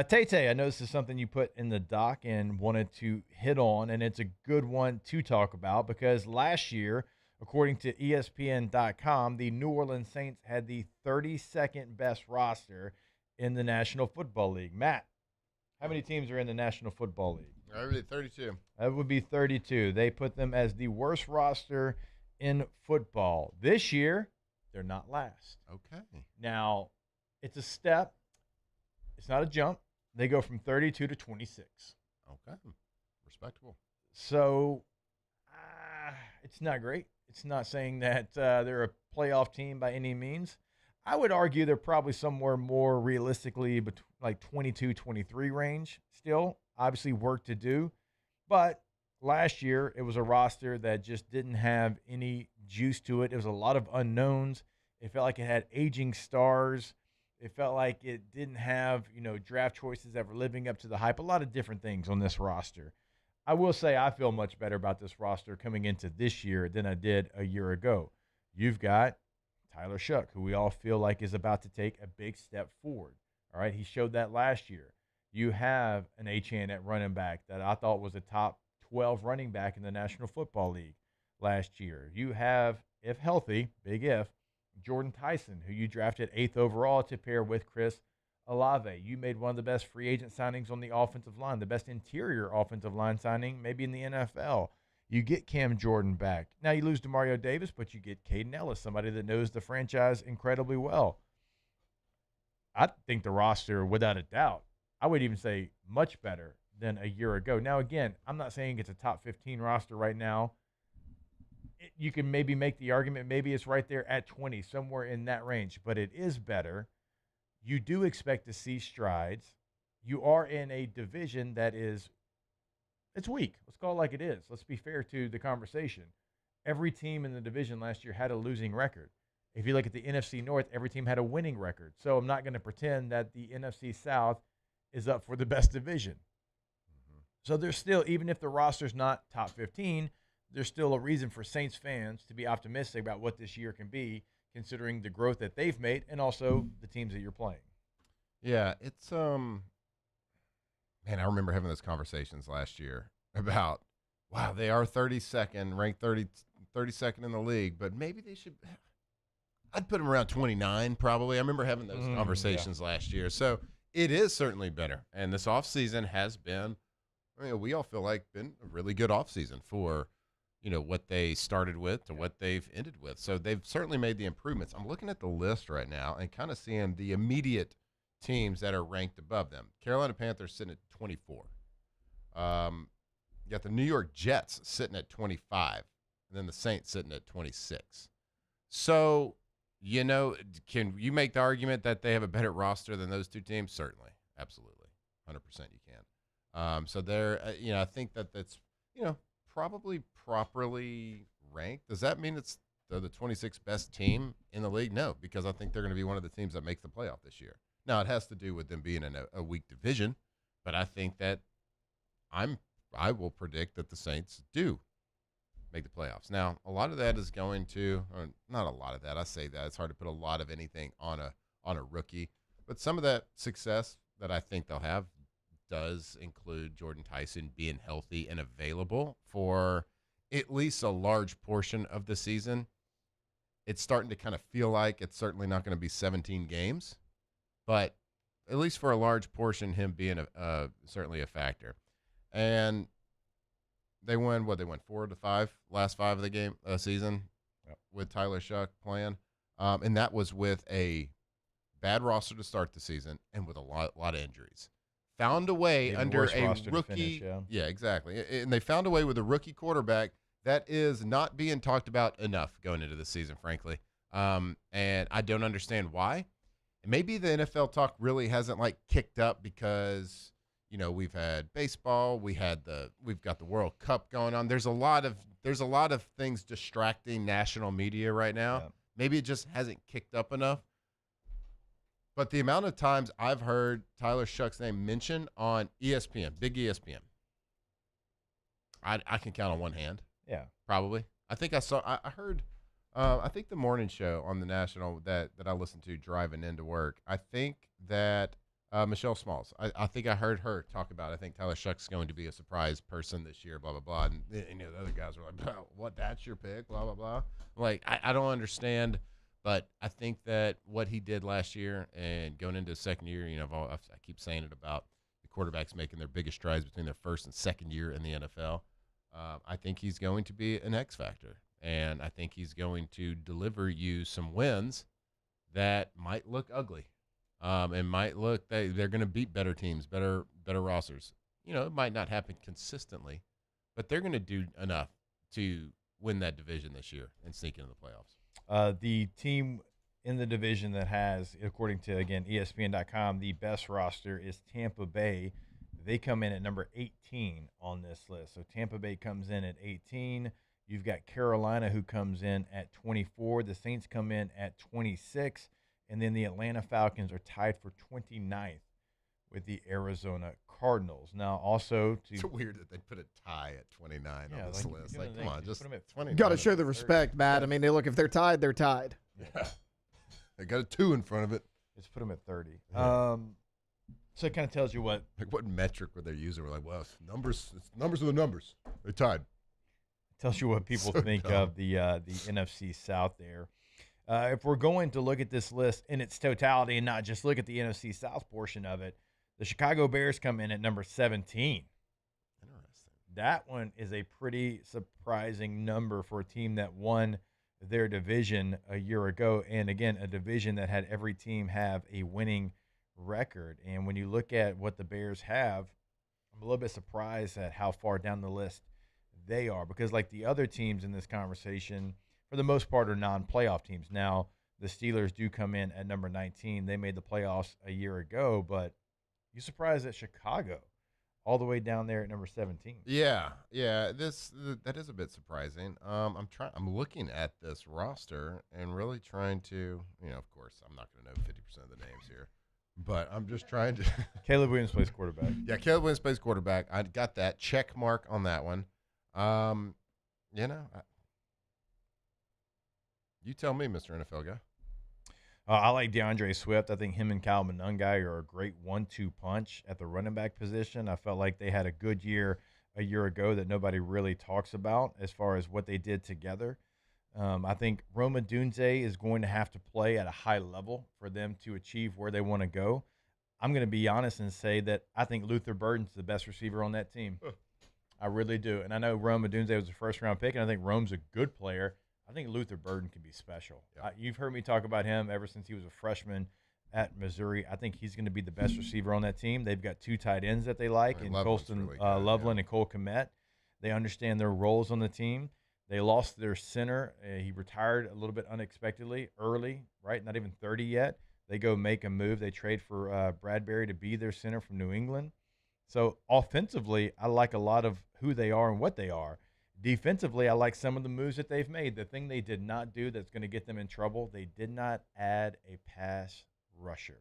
Tay, I know this is something you put in the doc and wanted to hit on, and it's a good one to talk about because last year, according to ESPN.com, the New Orleans Saints had the 32nd best roster in the National Football League. Matt, how many teams are in the National Football League? I would be 32. That would be 32. They put them as the worst roster in football. This year, they're not last. Okay. Now, it's a step. It's not a jump. They go from 32 to 26. Okay. Respectable. So, it's not great. It's not saying that they're a playoff team by any means. I would argue they're probably somewhere more realistically between like 22, 23 range still. Obviously work to do. But last year, it was a roster that just didn't have any juice to it. It was a lot of unknowns. It felt like it had aging stars. It felt like it didn't have, draft choices that were living up to the hype. A lot of different things on this roster. I will say I feel much better about this roster coming into this year than I did a year ago. You've got Tyler Shuck, who we all feel like is about to take a big step forward. All right, he showed that last year. You have an Achane at running back that I thought was a top 12 running back in the National Football League last year. You have, if healthy, big if, Jordan Tyson, who you drafted 8th overall to pair with Chris Olave. You made one of the best free agent signings on the offensive line, the best interior offensive line signing maybe in the NFL. You get Cam Jordan back. Now you lose DeMario Davis, but you get Caden Ellis, somebody that knows the franchise incredibly well. I think the roster, without a doubt, I would even say much better than a year ago. Now, again, I'm not saying it's a top 15 roster right now. You can maybe make the argument maybe it's right there at 20, somewhere in that range, but it is better. You do expect to see strides. You are in a division that is it's weak. Let's call it like it is. Let's be fair to the conversation. Every team in the division last year had a losing record. If you look at the NFC North, every team had a winning record. So I'm not going to pretend that the NFC South is up for the best division. Mm-hmm. So there's still, even if the roster's not top 15, there's still a reason for Saints fans to be optimistic about what this year can be, considering the growth that they've made and also the teams that you're playing. Yeah, it's man, I remember having those conversations last year about, wow, they are 32nd, ranked 32nd in the league, but maybe they should – I'd put them around 29 probably. I remember having those conversations last year. So it is certainly better. And this offseason has been – we all feel like been a really good offseason for, what they started with to what they've ended with. So they've certainly made the improvements. I'm looking at the list right now and kind of seeing the immediate – teams that are ranked above them. Carolina Panthers sitting at 24. You got the New York Jets sitting at 25. and then the Saints sitting at 26. So, can you make the argument that they have a better roster than those two teams? Certainly. Absolutely. 100% you can. So they're, I think that's, probably properly ranked. Does that mean they're the 26th best team in the league? No, because I think they're going to be one of the teams that makes the playoff this year. Now, it has to do with them being in a weak division, but I think that I will predict that the Saints do make the playoffs. Now, a lot of that is going to, or not a lot of that, I say that. It's hard to put a lot of anything on a rookie, but some of that success that I think they'll have does include Jordan Tyson being healthy and available for at least a large portion of the season. It's starting to kind of feel like it's certainly not going to be 17 games, but at least for a large portion, him being certainly a factor. And they won 4-5 last 5 of the game season with Tyler Shuck playing, and that was with a bad roster to start the season and with a lot of injuries. Found a way under a rookie. Yeah, exactly. And they found a way with a rookie quarterback that is not being talked about enough going into the season, frankly. And I don't understand why. Maybe the NFL talk really hasn't kicked up because, we've had baseball, we've got the World Cup going on. There's a lot of things distracting national media right now. Yeah. Maybe it just hasn't kicked up enough. But the amount of times I've heard Tyler Shuck's name mentioned on ESPN, big ESPN, I can count on one hand. Yeah, probably. I think I heard, I think the morning show on the national that I listened to driving into work. I think that Michelle Smalls. I think I heard her talk about. I think Tyler Shuck's going to be a surprise person this year. Blah blah blah. And the other guys were like, "What? That's your pick?" Blah blah blah. I don't understand. But I think that what he did last year and going into his second year, I keep saying it about the quarterbacks making their biggest strides between their first and second year in the NFL. I think he's going to be an X factor, and I think he's going to deliver you some wins that might look ugly, and might look they're going to beat better teams, better rosters. It might not happen consistently, but they're going to do enough to win that division this year and sneak into the playoffs. The team in the division that has, according to, again, ESPN.com, the best roster is Tampa Bay. They come in at number 18 on this list. So Tampa Bay comes in at 18. You've got Carolina, who comes in at 24. The Saints come in at 26. And then the Atlanta Falcons are tied for 29th with the Arizona Cardinals. Now, also, it's weird that they put a tie at 29 on this list. Come on, just 29. Got to show the respect, Matt. I mean, if they're tied, they're tied. Yeah. They got a 2 in front of it. Let's put them at 30. Yeah. So it kind of tells you what metric were they using? We're like, well, numbers are the numbers. They tied. It tells you what people think of the NFC South there. If we're going to look at this list in its totality and not just look at the NFC South portion of it, the Chicago Bears come in at number 17. Interesting. That one is a pretty surprising number for a team that won their division a year ago. And again, a division that had every team have a winning record. And when you look at what the Bears have, I'm a little bit surprised at how far down the list they are, because like the other teams in this conversation, for the most part, are non-playoff teams. Now, the Steelers do come in at number 19. They made the playoffs a year ago, but you surprised at Chicago all the way down there at number 17. Yeah. That is a bit surprising. I'm looking at this roster and really trying to, of course, I'm not going to know 50% of the names here, but I'm just trying to. Caleb Williams plays quarterback. Yeah, Caleb Williams plays quarterback. I got that check mark on that one. You tell me, Mr. NFL guy. I like DeAndre Swift. I think him and Kyle Monangai are a great 1-2 punch at the running back position. I felt like they had a good year a year ago that nobody really talks about as far as what they did together. I think Roma Dunze is going to have to play at a high level for them to achieve where they want to go. I'm going to be honest and say that I think Luther Burden's the best receiver on that team. I really do. And I know Roma Dunze was a first-round pick, and I think Rome's a good player. I think Luther Burden can be special. Yep. You've heard me talk about him ever since he was a freshman at Missouri. I think he's going to be the best receiver on that team. They've got 2 tight ends that they like, and Colston really Loveland and Cole Kmet. They understand their roles on the team. They lost their center. He retired a little bit unexpectedly early, right? Not even 30 yet. They go make a move. They trade for Bradbury to be their center from New England. So offensively, I like a lot of who they are and what they are. Defensively, I like some of the moves that they've made. The thing they did not do that's going to get them in trouble, they did not add a pass rusher.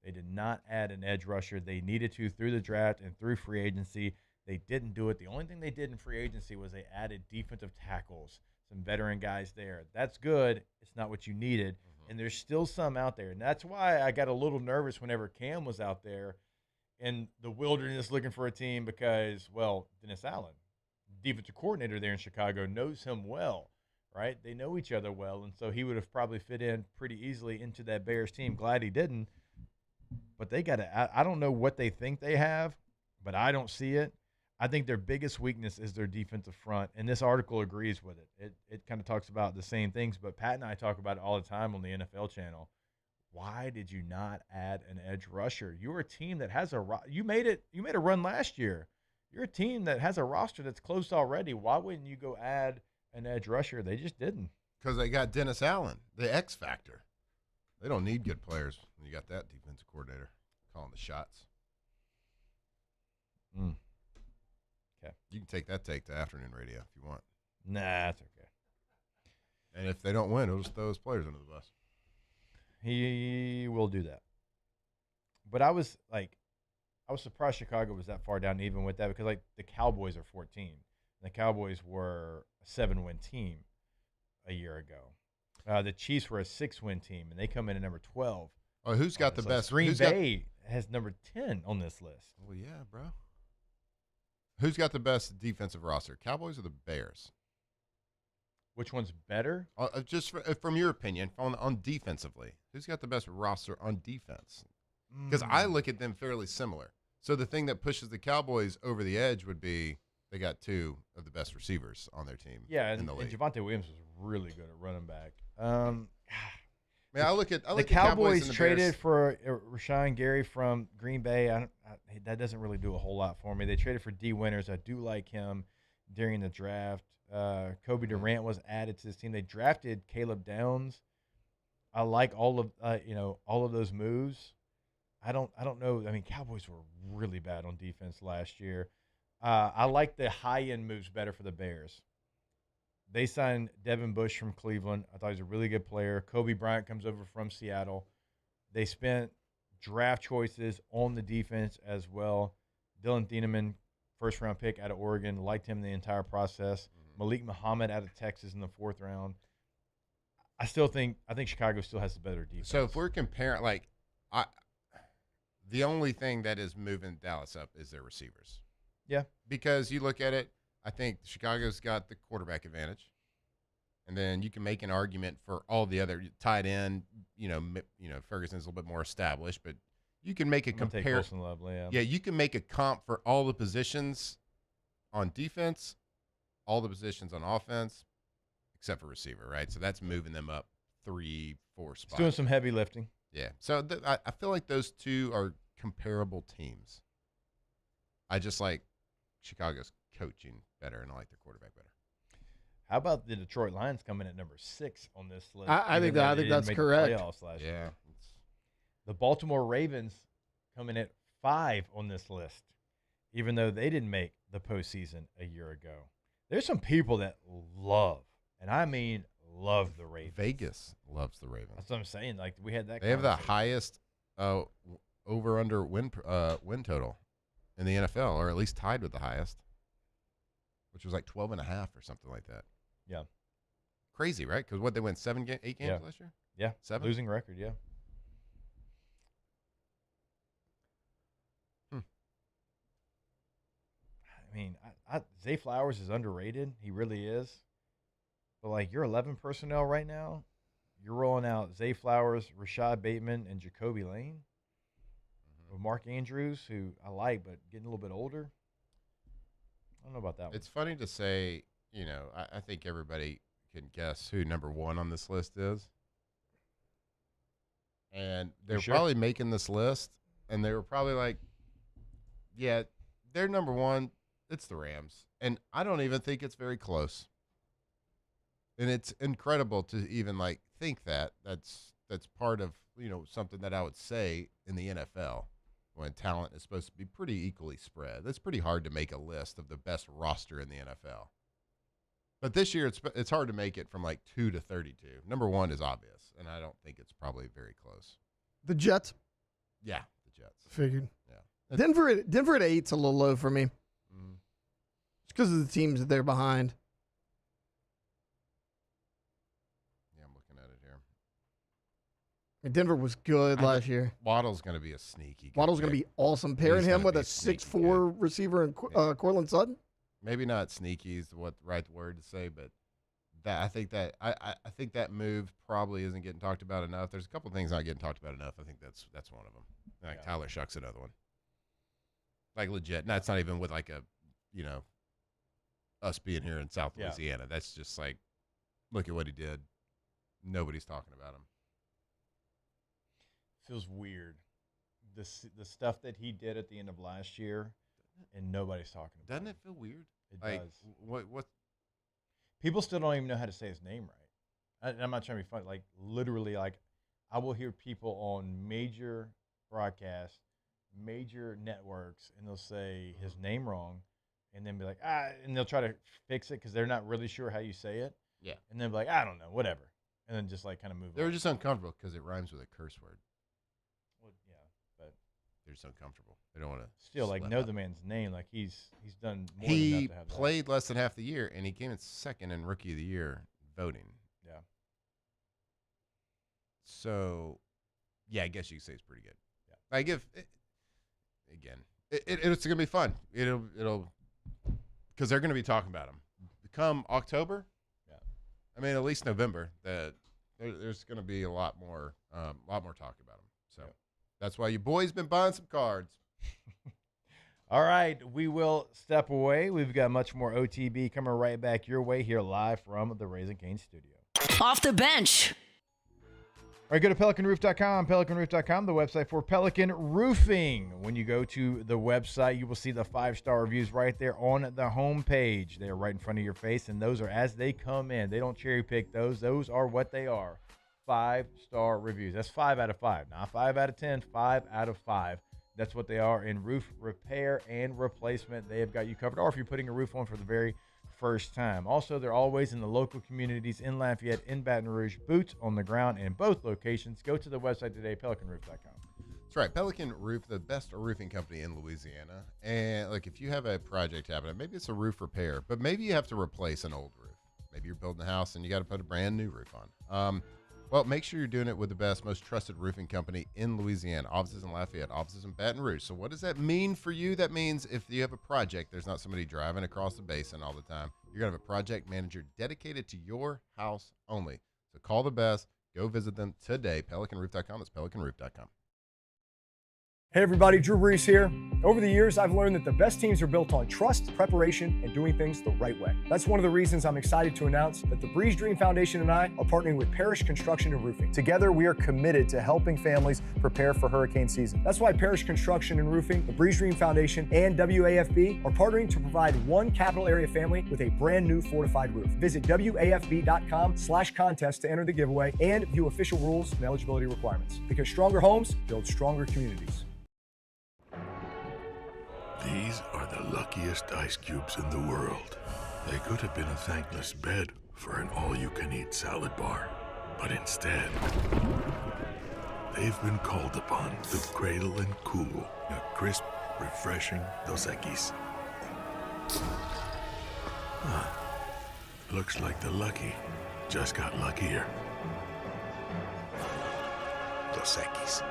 They did not add an edge rusher. They needed to through the draft and through free agency. They didn't do it. The only thing they did in free agency was they added defensive tackles, some veteran guys there. That's good. It's not what you needed. And there's still some out there. And that's why I got a little nervous whenever Cam was out there in the wilderness looking for a team because, well, Dennis Allen, defensive coordinator there in Chicago, knows him well, right? They know each other well. And so he would have probably fit in pretty easily into that Bears team. Glad he didn't. But they got to – I don't know what they think they have, but I don't see it. I think their biggest weakness is their defensive front, and this article agrees with it. It kind of talks about the same things, but Pat and I talk about it all the time on the NFL channel. Why did you not add an edge rusher? You're a team that has you made a run last year. You're a team that has a roster that's close already. Why wouldn't you go add an edge rusher? They just didn't. Because they got Dennis Allen, the X factor. They don't need good players when you got that defensive coordinator calling the shots. Okay. You can take that take to afternoon radio if you want. Nah, that's okay. And if they don't win, he'll just throw his players under the bus. He will do that. But I was surprised Chicago was that far down even with that because, like, the Cowboys are 14. And the Cowboys were a 7-win team a year ago. The Chiefs were a 6-win team, and they come in at number 12. Oh, who's got the best? Green Bay has number 10 on this list. Well, yeah, bro. Who's got the best defensive roster, Cowboys or the Bears? Which one's better? Just from your opinion, on defensively, who's got the best roster on defense? Because I look at them fairly similar. So the thing that pushes the Cowboys over the edge would be they got two of the best receivers on their team. Yeah, in the league. And Javonte Williams was really good at running back. I look at the Cowboys traded for Rashawn Gary from Green Bay. That doesn't really do a whole lot for me. They traded for D. Winters. I do like him during the draft. Kobe Durant was added to this team. They drafted Caleb Downs. I like all of those moves. I don't know. I mean, Cowboys were really bad on defense last year. I like the high-end moves better for the Bears. They signed Devin Bush from Cleveland. I thought he was a really good player. Kobe Bryant comes over from Seattle. They spent draft choices on the defense as well. Dylan Thieneman, first-round pick out of Oregon, liked him the entire process. Malik Muhammad out of Texas in the 4th round. I think Chicago still has the better defense. So if we're comparing, the only thing that is moving Dallas up is their receivers. Yeah. Because you look at it, I think Chicago's got the quarterback advantage, and then you can make an argument for all the other tight end. Ferguson's a little bit more established, but you can make a comparison. Yeah, you can make a comp for all the positions on defense, all the positions on offense, except for receiver, right? So that's moving them up 3-4 spots. It's doing some heavy lifting. Yeah. So I feel like those two are comparable teams. I just like Chicago's coaching better, and I like their quarterback better. How about the Detroit Lions coming at number 6 on this list? I think that's correct. Playoffs last year. Yeah. The Baltimore Ravens coming at 5 on this list, even though they didn't make the postseason a year ago. There's some people that love, and I mean love the Ravens. Vegas loves the Ravens. That's what I'm saying. Like, we had that. They have the highest over-under win total in the NFL, or at least tied with the highest, which was like 12.5 or something like that. Yeah. Crazy, right? Because they win 8 games last year? Yeah. 7? Losing record, yeah. I mean, Zay Flowers is underrated. He really is. But, like, your 11 personnel right now, you're rolling out Zay Flowers, Rashad Bateman, and Jacoby Lane. With Mark Andrews, who I like, but getting a little bit older. I don't know about that one. It's funny to say, I think everybody can guess who number 1 on this list is. And they're probably making this list, and they were probably like, yeah, they're number 1. It's the Rams. And I don't even think it's very close. And it's incredible to even like think that that's part of, something that I would say in the NFL when talent is supposed to be pretty equally spread. It's pretty hard to make a list of the best roster in the NFL. But this year it's hard to make it from like 2 to 32. Number 1 is obvious, and I don't think it's probably very close. The Jets? Yeah, the Jets. Figured. Yeah. Denver at 8's a little low for me. Mm-hmm. It's because of the teams that they're behind. Yeah, I'm looking at it here. Denver was good last year. Waddle's going to be a sneaky. Waddle's going to be awesome. Pairing him with a 6'4" receiver and Cortland Sutton. Maybe not sneaky is the right word to say, but I think that move probably isn't getting talked about enough. There's a couple of things not getting talked about enough. I think that's one of them. Like Tyler Shuck's another one. Like legit. That's not even with like a, us being here in South Louisiana. That's just like, look at what he did. Nobody's talking about him. Feels weird. The stuff that he did at the end of last year, and nobody's talking about. Doesn't it feel weird? It like, does. What? People still don't even know how to say his name right. I'm not trying to be funny. Like literally, like I will hear people on major broadcasts, major networks, and they'll say his name wrong, and then be like, and they'll try to fix it because they're not really sure how you say it. Yeah. And then be like, I don't know, whatever, and then just like kind of move. They were just uncomfortable because it rhymes with a curse word. Well, yeah, but they're just uncomfortable. They don't want to still like know the man's name. Like he's done more than he enough to have that. played less than half the year, and he came in second in Rookie of the Year voting. Yeah. So, yeah, I guess you could say it's pretty good. Yeah. Like if it's gonna be fun. It'll because they're gonna be talking about him come October. Yeah. I mean, at least November. There's gonna be a lot more talk about him. So. Yeah. That's why you boys been buying some cards. All right, we will step away. We've got much more OTB coming right back your way here live from the Raising Cane studio. Off the bench. All right, go to pelicanroof.com, pelicanroof.com, the website for Pelican Roofing. When you go to the website, you will see the 5-star reviews right there on the homepage. They are right in front of your face, and those are as they come in. They don't cherry pick those. Those are what they are. 5-star reviews. That's 5 out of 5, not 5 out of 10, 5 out of 5. That's what they are in roof repair and replacement. They have got you covered, or if you're putting a roof on for the very first time. Also, they're always in the local communities in Lafayette, in Baton Rouge, boots on the ground in both locations. Go to the website today, pelicanroof.com. That's right. Pelican Roof, the best roofing company in Louisiana. And like if you have a project happening, maybe it's a roof repair, but maybe you have to replace an old roof. Maybe you're building a house and you got to put a brand new roof on. Well, make sure you're doing it with the best, most trusted roofing company in Louisiana. Offices in Lafayette, offices in Baton Rouge. So what does that mean for you? That means if you have a project, there's not somebody driving across the basin all the time. You're going to have a project manager dedicated to your house only. So call the best. Go visit them today. PelicanRoof.com. That's PelicanRoof.com. Hey everybody, Drew Brees here. Over the years, I've learned that the best teams are built on trust, preparation, and doing things the right way. That's one of the reasons I'm excited to announce that the Breeze Dream Foundation and I are partnering with Parish Construction and Roofing. Together, we are committed to helping families prepare for hurricane season. That's why Parish Construction and Roofing, the Breeze Dream Foundation, and WAFB are partnering to provide one capital area family with a brand new fortified roof. Visit WAFB.com/contest to enter the giveaway and view official rules and eligibility requirements. Because stronger homes build stronger communities. These are the luckiest ice cubes in the world. They could have been a thankless bed for an all-you-can-eat salad bar. But instead, they've been called upon to cradle and cool a crisp, refreshing Dos Equis. Looks like the lucky just got luckier. Dos Equis.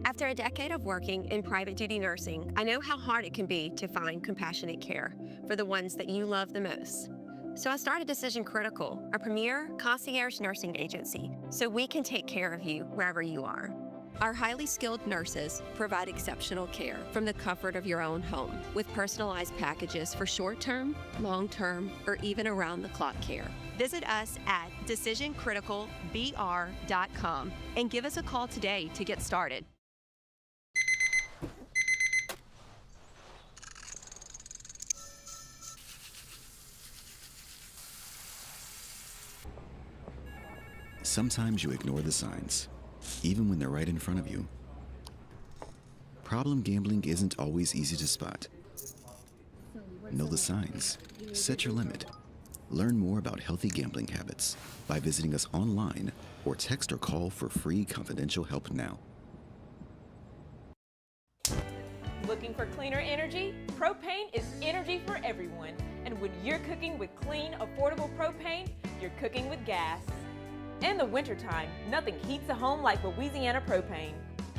After a decade of working in private duty nursing, I know how hard it can be to find compassionate care for the ones that you love the most. So I started Decision Critical, a premier concierge nursing agency, so we can take care of you wherever you are. Our highly skilled nurses provide exceptional care from the comfort of your own home with personalized packages for short-term, long-term, or even around-the-clock care. Visit us at decisioncriticalbr.com and give us a call today to get started. Sometimes you ignore the signs, even when they're right in front of you. Problem gambling isn't always easy to spot. Know the signs. Set your limit. Learn more about healthy gambling habits by visiting us online or text or call for free confidential help now. Looking for cleaner energy? Propane is energy for everyone. And when you're cooking with clean, affordable propane, you're cooking with gas. In the wintertime, nothing heats a home like Louisiana propane.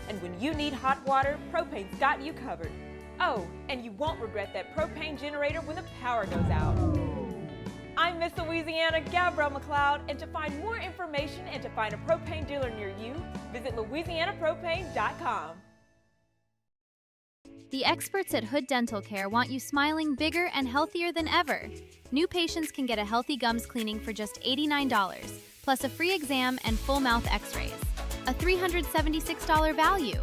And when you need hot water, propane's got you covered. Oh, and you won't regret that propane generator when the power goes out. I'm Miss Louisiana, Gabrielle McLeod, and to find more information and to find a propane dealer near you, visit louisianapropane.com. The experts at Hood Dental Care want you smiling bigger and healthier than ever. New patients can get a healthy gums cleaning for just $89, plus a free exam and full mouth x-rays. A $376 value.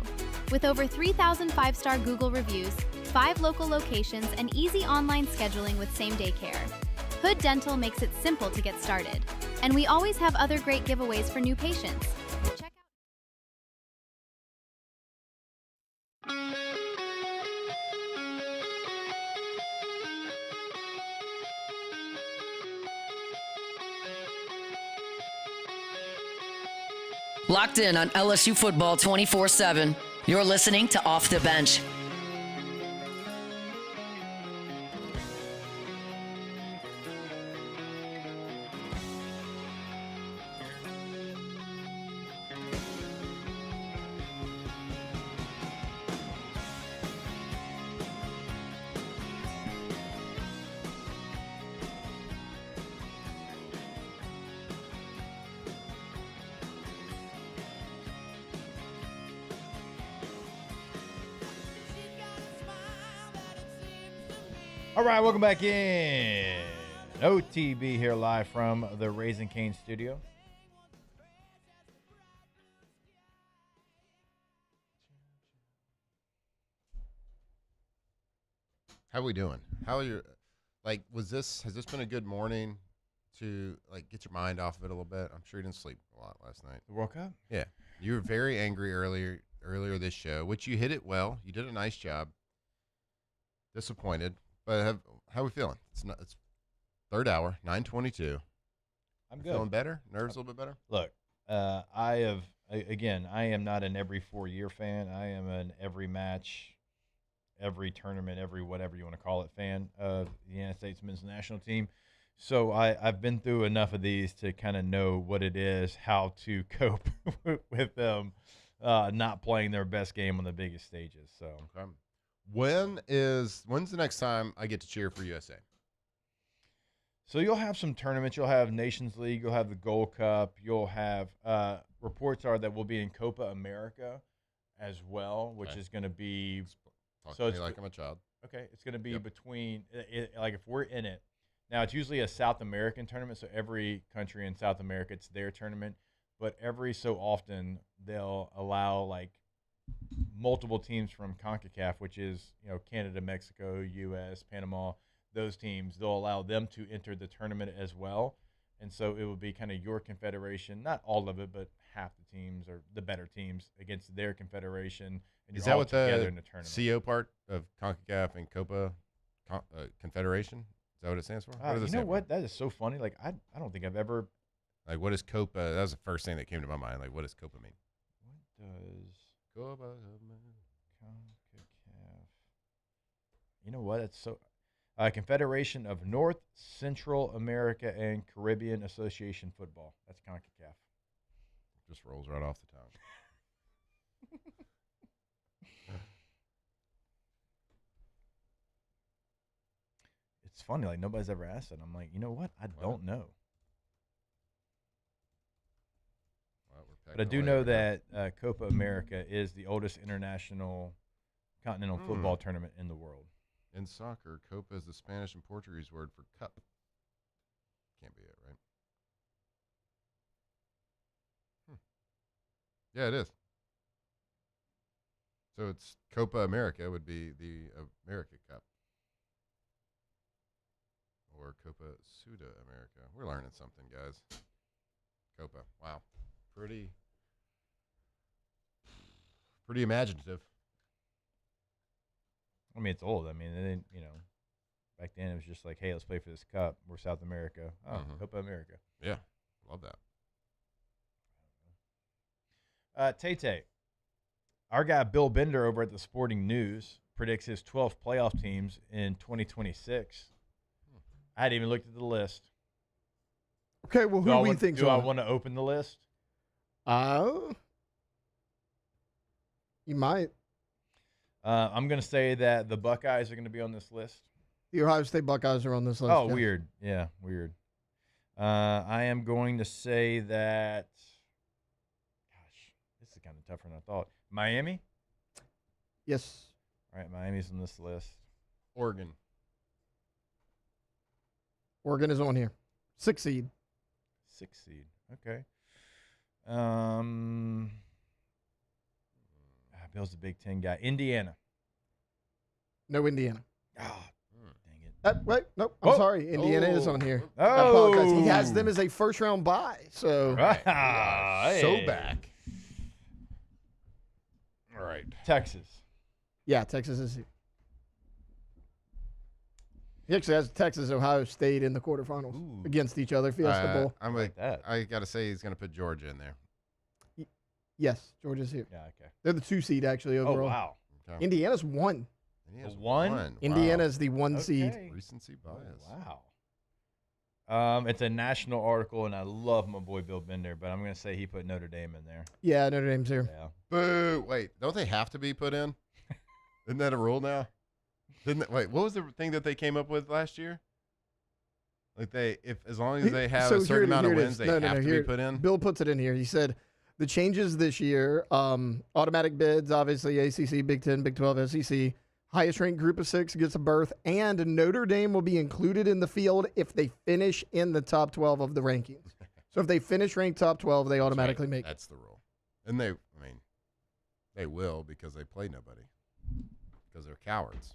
With over 3,000 five-star Google reviews, 5 local locations, and easy online scheduling with same-day care. Hood Dental makes it simple to get started. And we always have other great giveaways for new patients. Check out Locked in on LSU football 24/7. You're listening to Off the Bench. All right, welcome back in. OTB here live from the Raising Cane studio. How are we doing? How are you? Like, has this been a good morning to, like, get your mind off of it a little bit? I'm sure you didn't sleep a lot last night. The World Cup? Yeah. You were very angry earlier this show, which you hit it well. You did a nice job. Disappointed. But how are we feeling? It's third hour, 9:22. I'm good. Feeling better? Nerves a little bit better? Look, I am not an every 4-year fan. I am an every match, every tournament, every whatever you want to call it fan of the United States men's national team. So I've been through enough of these to kind of know what it is, how to cope with them not playing their best game on the biggest stages. So. Okay. When's the next time I get to cheer for USA? So you'll have some tournaments. You'll have Nations League. You'll have the Gold Cup. You'll have reports are that we'll be in Copa America as well, which is going to be. Talk to me like I'm a child. Okay, it's going to be between like if we're in it. Now it's usually a South American tournament, so every country in South America it's their tournament. But every so often they'll allow like multiple teams from CONCACAF, which is, Canada, Mexico, U.S., Panama, those teams, they'll allow them to enter the tournament as well. And so it would be kind of your confederation, not all of it, but half the teams or the better teams against their confederation. And Is you're that all what together the in the tournament. CO part of CONCACAF and Copa Confederation? Is that what it stands for? What does it stand for? That is so funny. Like, I don't think I've ever. Like, what is Copa? That was the first thing that came to my mind. Like, what does Copa mean? What does Copa CONCACAF. You know what? It's so Confederation of North, Central America, and Caribbean Association Football. That's CONCACAF. Just rolls right off the tongue. It's funny. Like, nobody's ever asked it. I'm like, you know what? I don't know. But I do know that Copa America is the oldest international continental football tournament in the world. In soccer, Copa is the Spanish and Portuguese word for cup. Can't be it, right? Yeah, it is. So it's Copa America would be the America Cup. Or Copa Sudamerica. We're learning something, guys. Copa. Wow. Pretty imaginative. I mean, it's old. I mean, they didn't, back then it was just like, hey, let's play for this cup. We're South America. Oh, Copa America. Yeah, love that. Tay, our guy Bill Bender over at the Sporting News predicts his 12 playoff teams in 2026. I hadn't even looked at the list. Okay, well, who do we think? Do I want to open the list? You might. I'm going to say that the Buckeyes are going to be on this list. The Ohio State Buckeyes are on this list. Oh, yeah. Weird. Yeah, weird. I am going to say that, gosh, this is kind of tougher than I thought. Miami? Yes. All right, Miami's on this list. Oregon is on here. 6 seed. 6 seed. Okay. Bill's the Big Ten guy. Indiana. No Indiana. Ah, dang it. Wait, nope. I'm sorry. Indiana is on here. Oh. I apologize. He has them as a first-round bye. So Hey. So back. All right. Texas. Yeah, Texas is here. He actually has Texas, Ohio State in the quarterfinals against each other. Fiesta Bowl. I'm like that. I got to say he's going to put Georgia in there. Yes, Georgia's here. Yeah, okay. They're the 2 seed, actually, overall. Oh, wow. Okay. Indiana's 1. Indiana's one? Indiana's the 1 seed. Recency bias. Wow. It's a national article, and I love my boy Bill Bender, but I'm going to say he put Notre Dame in there. Yeah, Notre Dame's here. Yeah. Boo. Wait, don't they have to be put in? Isn't that a rule now? Wait, what was the thing that they came up with last year? Like as long as they have a certain amount of wins, they have to be put in? Bill puts it in here. He said the changes this year, automatic bids, obviously ACC, Big 10, Big 12, SEC, highest ranked group of 6 gets a berth, and Notre Dame will be included in the field if they finish in the top 12 of the rankings. So if they finish ranked top 12, they automatically make it. That's the rule. And they will because they play nobody. Because they're cowards.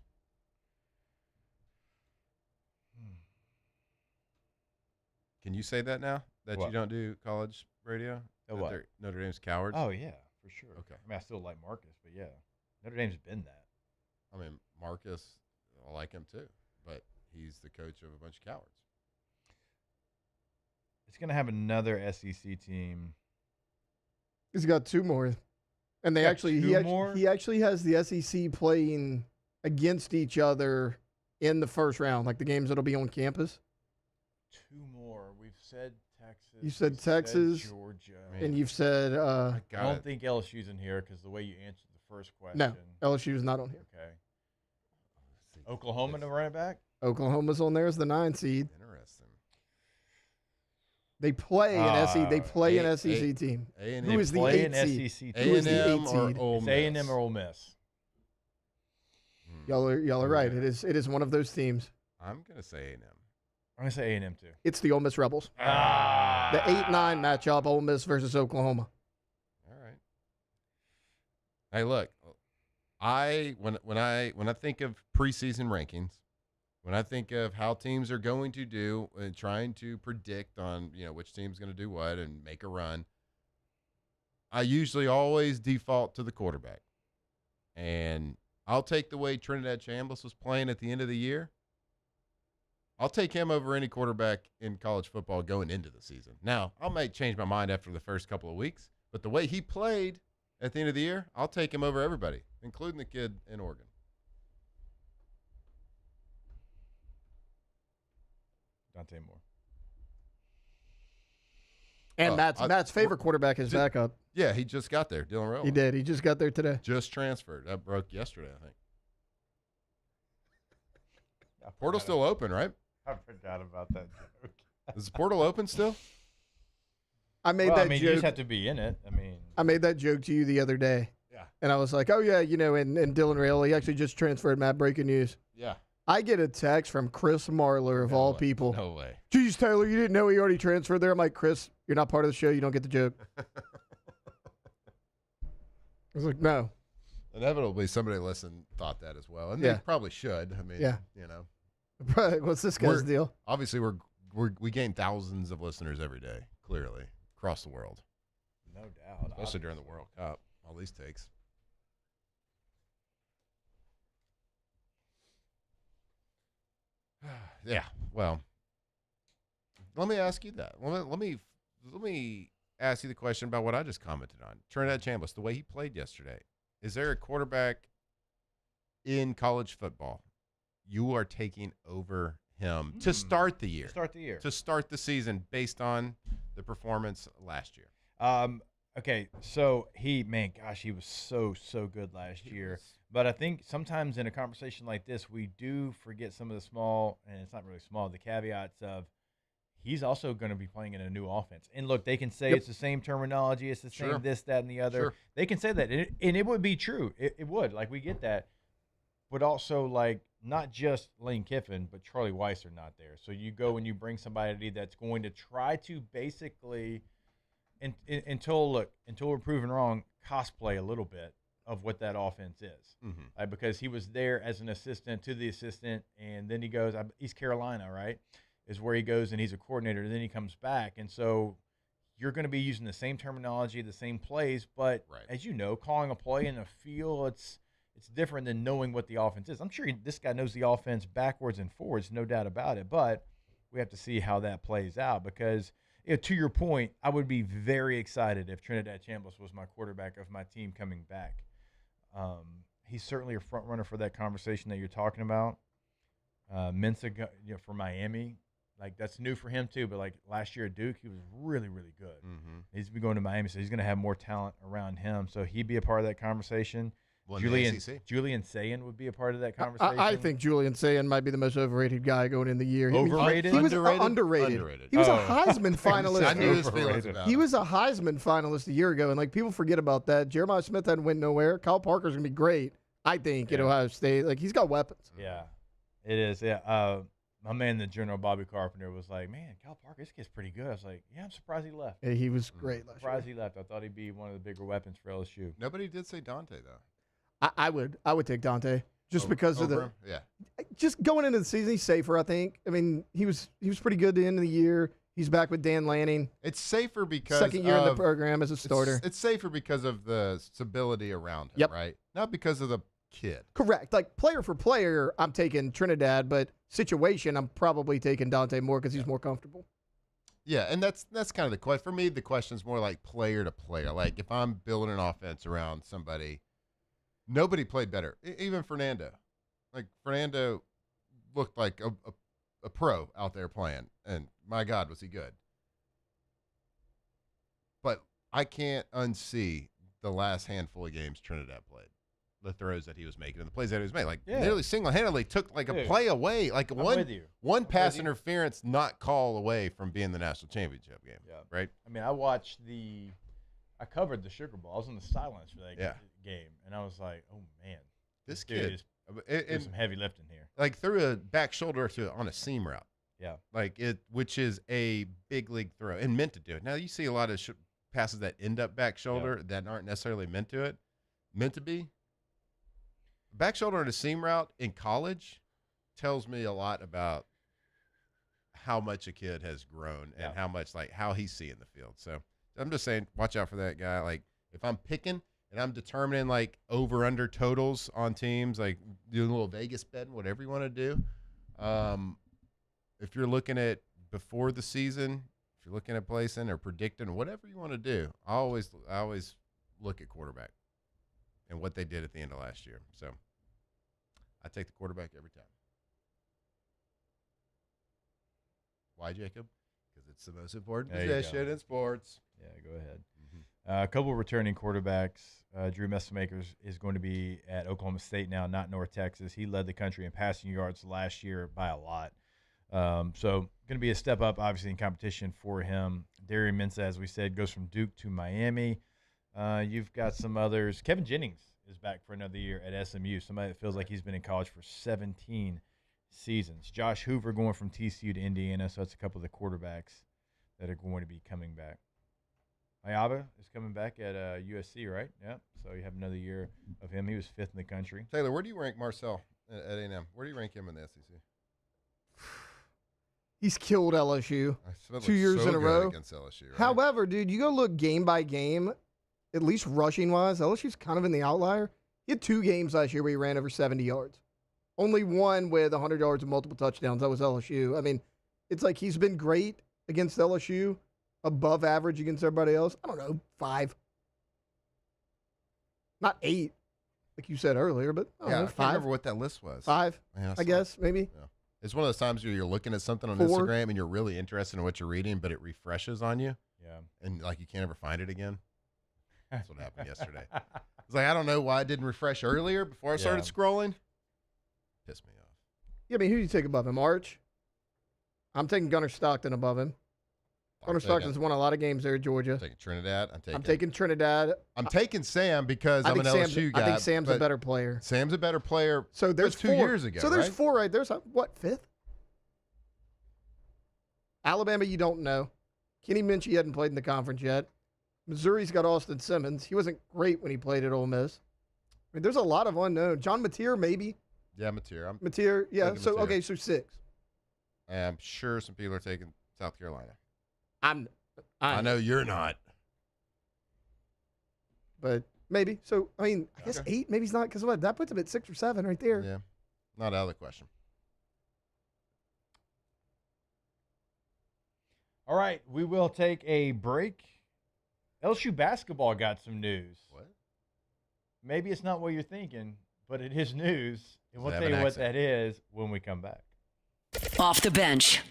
Can you say that now? That What? you don't do college radio? That what? Notre Dame's cowards? Oh, yeah, for sure. Okay. I mean, I still like Marcus, but yeah. Notre Dame's been that. I mean, Marcus, I like him too, but he's the coach of a bunch of cowards. It's going to have another SEC team. He's got 2 more. And he actually has the SEC playing against each other in the first round, like the games that'll be on campus. 2 more. We've said Texas. You said Texas, Georgia. and you've said I don't think LSU's in here because the way you answered the first question. no, LSU is not on here. Okay. Oklahoma to running back? Oklahoma's on there as the 9 seed. Interesting. They play an SEC. They play an SEC team. Who is the 8 seed? Who is the 8 seed? It's A&M or Ole Miss. Y'all are right. It is one of those teams. I'm gonna say A&M. I'm gonna say A&M too. It's the Ole Miss Rebels. The 8-9 matchup, Ole Miss versus Oklahoma. All right. Hey, look, when I think of preseason rankings, when I think of how teams are going to do and trying to predict on which team's going to do what and make a run, I usually always default to the quarterback, and I'll take the way Trinidad Chambliss was playing at the end of the year. I'll take him over any quarterback in college football going into the season. Now, I might change my mind after the first couple of weeks, but the way he played at the end of the year, I'll take him over everybody, including the kid in Oregon. Dante Moore. And Matt's favorite quarterback is backup. Yeah, he just got there, Dylan Rowland. He did. He just got there today. Just transferred. That broke yesterday, I think. Portal's still open, right? I forgot about that joke. Is the portal open still? I made that joke. joke. You just have to be in it. I made that joke to you the other day. Yeah. And I was like, oh, yeah, and Dylan Rail, he actually just transferred, Matt, breaking news. Yeah. I get a text from Chris Marler, of all people. No way. Geez, Taylor, you didn't know he already transferred there? I'm like, Chris, you're not part of the show. You don't get the joke. I was like, no. Inevitably, somebody listened thought that as well. And Yeah. they probably should. I mean, Yeah. Right. What's this guy's deal? Obviously, we gain thousands of listeners every day, clearly. across the world. No doubt. Especially during the World Cup. All these takes. Yeah, well, let me ask you that. Let me ask you the question about what I just commented on. Trinidad Chambliss, the way he played yesterday. Is there a quarterback in college football you are taking over him to start the year? To start the season based on the performance last year. Okay, so he was so good last year. But I think sometimes in a conversation like this, we do forget some of the small, and it's not really small, the caveats of he's also going to be playing in a new offense. And look, they can say it's the same terminology, it's the same this, that, and the other. Sure. They can say that, and it would be true. It would. Like, we get that. But also, like, not just Lane Kiffin, but Charlie Weiss are not there. So you go and you bring somebody that's going to try to basically, until we're proven wrong, cosplay a little bit of what that offense is. Mm-hmm. Because he was there as an assistant to the assistant, and then he goes, East Carolina, right, is where he goes, and he's a coordinator, and then he comes back. And so you're going to be using the same terminology, the same plays, but as you know, calling a play in a field, it's different than knowing what the offense is. I'm sure this guy knows the offense backwards and forwards, no doubt about it, but we have to see how that plays out because, to your point, I would be very excited if Trinidad Chambliss was my quarterback of my team coming back. He's certainly a front runner for that conversation that you're talking about. Mensah, for Miami, like that's new for him too. But like last year at Duke, he was really, really good. Mm-hmm. He's been going to Miami, so he's going to have more talent around him. So he'd be a part of that conversation. Julian Sayin would be a part of that conversation. I think Julian Sayin might be the most overrated guy going into the year. Overrated? He was Underrated? He was a Heisman finalist. I knew his feelings about He him. was a Heisman finalist a year ago, and like people forget about that. Jeremiah Smith hadn't went nowhere. Kyle Parker's gonna be great, I think, at Ohio State. Like he's got weapons. Yeah, it is. Yeah, my man, the General Bobby Carpenter, was like, "Man, Kyle Parker, this kid's pretty good." I was like, "Yeah, I'm surprised he left." Yeah, he was great last year. Surprised he left. I thought he'd be one of the bigger weapons for LSU. Nobody did say Dante though. I would take Dante just because of him? Yeah. Just going into the season, he's safer. I think. I mean, he was pretty good at the end of the year. He's back with Dan Lanning. It's safer because second year in the program as a starter. It's safer because of the stability around him, right? Not because of the kid. Correct. Like player for player, I'm taking Trinidad, but situation, I'm probably taking Dante more because he's more comfortable. Yeah, and that's kind of the question. For me, the question's more like player to player. Like if I'm building an offense around somebody. Nobody played better. Even Fernando. Like, Fernando looked like a pro out there playing, and my God, was he good. But I can't unsee the last handful of games Trinidad played, the throws that he was making and the plays that he was making. Like, nearly single-handedly took, like, a play away, like one pass interference not call away from being the national championship game, right? I mean, I covered the Sugar Bowl. I was on the sidelines for that game, and I was like, "Oh man, this kid is some heavy lifting here." Like threw a back shoulder on a seam route. Yeah, which is a big league throw and meant to do it. Now you see a lot of passes that end up back shoulder that aren't necessarily meant to be. Back shoulder and a seam route in college tells me a lot about how much a kid has grown and how he's seeing the field. So. I'm just saying, watch out for that guy. Like, if I'm picking and I'm determining, like, over-under totals on teams, like, doing a little Vegas betting, whatever you want to do, if you're looking at before the season, if you're looking at placing or predicting, whatever you want to do, I always look at quarterback and what they did at the end of last year. So, I take the quarterback every time. Why, Jacob? Because it's the most important position in sports. Yeah, go ahead. A couple of returning quarterbacks. Drew Messamaker is going to be at Oklahoma State now, not North Texas. He led the country in passing yards last year by a lot. So going to be a step up, obviously, in competition for him. Darian Mensah, as we said, goes from Duke to Miami. You've got some others. Kevin Jennings is back for another year at SMU, somebody that feels like he's been in college for 17 seasons. Josh Hoover going from TCU to Indiana, so that's a couple of the quarterbacks that are going to be coming back. Ayaba is coming back at USC, right? Yeah. So you have another year of him. He was 5th in the country. Taylor, where do you rank Marcel at A&M? Where do you rank him in the SEC? He's killed LSU Smith 2 looked years so in a good row. against LSU, right? However, dude, you go look game by game, at least rushing-wise, LSU's kind of in the outlier. He had 2 games last year where he ran over 70 yards. Only one with 100 yards and multiple touchdowns. That was LSU. I mean, it's like he's been great against LSU, above average against everybody else. I don't know, 5. Not 8, like you said earlier, but I don't know, I 5. can't remember what that list was. 5, Man, I guess, maybe. Yeah. It's one of those times where you're looking at something on 4. Instagram and you're really interested in what you're reading, but it refreshes on you. Yeah. And like you can't ever find it again. That's what happened yesterday. It's like, I don't know why it didn't refresh earlier before I started scrolling. Pissed me off. Yeah, I mean, who do you take above him? Arch? I'm taking Gunnar Stockton above him. Gunnar Stockton's won a lot of games there at Georgia. I'm taking Trinidad. I'm taking Trinidad. I'm taking Sam because I'm an LSU guy. I think Sam's a better player. Sam's a better player. So there's 2 4. years ago. So there's right? 4 right there. So what, 5th? Alabama, you don't know. Kenny Minchie hadn't played in the conference yet. Missouri's got Austin Simmons. He wasn't great when he played at Ole Miss. I mean, there's a lot of unknown. John Mateer, maybe. Yeah, Mateer. Mateer, yeah. taking So Mateer. okay, so 6. I'm sure some people are taking South Carolina. I know you're not. But maybe. So, I mean, I guess 8, maybe he's not, because what? That puts him at 6 or 7 right there. Yeah, not out of the question. All right, we will take a break. LSU basketball got some news. What? Maybe it's not what you're thinking, but it is news. And we'll Does tell it you have an what that is when we come back. Off the bench.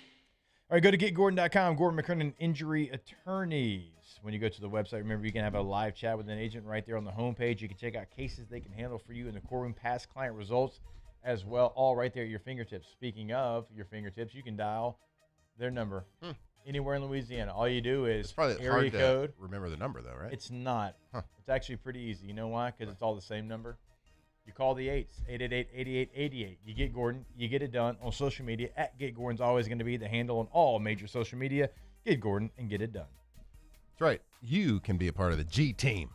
All right, go to getgordon.com, Gordon McKernan Injury Attorneys. When you go to the website, remember you can have a live chat with an agent right there on the homepage. You can check out cases they can handle for you in the courtroom, past client results as well, all right there at your fingertips. Speaking of your fingertips, you can dial their number anywhere in Louisiana. All you do is It's probably area hard code. to remember the number, though, right? It's not. Huh. It's actually pretty easy. You know why? Because it's all the same number. You call the 8s, 888-8888. You get Gordon. You get it done on social media. At Get Gordon's always going to be the handle on all major social media. Get Gordon and get it done. That's right. You can be a part of the G team.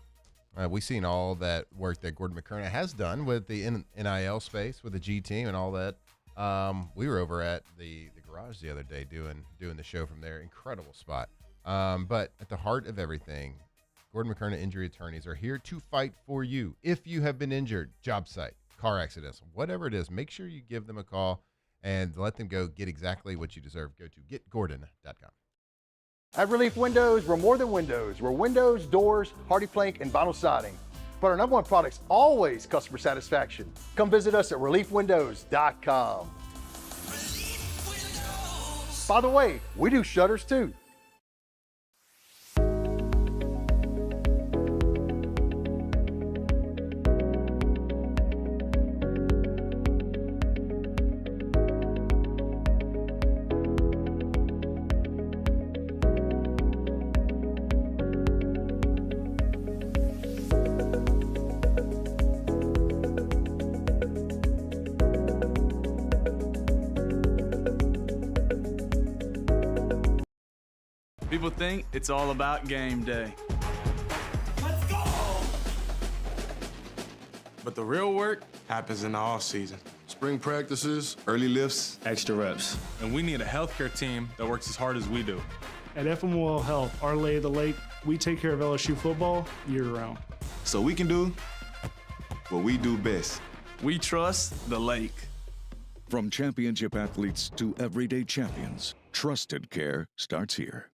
We've seen all that work that Gordon McKernan has done with the NIL space, with the G team and all that. We were over at the garage the other day doing the show from there. Incredible spot. But at the heart of everything, Gordon McKernan Injury Attorneys are here to fight for you. If you have been injured, job site, car accidents, whatever it is, make sure you give them a call and let them go get exactly what you deserve. Go to getgordon.com. At Relief Windows, we're more than windows. We're windows, doors, hardy plank, and vinyl siding. But our number one product's always customer satisfaction. Come visit us at reliefwindows.com. By the way, we do shutters too. People think it's all about game day. Let's go! But the real work happens in the off season. Spring practices, early lifts, Extra reps. And we need a healthcare team that works as hard as we do. At FMOL Health, our lay of the lake, we take care of LSU football year-round. so we can do what we do best. We trust the lake. From championship athletes to everyday champions, trusted care starts here.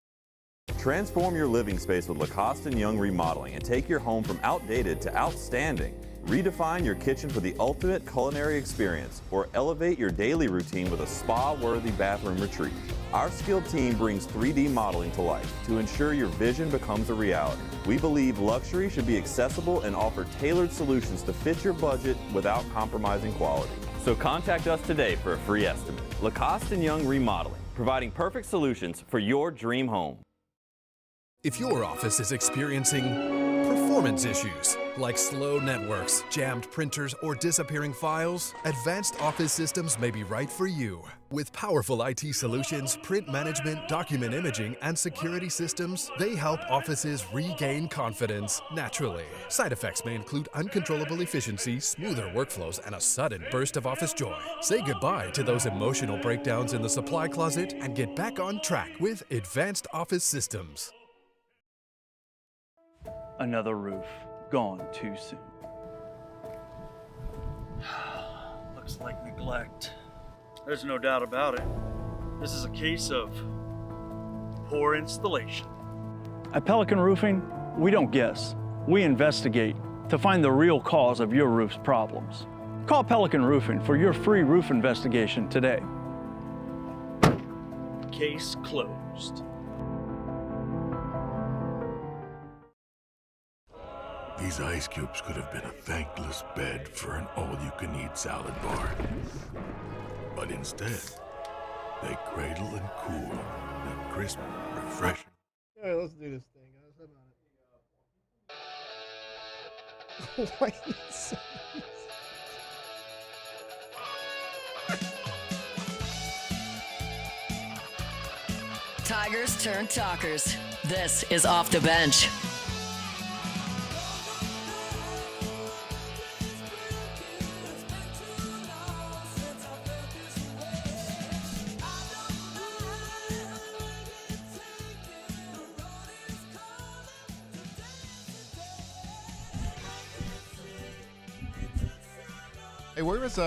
Transform your living space with Lacoste & Young Remodeling and take your home from outdated to outstanding. Redefine your kitchen for the ultimate culinary experience or elevate your daily routine with a spa-worthy bathroom retreat. Our skilled team brings 3D modeling to life to ensure your vision becomes a reality. We believe luxury should be accessible and offer tailored solutions to fit your budget without compromising quality. So contact us today for a free estimate. Lacoste & Young Remodeling, providing perfect solutions for your dream home. If your office is experiencing performance performance issues like slow networks, jammed printers, or disappearing files? Advanced Office Systems may be right for you. With powerful IT solutions, print management, document imaging, and security systems, they help offices regain confidence naturally. Side effects may include uncontrollable efficiency, smoother workflows, and a sudden burst of office joy. Say goodbye to those emotional breakdowns in the supply closet and get back on track with Advanced Office Systems. Another roof gone too soon. Looks like neglect. There's no doubt about it. This is a case of poor installation. At Pelican Roofing, we don't guess. We investigate to find the real cause of your roof's problems. Call Pelican Roofing for your free roof investigation today. Case closed. These ice cubes could have been a thankless bed for an all-you-can-eat salad bar. But instead, they cradle and cool in crisp, refreshing. All right, let's do this thing, guys. How about it? Wait. Tigers turn talkers. This is Off the Bench. Hey, where was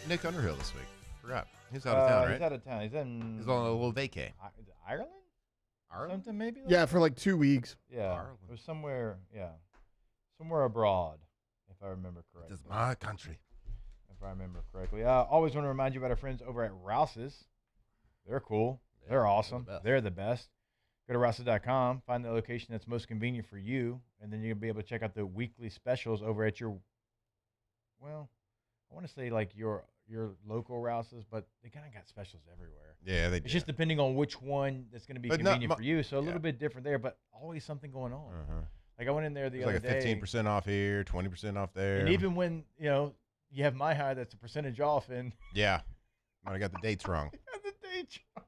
Nick Underhill this week? Forgot. He's out of town, right? He's out of town. He's on a little vacay. Ireland? Something maybe? Yeah, for like 2 weeks. Yeah. It was somewhere, somewhere abroad, if I remember correctly. This is my country. If I remember correctly. Always want to remind you about our friends over at Rouse's. They're cool. Yeah, they're awesome. They're the best. Go to Rouse's.com, find the location that's most convenient for you, and then you'll be able to check out the weekly specials over at your, well, I want to say like your local Rouse's, but they kind of got specials everywhere. Yeah, they do. It's just depending on which one that's going to be convenient for you. So a little bit different there, but always something going on. Like I went in there the other day. Like a 15% off here, 20% off there. And even when, you have My High that's a percentage off. And yeah. Might have got the dates wrong. The dates wrong.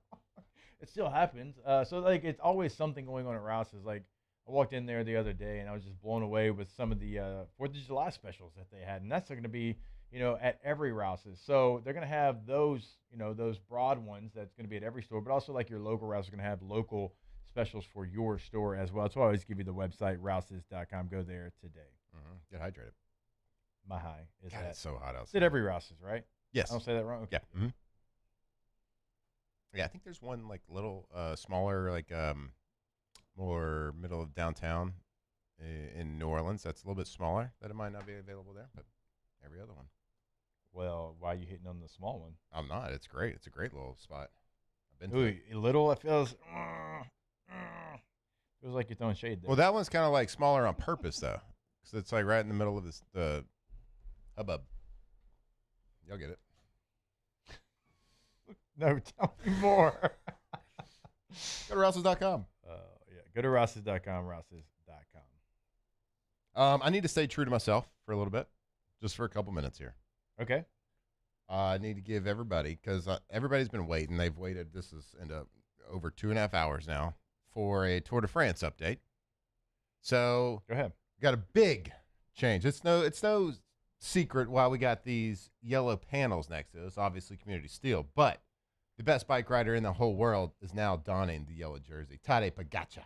It still happens. So like it's always something going on at Rouse's. Like I walked in there the other day and I was just blown away with some of the 4th of July specials that they had. And that's going to be at every Rouse's. So they're going to have those, those broad ones that's going to be at every store, but also like your local Rouse's are going to have local specials for your store as well. So I always give you the website, rouses.com. Go there today. Get hydrated. My High is God, that. it's so hot outside. It's at every Rouse's, right? Yes. I don't say that wrong? Okay. Yeah. Yeah, I think there's one like little smaller, like more middle of downtown in New Orleans. That's a little bit smaller. That it might not be available there, but every other one. Well, why are you hitting on the small one? I'm not. It's great. It's a great little spot. I've been to it. Little. It feels like you're throwing shade there. Well, that one's kind of like smaller on purpose though, because it's like right in the middle of the hubbub. Y'all get it. No, tell me more. Go to Rouses.com. Yeah, go to Rouses.com, Rouses.com. I need to stay true to myself for a little bit, just for a couple minutes here. Okay. I need to give everybody, because everybody's been waiting. They've waited. This is over 2.5 hours now for a Tour de France update. So go ahead. Got a big change. It's no secret why we got these yellow panels next to us. Obviously, Community Steel, but the best bike rider in the whole world is now donning the yellow jersey. Tadej Pogačar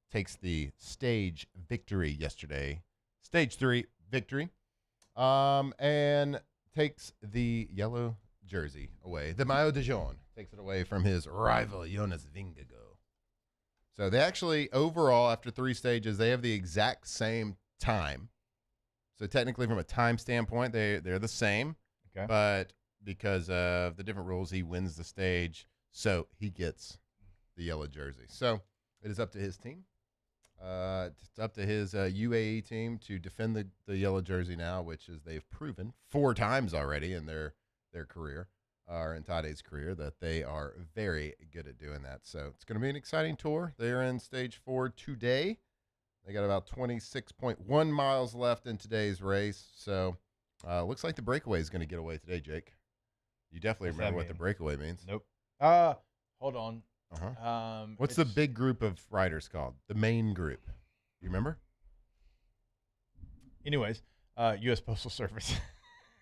takes the stage victory yesterday. Stage 3 victory. And takes the yellow jersey away. The Maillot de Jaune takes it away from his rival, Jonas Vingegaard. So they actually, overall, after 3 stages, they have the exact same time. So technically, from a time standpoint, they're the same. Okay. But because of the different rules, he wins the stage, so he gets the yellow jersey. So it is up to his team. It's up to his UAE team to defend the yellow jersey now, which is they've proven 4 times already in their career, or in Tadej's career, that they are very good at doing that. So it's going to be an exciting tour. They're in stage 4 today. They got about 26.1 miles left in today's race. So looks like the breakaway is going to get away today, Jake. You definitely remember what the breakaway means. Nope. Hold on. What's the big group of riders called? The main group. You remember? Anyways, U.S. Postal Service.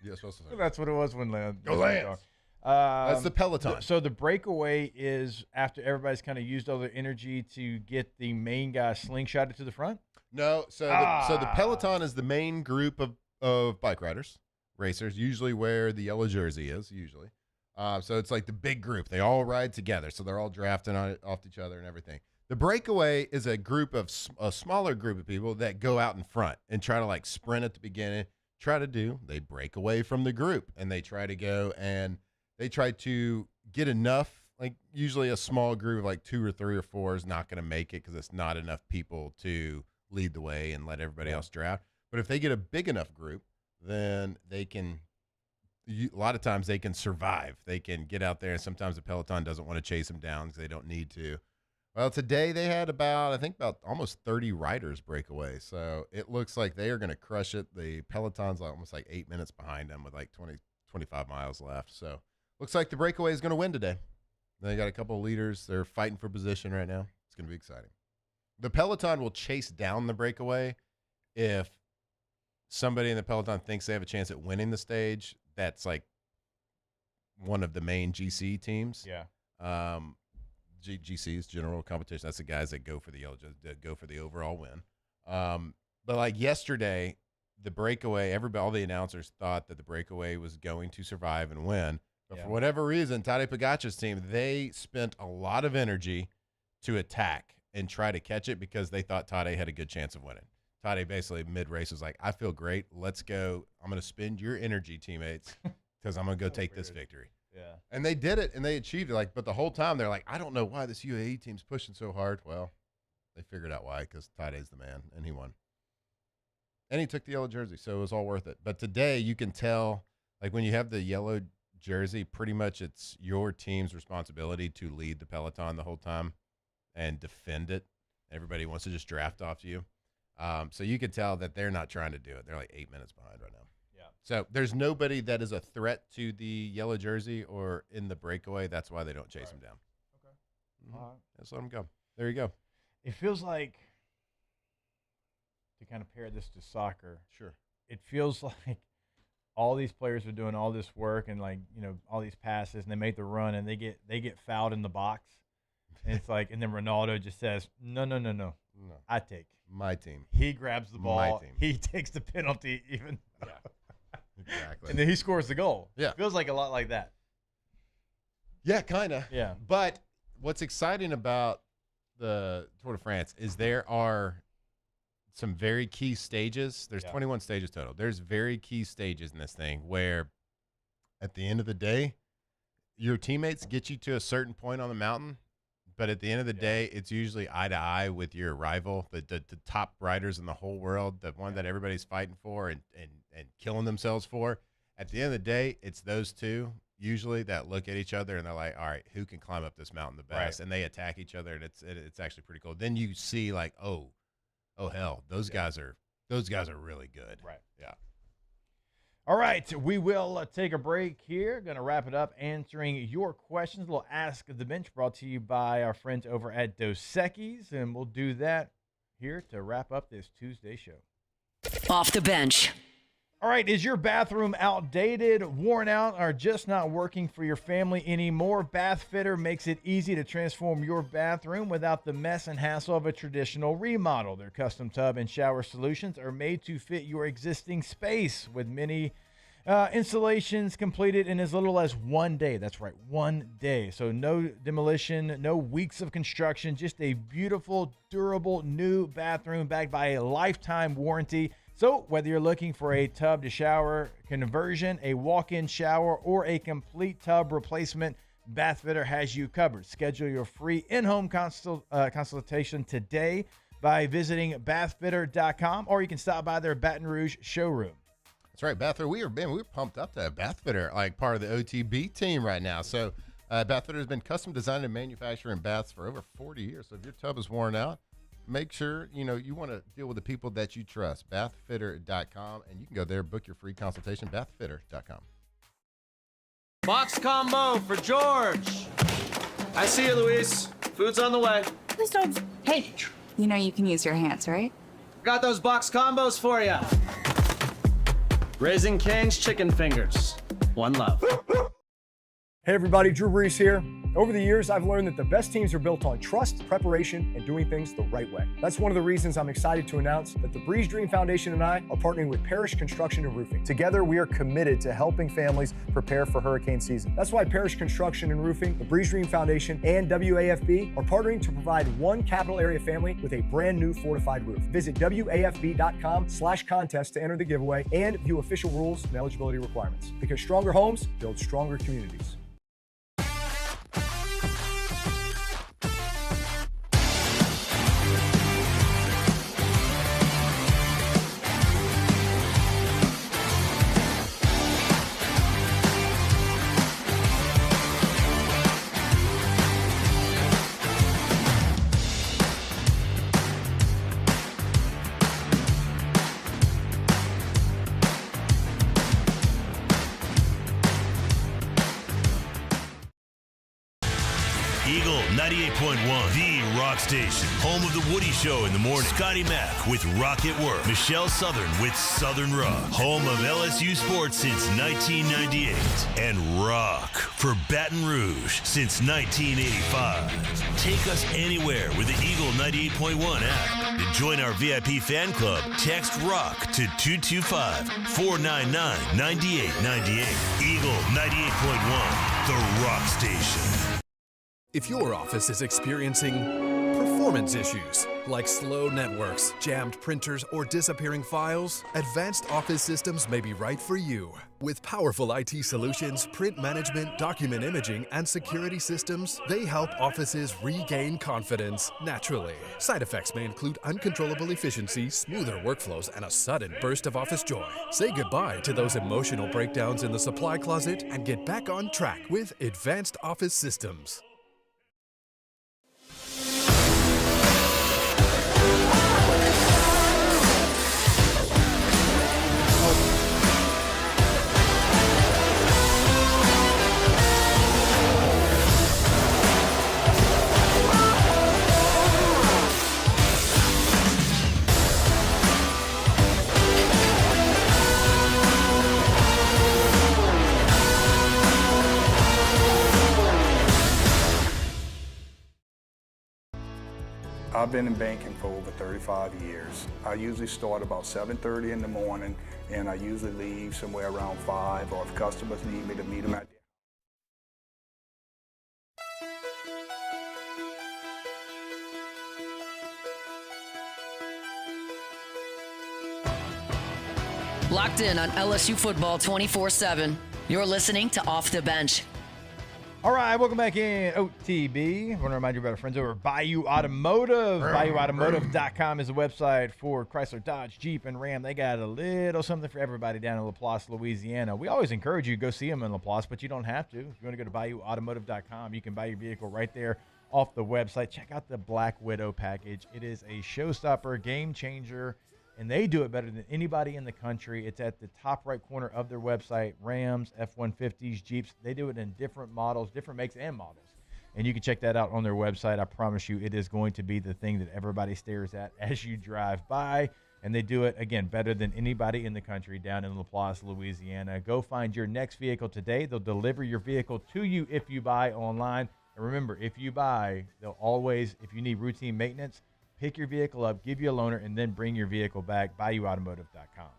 U.S. Postal Service. That's what it was when Lance. Go Lance. That's the peloton. So the breakaway is after everybody's kind of used all their energy to get the main guy slingshotted to the front? No. So the peloton is the main group of bike riders, racers, usually where the yellow jersey is, usually. So it's like the big group. They all ride together, so they're all drafting off each other and everything. The breakaway is a smaller group of people that go out in front and try to like sprint at the beginning. They break away from the group and they try to go and they try to get enough. Like usually a small group of like 2 or 3 or 4 is not going to make it because it's not enough people to lead the way and let everybody else draft. But if they get a big enough group, then they can. A lot of times they can survive. They can get out there, and sometimes the peloton doesn't want to chase them down because they don't need to. Well, today they had about almost 30 riders break away. So it looks like they are going to crush it. The peloton's almost like 8 minutes behind them with like 25 miles left. So looks like the breakaway is going to win today. They got a couple of leaders. They're fighting for position right now. It's going to be exciting. The peloton will chase down the breakaway if somebody in the peloton thinks they have a chance at winning the stage. That's like one of the main GC teams. Yeah. GC is general competition. That's the guys that go for the overall win. But like yesterday, the breakaway, all the announcers thought that the breakaway was going to survive and win. But for whatever reason, Tadej Pogacar's team, they spent a lot of energy to attack and try to catch it because they thought Tadej had a good chance of winning. Tadej basically mid-race was like, I feel great. Let's go. I'm going to spend your energy, teammates, because I'm going to go take this victory. Yeah. And they did it, and they achieved it. But the whole time, they're like, I don't know why this UAE team's pushing so hard. Well, they figured out why, because Tadej's the man, and he won. And he took the yellow jersey, so it was all worth it. But today, you can tell, like when you have the yellow jersey, pretty much it's your team's responsibility to lead the peloton the whole time and defend it. Everybody wants to just draft off you. So you can tell that they're not trying to do it. They're like 8 minutes behind right now. Yeah. So there's nobody that is a threat to the yellow jersey or in the breakaway. That's why they don't chase him down. Okay. All right. Just let him go. There you go. It feels like, to kind of pair this to soccer. Sure. It feels like all these players are doing all this work and like, all these passes and they make the run and they get fouled in the box. And it's like, and then Ronaldo just says, no. I take my team. He grabs the ball. My team. He takes the penalty even. Yeah. Exactly. And then he scores the goal. Yeah. Feels like a lot like that. Yeah, kind of. Yeah. But what's exciting about the Tour de France is there are some very key stages. There's 21 stages total. There's very key stages in this thing where at the end of the day, your teammates get you to a certain point on the mountain. But at the end of the day, it's usually eye to eye with your rival, the top riders in the whole world, the one that everybody's fighting for and killing themselves for. At the end of the day, it's those two usually that look at each other and they're like, all right, who can climb up this mountain the best? Right. And they attack each other, and it's actually pretty cool. Then you see like, oh hell, those guys are really good. Right. Yeah. All right, we will take a break here. Going to wrap it up answering your questions. A little Ask the Bench brought to you by our friends over at Dos Equis, and we'll do that here to wrap up this Tuesday show. Off the bench. All right, is your bathroom outdated, worn out, or just not working for your family anymore? Bath Fitter makes it easy to transform your bathroom without the mess and hassle of a traditional remodel. Their custom tub and shower solutions are made to fit your existing space with many installations completed in as little as 1 day. That's right, 1 day. So no demolition, no weeks of construction, just a beautiful, durable new bathroom backed by a lifetime warranty. So whether you're looking for a tub to shower conversion, a walk-in shower, or a complete tub replacement, Bath Fitter has you covered. Schedule your free in-home consultation today by visiting bathfitter.com, or you can stop by their Baton Rouge showroom. That's right, Bath Fitter. We're pumped up to have Bath Fitter, like part of the OTB team right now. So Bath Fitter has been custom designed and manufacturing baths for over 40 years. So if your tub is worn out, make sure, you want to deal with the people that you trust. Bathfitter.com, and you can go there, book your free consultation, bathfitter.com. Box combo for George. I see you, Luis. Food's on the way. Please don't. Hey, you know you can use your hands, right? Got those box combos for you. Raising Cane's chicken fingers. One love. Hey everybody, Drew Brees here. Over the years, I've learned that the best teams are built on trust, preparation, and doing things the right way. That's one of the reasons I'm excited to announce that the Breeze Dream Foundation and I are partnering with Parish Construction and Roofing. Together, we are committed to helping families prepare for hurricane season. That's why Parish Construction and Roofing, the Breeze Dream Foundation, and WAFB are partnering to provide one capital area family with a brand new fortified roof. Visit WAFB.com/contest to enter the giveaway and view official rules and eligibility requirements. Because stronger homes build stronger communities. Eagle 98.1, the rock station. Home of the Woody Show in the morning. Scotty Mack with Rock at Work. Michelle Southern with Southern Rock. Home of LSU sports since 1998. And rock for Baton Rouge since 1985. Take us anywhere with the Eagle 98.1 app. To join our VIP fan club, text ROCK to 225-499-9898. Eagle 98.1, the rock station. If your office is experiencing performance issues like slow networks, jammed printers, or disappearing files, Advanced Office Systems may be right for you. With powerful IT solutions, print management, document imaging, and security systems, they help offices regain confidence naturally. Side effects may include uncontrollable efficiency, smoother workflows, and a sudden burst of office joy. Say goodbye to those emotional breakdowns in the supply closet and get back on track with Advanced Office Systems. I've been in banking for over 35 years. I usually start about 7:30 in the morning, and I usually leave somewhere around 5, or if customers need me to meet them at Locked in on LSU football 24/7. You're listening to Off the Bench. All right, welcome back in OTB. I want to remind you about our friends over at Bayou Automotive. BayouAutomotive.com is the website for Chrysler, Dodge, Jeep, and Ram. They got a little something for everybody down in Laplace, Louisiana. We always encourage you to go see them in Laplace, but you don't have to. If you want to go to BayouAutomotive.com, you can buy your vehicle right there off the website. Check out the Black Widow package. It is a showstopper, game changer, and they do it better than anybody in the country. It's at the top right corner of their website. Rams, F-150s, Jeeps. They do it in different models, different makes and models. And you can check that out on their website. I promise you it is going to be the thing that everybody stares at as you drive by. And they do it, again, better than anybody in the country down in Laplace, Louisiana. Go find your next vehicle today. They'll deliver your vehicle to you if you buy online. And remember, if you buy, they'll always, if you need routine maintenance, pick your vehicle up, give you a loaner, and then bring your vehicle back. BayouAutomotive.com. All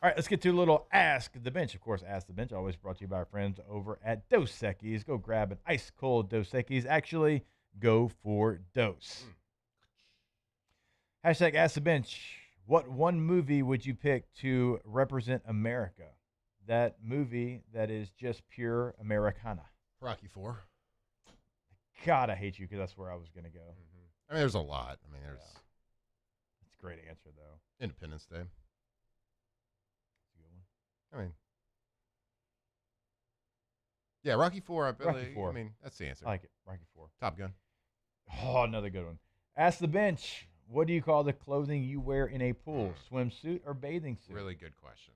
right, let's get to a little Ask the Bench. Of course, Ask the Bench, always brought to you by our friends over at Dos Equis. Go grab an ice-cold Dos Equis. Actually, go for Dos. Hashtag Ask the Bench. What one movie would you pick to represent America? That movie that is just pure Americana. Rocky IV. God, I hate you because that's where I was going to go. I mean, there's a lot. I mean, there's. Yeah. That's a great answer, though. Independence Day. That's a good one. I mean, yeah, Rocky IV. Rocky IV. I mean, that's the answer. I like it. Rocky IV. Top Gun. Oh, another good one. Ask the bench. What do you call the clothing you wear in a pool? Swimsuit or bathing suit? Really good question.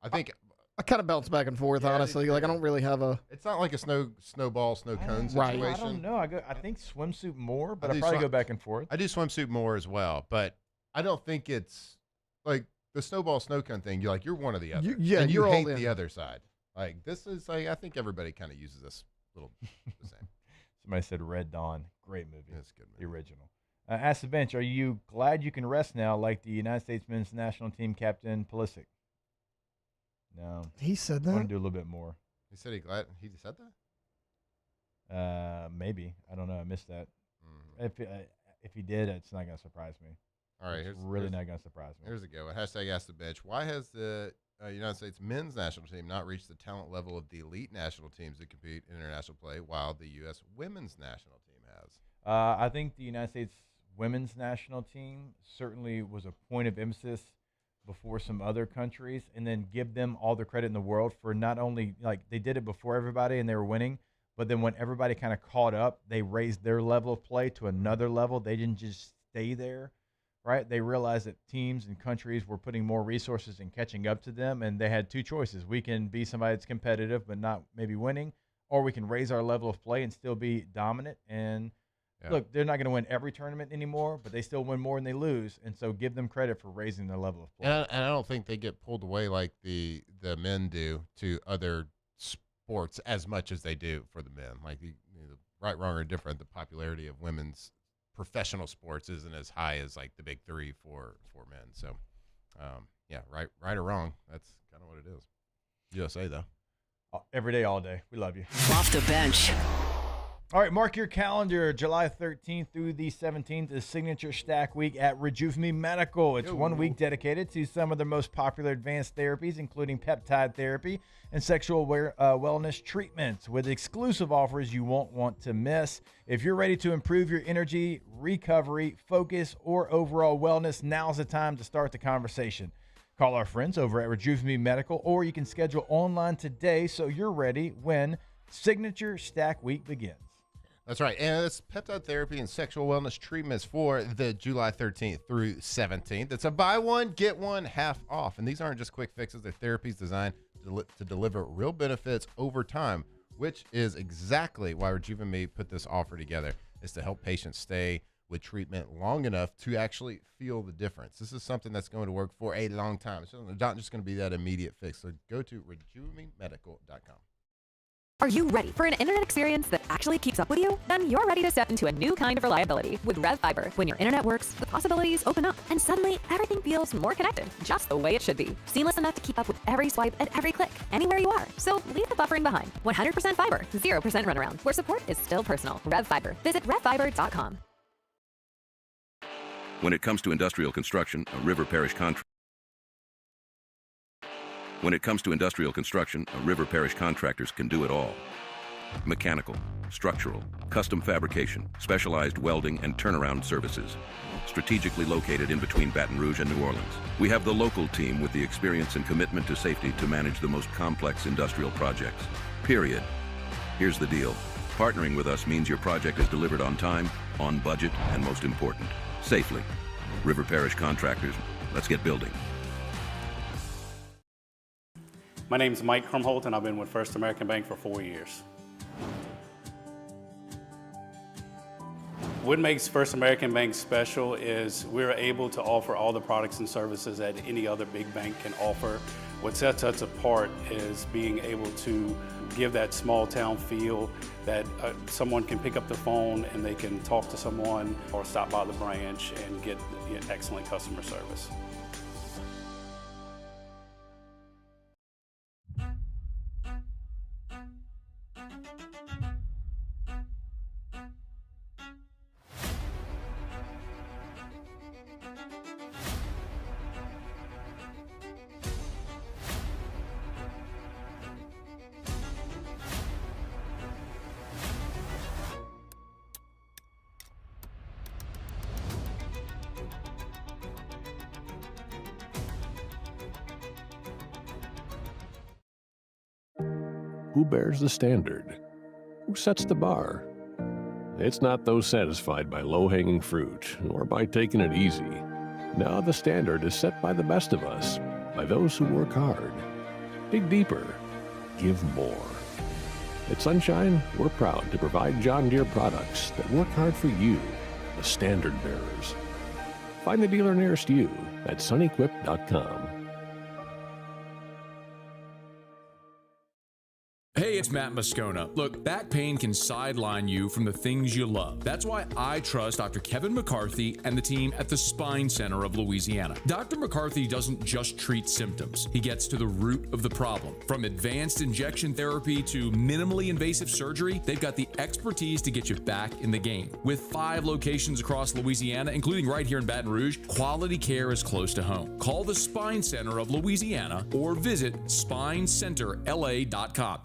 I think I kind of bounce back and forth, honestly. Like, I don't really have a... It's not like a snowball, snow cone situation. Right. I don't know. I think swimsuit more, but I probably go back and forth. I do swimsuit more as well, but I don't think it's like the snowball, snow cone thing. You're one or the other. And you you're hate all in. the other side. Like, this is like, I think everybody kind of uses this little the same. Somebody said Red Dawn. Great movie. That's a good movie. The original. Ask the bench. Are you glad you can rest now like the United States men's national team captain Pulisic? No. He said I want that? to do a little bit more. He said he said that? Maybe. I don't know. I missed that. If he did, it's not going to surprise me. All right. It's really not going to surprise me. Here's a go. Hashtag Ask the Bench. Why has the United States men's national team not reached the talent level of the elite national teams that compete in international play, while the U.S. women's national team has? I think the United States women's national team certainly was a point of emphasis before some other countries, and then give them all the credit in the world for not only, like, they did it before everybody and they were winning, but then when everybody kind of caught up, they raised their level of play to another level. They didn't just stay there, right? They realized that teams and countries were putting more resources and catching up to them, and they had two choices. We can be somebody that's competitive but not maybe winning, or we can raise our level of play and still be dominant. And look, they're not going to win every tournament anymore, but they still win more than they lose, and so give them credit for raising their level of play. And I don't think they get pulled away like the men do to other sports as much as they do for the men. Like, right, wrong, or different, the popularity of women's professional sports isn't as high as like the big three for men. So, right or wrong, that's kind of what it is. USA, though. Every day, all day. We love you. Off the bench. All right, mark your calendar. July 13th through the 17th is Signature Stack Week at Rejuve Me Medical. It's 1 week dedicated to some of the most popular advanced therapies, including peptide therapy and sexual wellness treatments, with exclusive offers you won't want to miss. If you're ready to improve your energy, recovery, focus, or overall wellness, now's the time to start the conversation. Call our friends over at Rejuve Me Medical, or you can schedule online today so you're ready when Signature Stack Week begins. That's right. And it's peptide therapy and sexual wellness treatments for the July 13th through 17th. It's a buy one, get one half off. And these aren't just quick fixes. They're therapies designed to deliver real benefits over time, which is exactly why Rejuve Me put this offer together, is to help patients stay with treatment long enough to actually feel the difference. This is something that's going to work for a long time. It's not just going to be that immediate fix. So go to rejuvememedical.com. Are you ready for an internet experience that actually keeps up with you? Then you're ready to step into a new kind of reliability with RevFiber. When your internet works, the possibilities open up, and suddenly everything feels more connected, just the way it should be. Seamless enough to keep up with every swipe and every click, anywhere you are. So leave the buffering behind. 100% fiber, 0% runaround, where support is still personal. RevFiber. Visit RevFiber.com. When it comes to industrial construction, a River Parish contractor contractors can do it all. Mechanical, structural, custom fabrication, specialized welding, and turnaround services. Strategically located in between Baton Rouge and New Orleans, we have the local team with the experience and commitment to safety to manage the most complex industrial projects. Period. Here's the deal. Partnering with us means your project is delivered on time, on budget, and most important, safely. River Parish Contractors, let's get building. My name is Mike Krumholt, and I've been with First American Bank for 4 years. What makes First American Bank special is we're able to offer all the products and services that any other big bank can offer. What sets us apart is being able to give that small town feel that someone can pick up the phone and they can talk to someone or stop by the branch and get excellent customer service. Who bears the standard? Who sets the bar? it's not those satisfied by low-hanging fruit or by taking it easy. No, the standard is set by the best of us, by those who work hard. Dig deeper. Give more. At Sunshine, we're proud to provide John Deere products that work hard for you, the standard bearers. Find the dealer nearest you at sunequip.com. Hey, it's Matt Moscona. Look, back pain can sideline you from the things you love. That's why I trust Dr. Kevin McCarthy and the team at the Spine Center of Louisiana. Dr. McCarthy doesn't just treat symptoms. He gets to the root of the problem. From advanced injection therapy to minimally invasive surgery, they've got the expertise to get you back in the game. With 5 locations across Louisiana, including right here in Baton Rouge, quality care is close to home. Call the Spine Center of Louisiana or visit spinecenterla.com.